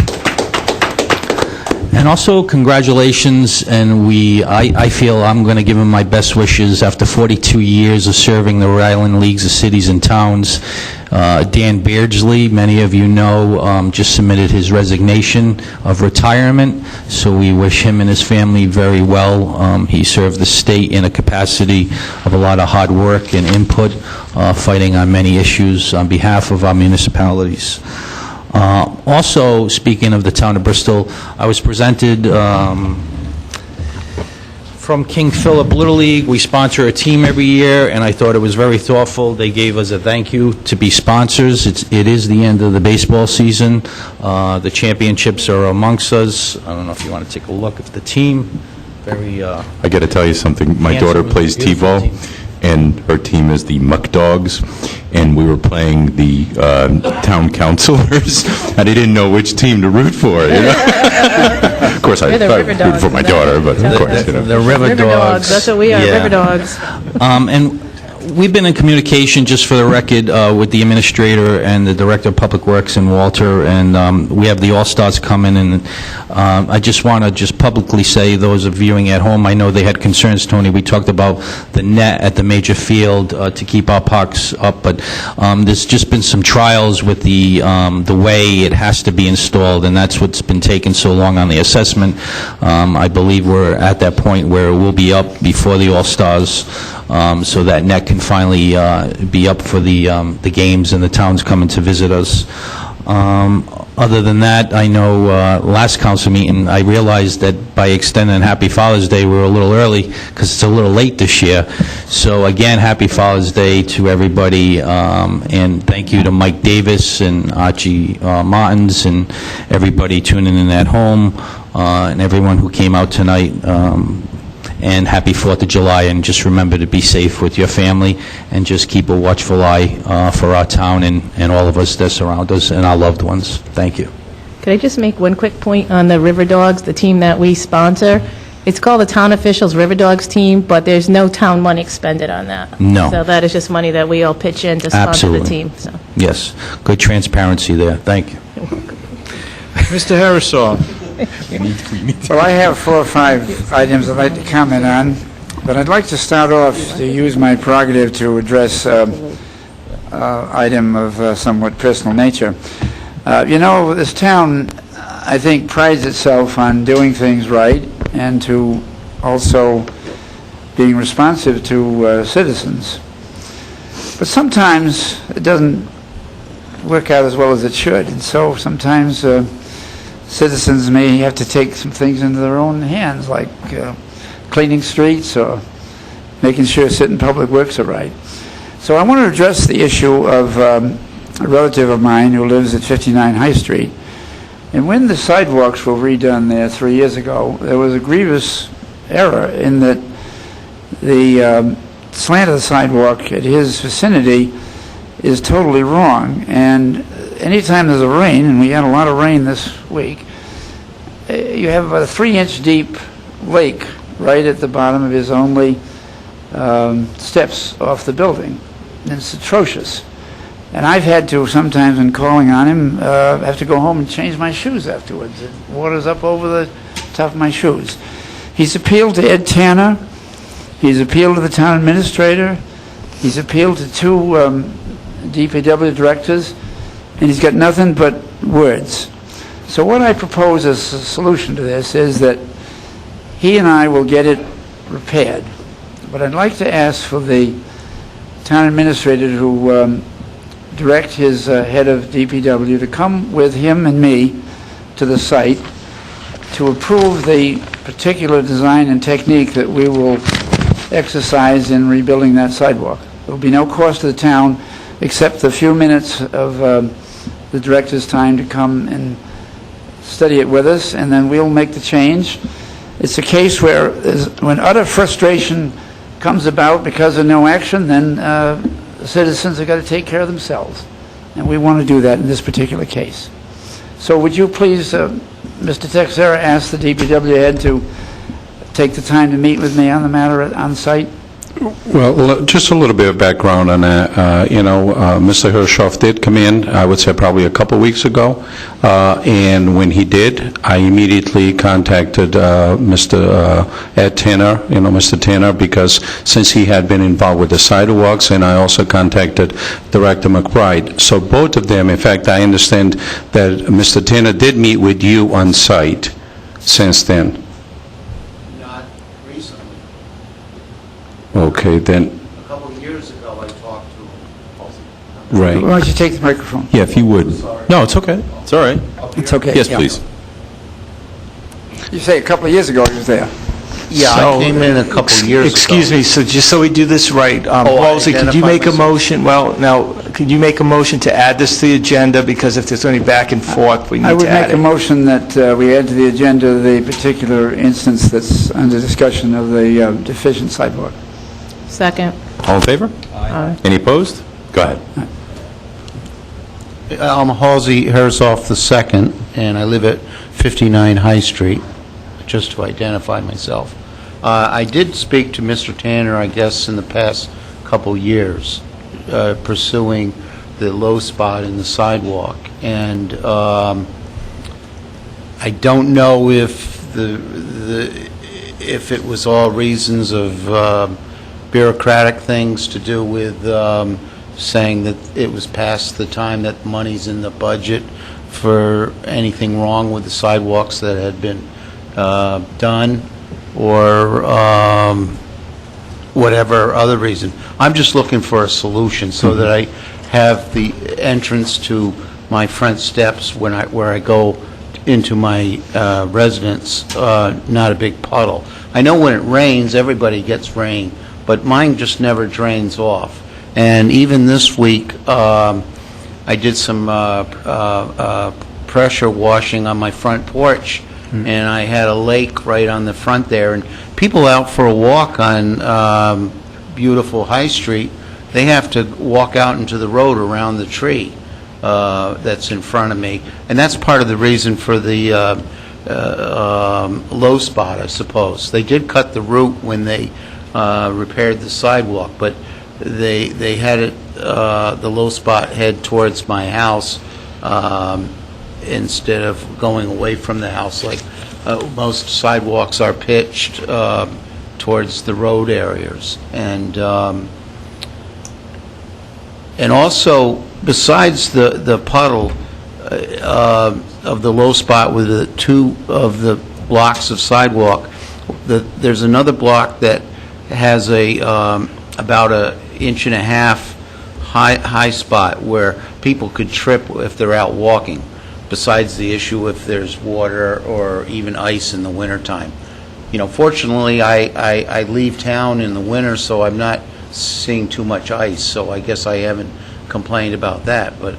And also congratulations, and I feel I'm going to give him my best wishes after 42 years of serving the Rhode Island Leagues of Cities and Towns. Dan Beardsley, many of you know, just submitted his resignation of retirement, so we wish him and his family very well. He served the state in a capacity of a lot of hard work and input, fighting on many issues on behalf of our municipalities. Also, speaking of the town of Bristol, I was presented from King Philip Little League. We sponsor a team every year, and I thought it was very thoughtful. They gave us a thank you to be sponsors. It is the end of the baseball season. The championships are amongst us. I don't know if you want to take a look at the team. Very. I got to tell you something. My daughter plays T-ball, and her team is the Muck Dogs, and we were playing the town councilors, and I didn't know which team to root for. You know? Of course, We're the I river root dogs. for my daughter, but of course, you know. The river River dogs, that's what we are, Yeah. river dogs. And we've been in communication, just for the record, with the administrator and the Director of Public Works and Walter, and we have the All-Stars coming, and I just want to just publicly say, those of viewing at home, I know they had concerns, Tony, we talked about the net at the major field to keep our parks up, but there's just been some trials with the way it has to be installed, and that's what's been taking so long on the assessment. I believe we're at that point where it will be up before the All-Stars, so that net can finally be up for the games and the towns coming to visit us. Other than that, I know last council meeting, I realized that by extending Happy Father's Day, we were a little early because it's a little late this year. So again, Happy Father's Day to everybody, and thank you to Mike Davis and Archie Martins and everybody tuning in at home, and everyone who came out tonight. And happy 4th of July, and just remember to be safe with your family, and just keep a watchful eye for our town and all of us that surround us and our loved ones. Thank you. Could I just make one quick point on the River Dogs, the team that we sponsor? It's called the Town Officials River Dogs Team, but there's no town money expended on that. No. So that is just money that we all pitch in to sponsor the Absolutely. team, so. Yes, good transparency there. Thank you. Mr. Harrisoff. Well, I have 4 or 5 items I'd like to comment on, but I'd like to start off to use my prerogative to address item of somewhat personal nature. You know, this town, I think, prides itself on doing things right and to also being responsive to citizens. But sometimes it doesn't work out as well as it should, and so sometimes citizens may have to take some things into their own hands, like cleaning streets or making sure certain public works are right. So I want to address the issue of a relative of mine who lives at 59 High Street. And when the sidewalks were redone there 3 years ago, there was a grievous error in that the slant of the sidewalk at his vicinity is totally wrong. And anytime there's a rain, and we had a lot of rain this week, you have about a 3-inch deep lake right at the bottom of his only steps off the building. And it's atrocious. And I've had to, sometimes in calling on him, have to go home and change my shoes afterwards. It waters up over the top of my shoes. He's appealed to Ed Tanner. He's appealed to the town administrator. He's appealed to 2 DPW directors. And he's got nothing but words. So what I propose as a solution to this is that he and I will get it repaired. But I'd like to ask for the town administrator to direct his head of DPW to come with him and me to the site to approve the particular design and technique that we will exercise in rebuilding that sidewalk. There will be no cost to the town except the few minutes of the director's time to come and study it with us, and then we'll make the change. It's a case where when utter frustration comes about because of no action, then the citizens have got to take care of themselves. And we want to do that in this particular case. So would you please, Mr. Texera, ask the DPW head to take the time to meet with me on the matter on site? Well, just a little bit of background on that. Mr. Hirschoff did come in, I would say probably a couple weeks ago, and when he did, I immediately contacted Mr. Ed Tanner, Mr. Tanner, because since he had been involved with the sidewalks, and I also contacted Director McBride. So both of them, in fact, I understand that Mr. Tanner did meet with you on site since then. Okay, then, A couple of years ago, I talked to him. right. Why don't you take the microphone? Yeah, if you would. No, it's okay. It's all right. It's okay. Yes, yeah. please. You say a couple of years ago he was there. Yeah, I came in a couple of years ago. Excuse me, so just so we do this right, Halsey, could you make a motion, could you make a motion to add this to the agenda, because if there's any back and forth, we I need would to add make a it. motion that we add to the agenda the particular instance that's under discussion of the deficient sidewalk. Second. All in favor? Aye. Any opposed? Go ahead. I'm Halsey Herzog II, and I live at 59 High Street. just to identify myself. I did speak to Mr. Tanner, I guess, in the past couple years, pursuing the low spot in the sidewalk, and I don't know if if it was all reasons of bureaucratic things to do with saying that it was past the time that money's in the budget for anything wrong with the sidewalks that had been done, or whatever other reason. I'm just looking for a solution so that I have the entrance to my front steps where I go into my residence, not a big puddle. I know when it rains, everybody gets rain, but mine just never drains off. And even this week, I did some pressure washing on my front porch, and I had a lake right on the front there. And people out for a walk on beautiful High Street, they have to walk out into the road around the tree that's in front of me. And that's part of the reason for the low spot, I suppose. They did cut the route when they repaired the sidewalk, but they had it, the low spot head towards my house instead of going away from the house like most sidewalks are pitched towards the road areas. And also, besides the puddle of the low spot with the two of the blocks of sidewalk, there's another block that has about an inch and a half high spot where people could trip if they're out walking, besides the issue if there's water or even ice in the wintertime. You know, fortunately, I leave town in the winter, so I'm not seeing too much ice, so I guess I haven't complained about that. But,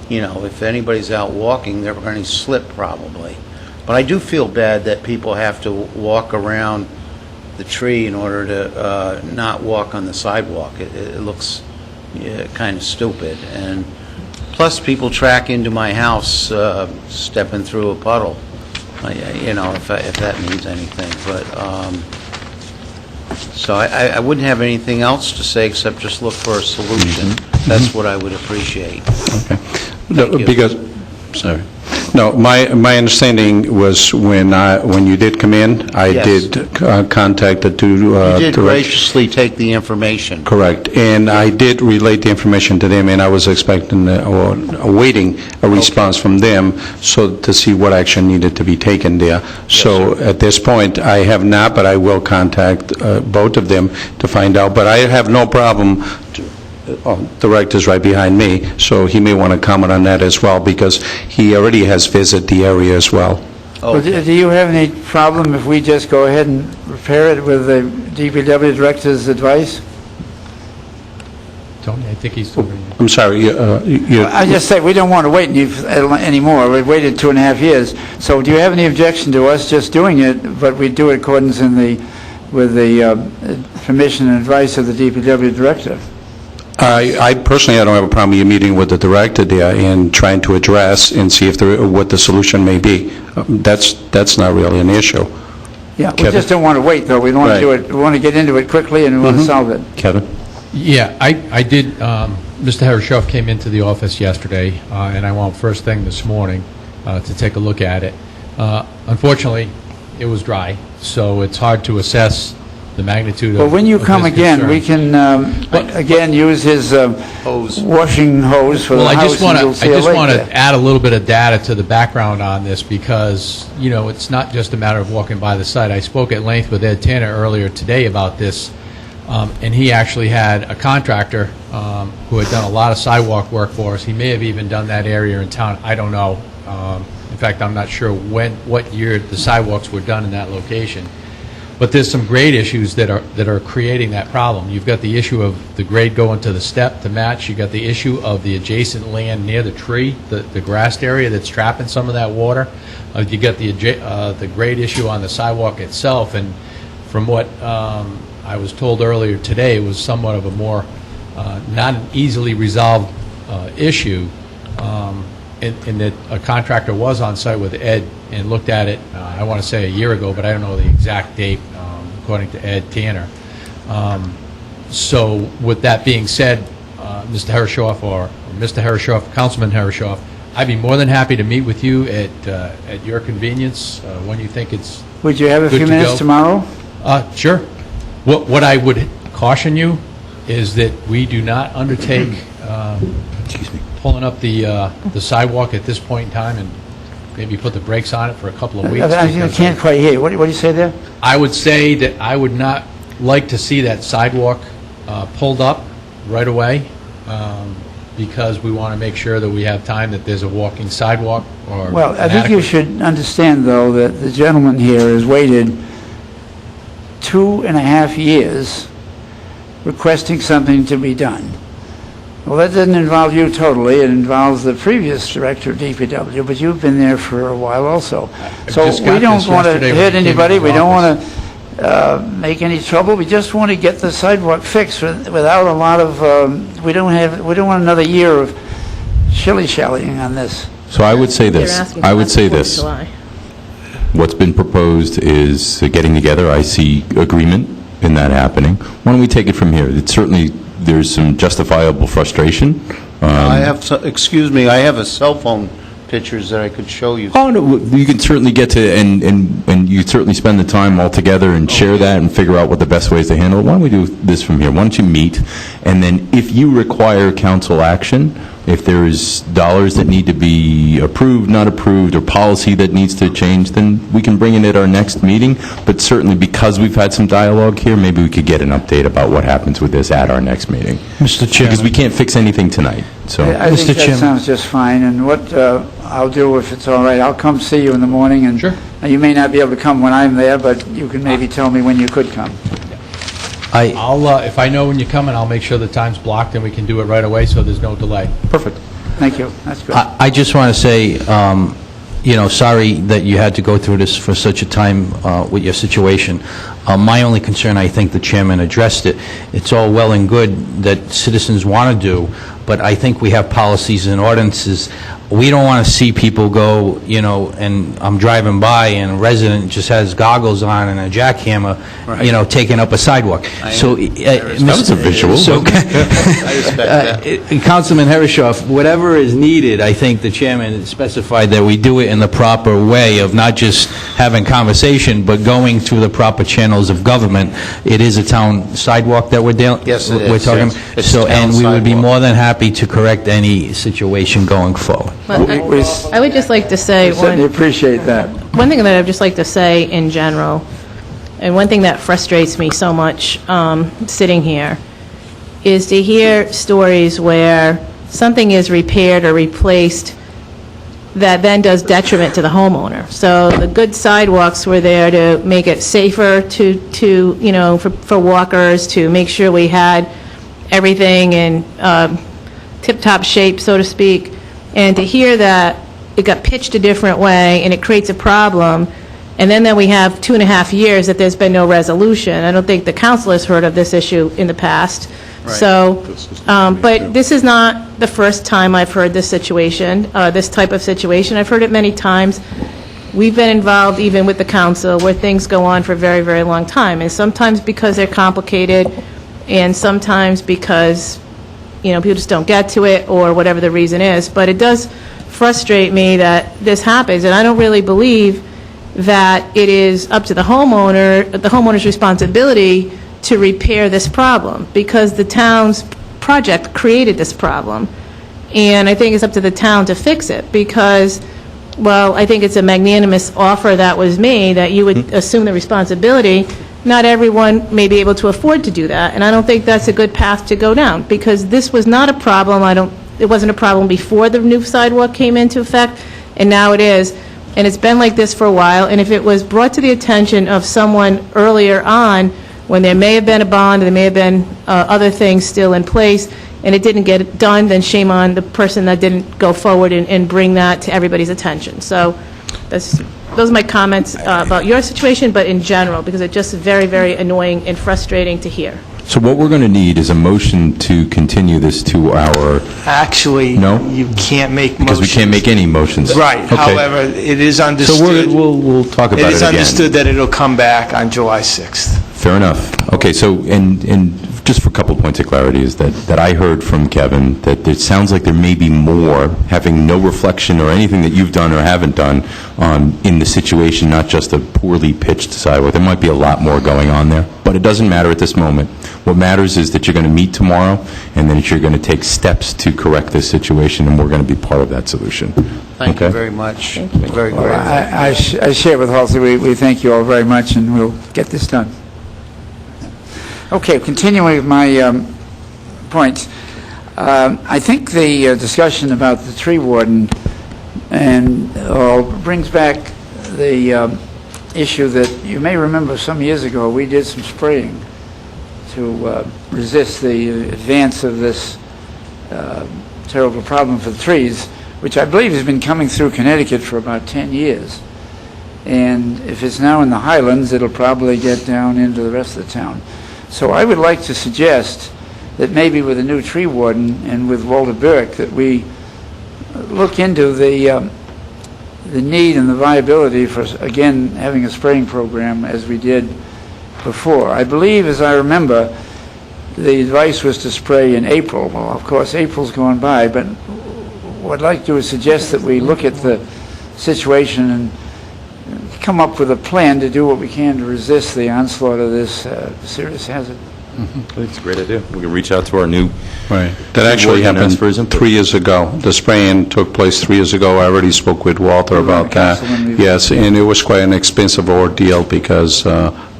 you know, if anybody's out walking, they're going to slip probably. But I do feel bad that people have to walk around the tree in order to not walk on the sidewalk. It looks kind of stupid. And plus, people track into my house stepping through a puddle, you know, if that means anything. But so I wouldn't have anything else to say except just look for a solution. That's what I would appreciate. Okay. No, because, sorry. No, my understanding was when you did come in, I Yes. did contact the two You did directors. graciously take the information. Correct. And I did relate the information to them, and I was expecting or awaiting a response from them so to see what action needed to be taken there. So at this point, I have not, but I will contact both of them to find out. But I have no problem. Director's right behind me, so he may want to comment on that as well, because he already has visited the area as well. Well, do you have any problem if we just go ahead and repair it with the DPW director's advice? Tony, I think he's doing it. I'm sorry, I just say we don't want to wait anymore. We've waited 2.5 years. So do you have any objection to us just doing it, but we do it in accordance with the permission and advice of the DPW director? I personally, I don't have a problem with you meeting with the director there and trying to address and see if what the solution may be. That's not really an issue. Yeah, we Kevin? just don't want to wait, though. We want to do it. We want to get into it quickly, and we want to solve it. Kevin? Yeah, I did, Mr. Herreshoff came into the office yesterday, and I went first thing this morning to take a look at it. Unfortunately, it was dry, so it's hard to assess the magnitude of Well, when you of come his again, concern. we can, again, use his washing hose for the Well, I house, just want and you'll to, see a lake there. add a little bit of data to the background on this, because, you know, it's not just a matter of walking by the site. I spoke at length with Ed Tanner earlier today about this, and he actually had a contractor who had done a lot of sidewalk work for us. He may have even done that area in town. I don't know. In fact, I'm not sure what year the sidewalks were done in that location. But there's some grade issues that are creating that problem. You've got the issue of the grade going to the step to match. You've got the issue of the adjacent land near the tree, the grassed area that's trapping some of that water. You got the grade issue on the sidewalk itself. And from what I was told earlier today, it was somewhat of a more not an easily resolved issue, in that a contractor was on site with Ed and looked at it, I want to say a year ago, but I don't know the exact date, according to Ed Tanner. So with that being said, Mr. Herreshoff or Mr. Herreshoff, Councilman Herreshoff, I'd be more than happy to meet with you at your convenience when you think it's Would you have a good few to minutes go. tomorrow? Sure. What I would caution you is that we do not undertake pulling up the sidewalk at this point in time and maybe put the brakes on it for a couple of weeks. I because can't quite hear you. What do you say there? I would say that I would not like to see that sidewalk pulled up right away because we want to make sure that we have time that there's a walking sidewalk or Well, I an think you adequate- should understand, though, that the gentleman here has waited 2.5 years requesting something to be done. Well, that doesn't involve you totally. It involves the previous director of DPW, but you've been there for a while also. So just we got this don't want to yesterday when hurt he came anybody. into We don't office. want to make any trouble. We just want to get the sidewalk fixed without a lot of, we don't want another year of shilly-shallying on this. So I would say They're this. asking I for would that say before this. July. What's been proposed is getting together. I see agreement in that happening. Why don't we take it from here? It's certainly, there's some justifiable frustration. I have, excuse me, I have a cell phone pictures that I could show you. Oh, no, you can certainly get to, and you certainly spend the time all together and share that and figure out what the best ways to handle it. Why don't we do this from here? Why don't you meet, and then if you require council action, if there's dollars that need to be approved, not approved, or policy that needs to change, then we can bring it at our next meeting. But certainly, because we've had some dialogue here, maybe we could get an update about what happens with this at our next meeting. Mr. Chairman. Because we can't fix anything tonight, so. I think that sounds just fine, and what I'll do, if it's all right, I'll come see you in the morning, and you may not be able to come when I'm there, but you can maybe tell me when you could come. I'll, if I know when you're coming, I'll make sure the time's blocked and we can do it right away so there's no delay. Perfect. Thank you, that's good. I just want to say, sorry that you had to go through this for such a time with your situation. My only concern, I think the chairman addressed it, it's all well and good that citizens want to do, but I think we have policies and ordinances. We don't want to see people go, and I'm driving by and a resident just has goggles on and a jackhammer, taking up a sidewalk. So, That was a visual. Councilman Herreshoff, whatever is needed, I think the chairman specified that we do it in the proper way of not just having conversation, but going through the proper channels of government. It is a town sidewalk that we're dealing. Yes, it We're is. talking. It's So, a town and we would be sidewalk. more than happy to correct any situation going forward. Well, I would just like to say, We certainly appreciate that. one thing that I'd just like to say in general, and one thing that frustrates me so much sitting here, is to hear stories where something is repaired or replaced that then does detriment to the homeowner. So the good sidewalks were there to make it safer for walkers, to make sure we had everything in tip-top shape, so to speak. And to hear that it got pitched a different way and it creates a problem, and then we have 2.5 years that there's been no resolution. I don't think the council has heard of this issue in the past. So, but this is not the first time I've heard this situation, this type of situation. I've heard it many times. We've been involved even with the council where things go on for a very, very long time. And sometimes because they're complicated, and sometimes because people just don't get to it, or whatever the reason is. But it does frustrate me that this happens, and I don't really believe that it is up to the homeowner's responsibility to repair this problem, because the town's project created this problem. And I think it's up to the town to fix it, because, well, I think it's a magnanimous offer that was made, that you would assume the responsibility. Not everyone may be able to afford to do that, and I don't think that's a good path to go down, because this was not a problem. It wasn't a problem before the new sidewalk came into effect, and now it is. And it's been like this for a while, and if it was brought to the attention of someone earlier on, when there may have been a bond, and there may have been other things still in place, and it didn't get it done, then shame on the person that didn't go forward and bring that to everybody's attention. So those are my comments about your situation, but in general, because it's just very, very annoying and frustrating to hear. So what we're going to need is a motion to continue this to our, Actually, No? you can't make motions. because we can't make any motions. Right, Okay. however, it is So understood. we'll talk about it It is again. understood that it'll come back on July 6th. Fair enough. Okay, so, and just for a couple points of clarity, is that I heard from Kevin that it sounds like there may be more, having no reflection or anything that you've done or haven't done in the situation, not just a poorly pitched sidewalk. There might be a lot more going on there, but it doesn't matter at this moment. What matters is that you're going to meet tomorrow, and then you're going to take steps to correct this situation, and we're going to be part of that solution. Thank you Okay? very much. Thank you. Very Well, grateful. I share with Halsey, we thank you all very much, and we'll get this done. Okay, continuing with my points. I think the discussion about the tree warden brings back the issue that you may remember some years ago, we did some spraying to resist the advance of this terrible problem for the trees, which I believe has been coming through Connecticut for about 10 years. And if it's now in the Highlands, it'll probably get down into the rest of the town. So I would like to suggest that maybe with a new tree warden and with Walter Burke, that we look into the need and the viability for, again, having a spraying program as we did before. I believe, as I remember, the advice was to spray in April. Well, of course, April's gone by, but what I'd like to do is suggest that we look at the situation and come up with a plan to do what we can to resist the onslaught of this serious hazard. I think it's a great idea. We can reach out to our new... Right. That actually Warden and happened ask for his input. 3 years ago. The spraying took place 3 years ago. I already spoke with Walter about that. Yes, and it was quite an expensive ordeal because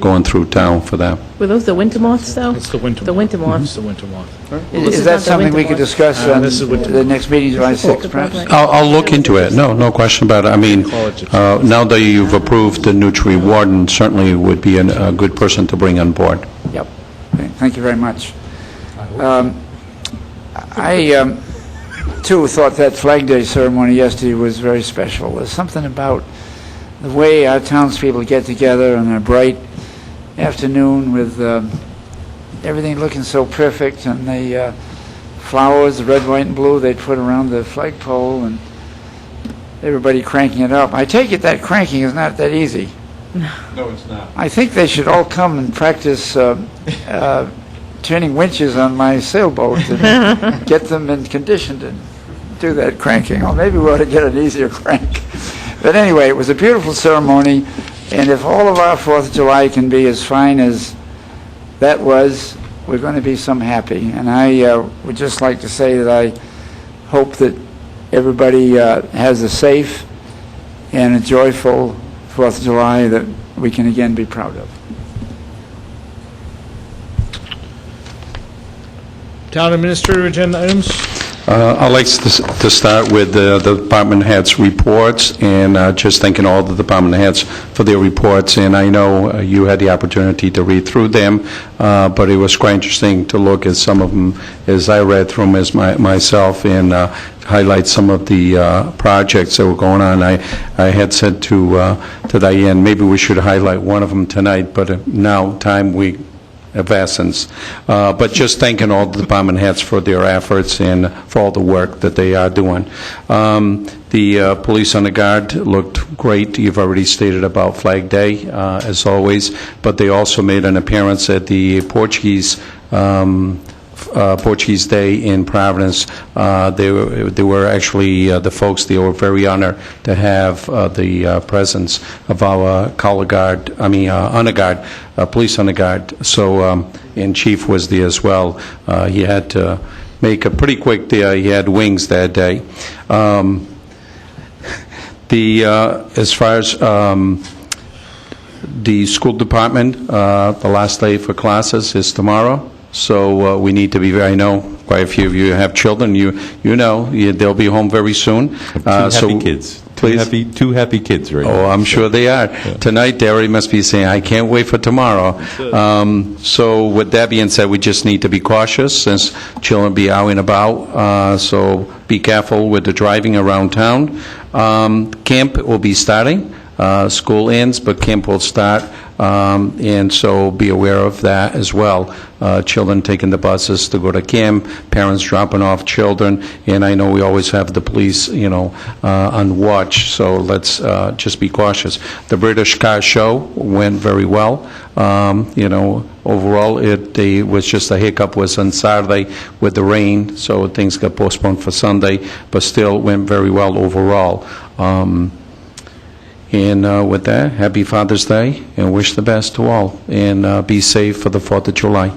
going through town for that. Were those the winter moths, though? It's the winter moth. The winter moths. It's the winter moth. Is that something we could discuss on this is winter the moth. next meeting, July 6th, perhaps? I'll look into it. No question about it. I mean, now that you've approved the new tree warden, certainly would be a good person to bring on board. Yep. Okay, thank you very much. I, too, thought that Flag Day ceremony yesterday was very special. There's something about the way our townspeople get together on a bright afternoon with everything looking so perfect, and the flowers, the red, white, and blue, they'd put around the flagpole, and everybody cranking it up. I take it that cranking is not that easy. No, it's not. I think they should all come and practice turning winches on my sailboat and get them in condition to do that cranking. Or maybe we ought to get an easier crank. But anyway, it was a beautiful ceremony, and if all of our 4th of July can be as fine as that was, we're going to be some happy. And I would just like to say that I hope that everybody has a safe and a joyful 4th of July that we can again be proud of. Town administrator agenda items? I'd like to start with the department heads' reports, and just thanking all the department heads for their reports. And I know you had the opportunity to read through them, but it was quite interesting to look at some of them as I read through them as myself, and highlight some of the projects that were going on. I had said to Diane, maybe we should highlight one of them tonight, but now of essence. But just thanking all the department heads for their efforts and for all the work that they are doing. The police on the guard looked great. You've already stated about Flag Day, as always, but they also made an appearance at the Portuguese Day in Providence. They were actually, the folks, they were very honored to have the presence of our color guard, honor guard, police honor guard. So, and Chief was there as well. He had to make a pretty quick day. He had wings that day. As far as the school department, the last day for classes is tomorrow. So we need to be very, I know quite a few of you have children, you know, they'll be home very soon. Two happy kids. Two happy kids right now. Oh, I'm sure they are. Yeah. Tonight, they already must be saying, I can't wait for tomorrow. So with that being said, we just need to be cautious since children be out and about. So be careful with the driving around town. Camp will be starting. School ends, but camp will start and so be aware of that as well. Children taking the buses to go to camp, parents dropping off children, and I know we always have the police, on watch, so let's just be cautious. The British Car Show went very well. Overall, it was just a hiccup was on Saturday with the rain, so things got postponed for Sunday, but still went very well overall. And with that, happy Father's Day, and wish the best to all, and be safe for the 4th of July.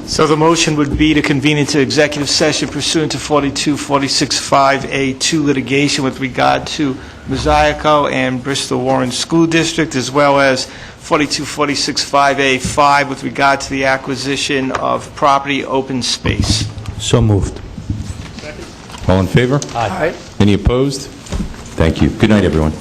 So the motion would be to convene into executive session pursuant to 42465A2 litigation with regard to Mosaico and Bristol Warren School District, as well as 42465A5 with regard to the acquisition of property open space. So moved. All in favor? Aye. Any opposed? Thank you. Good night, everyone.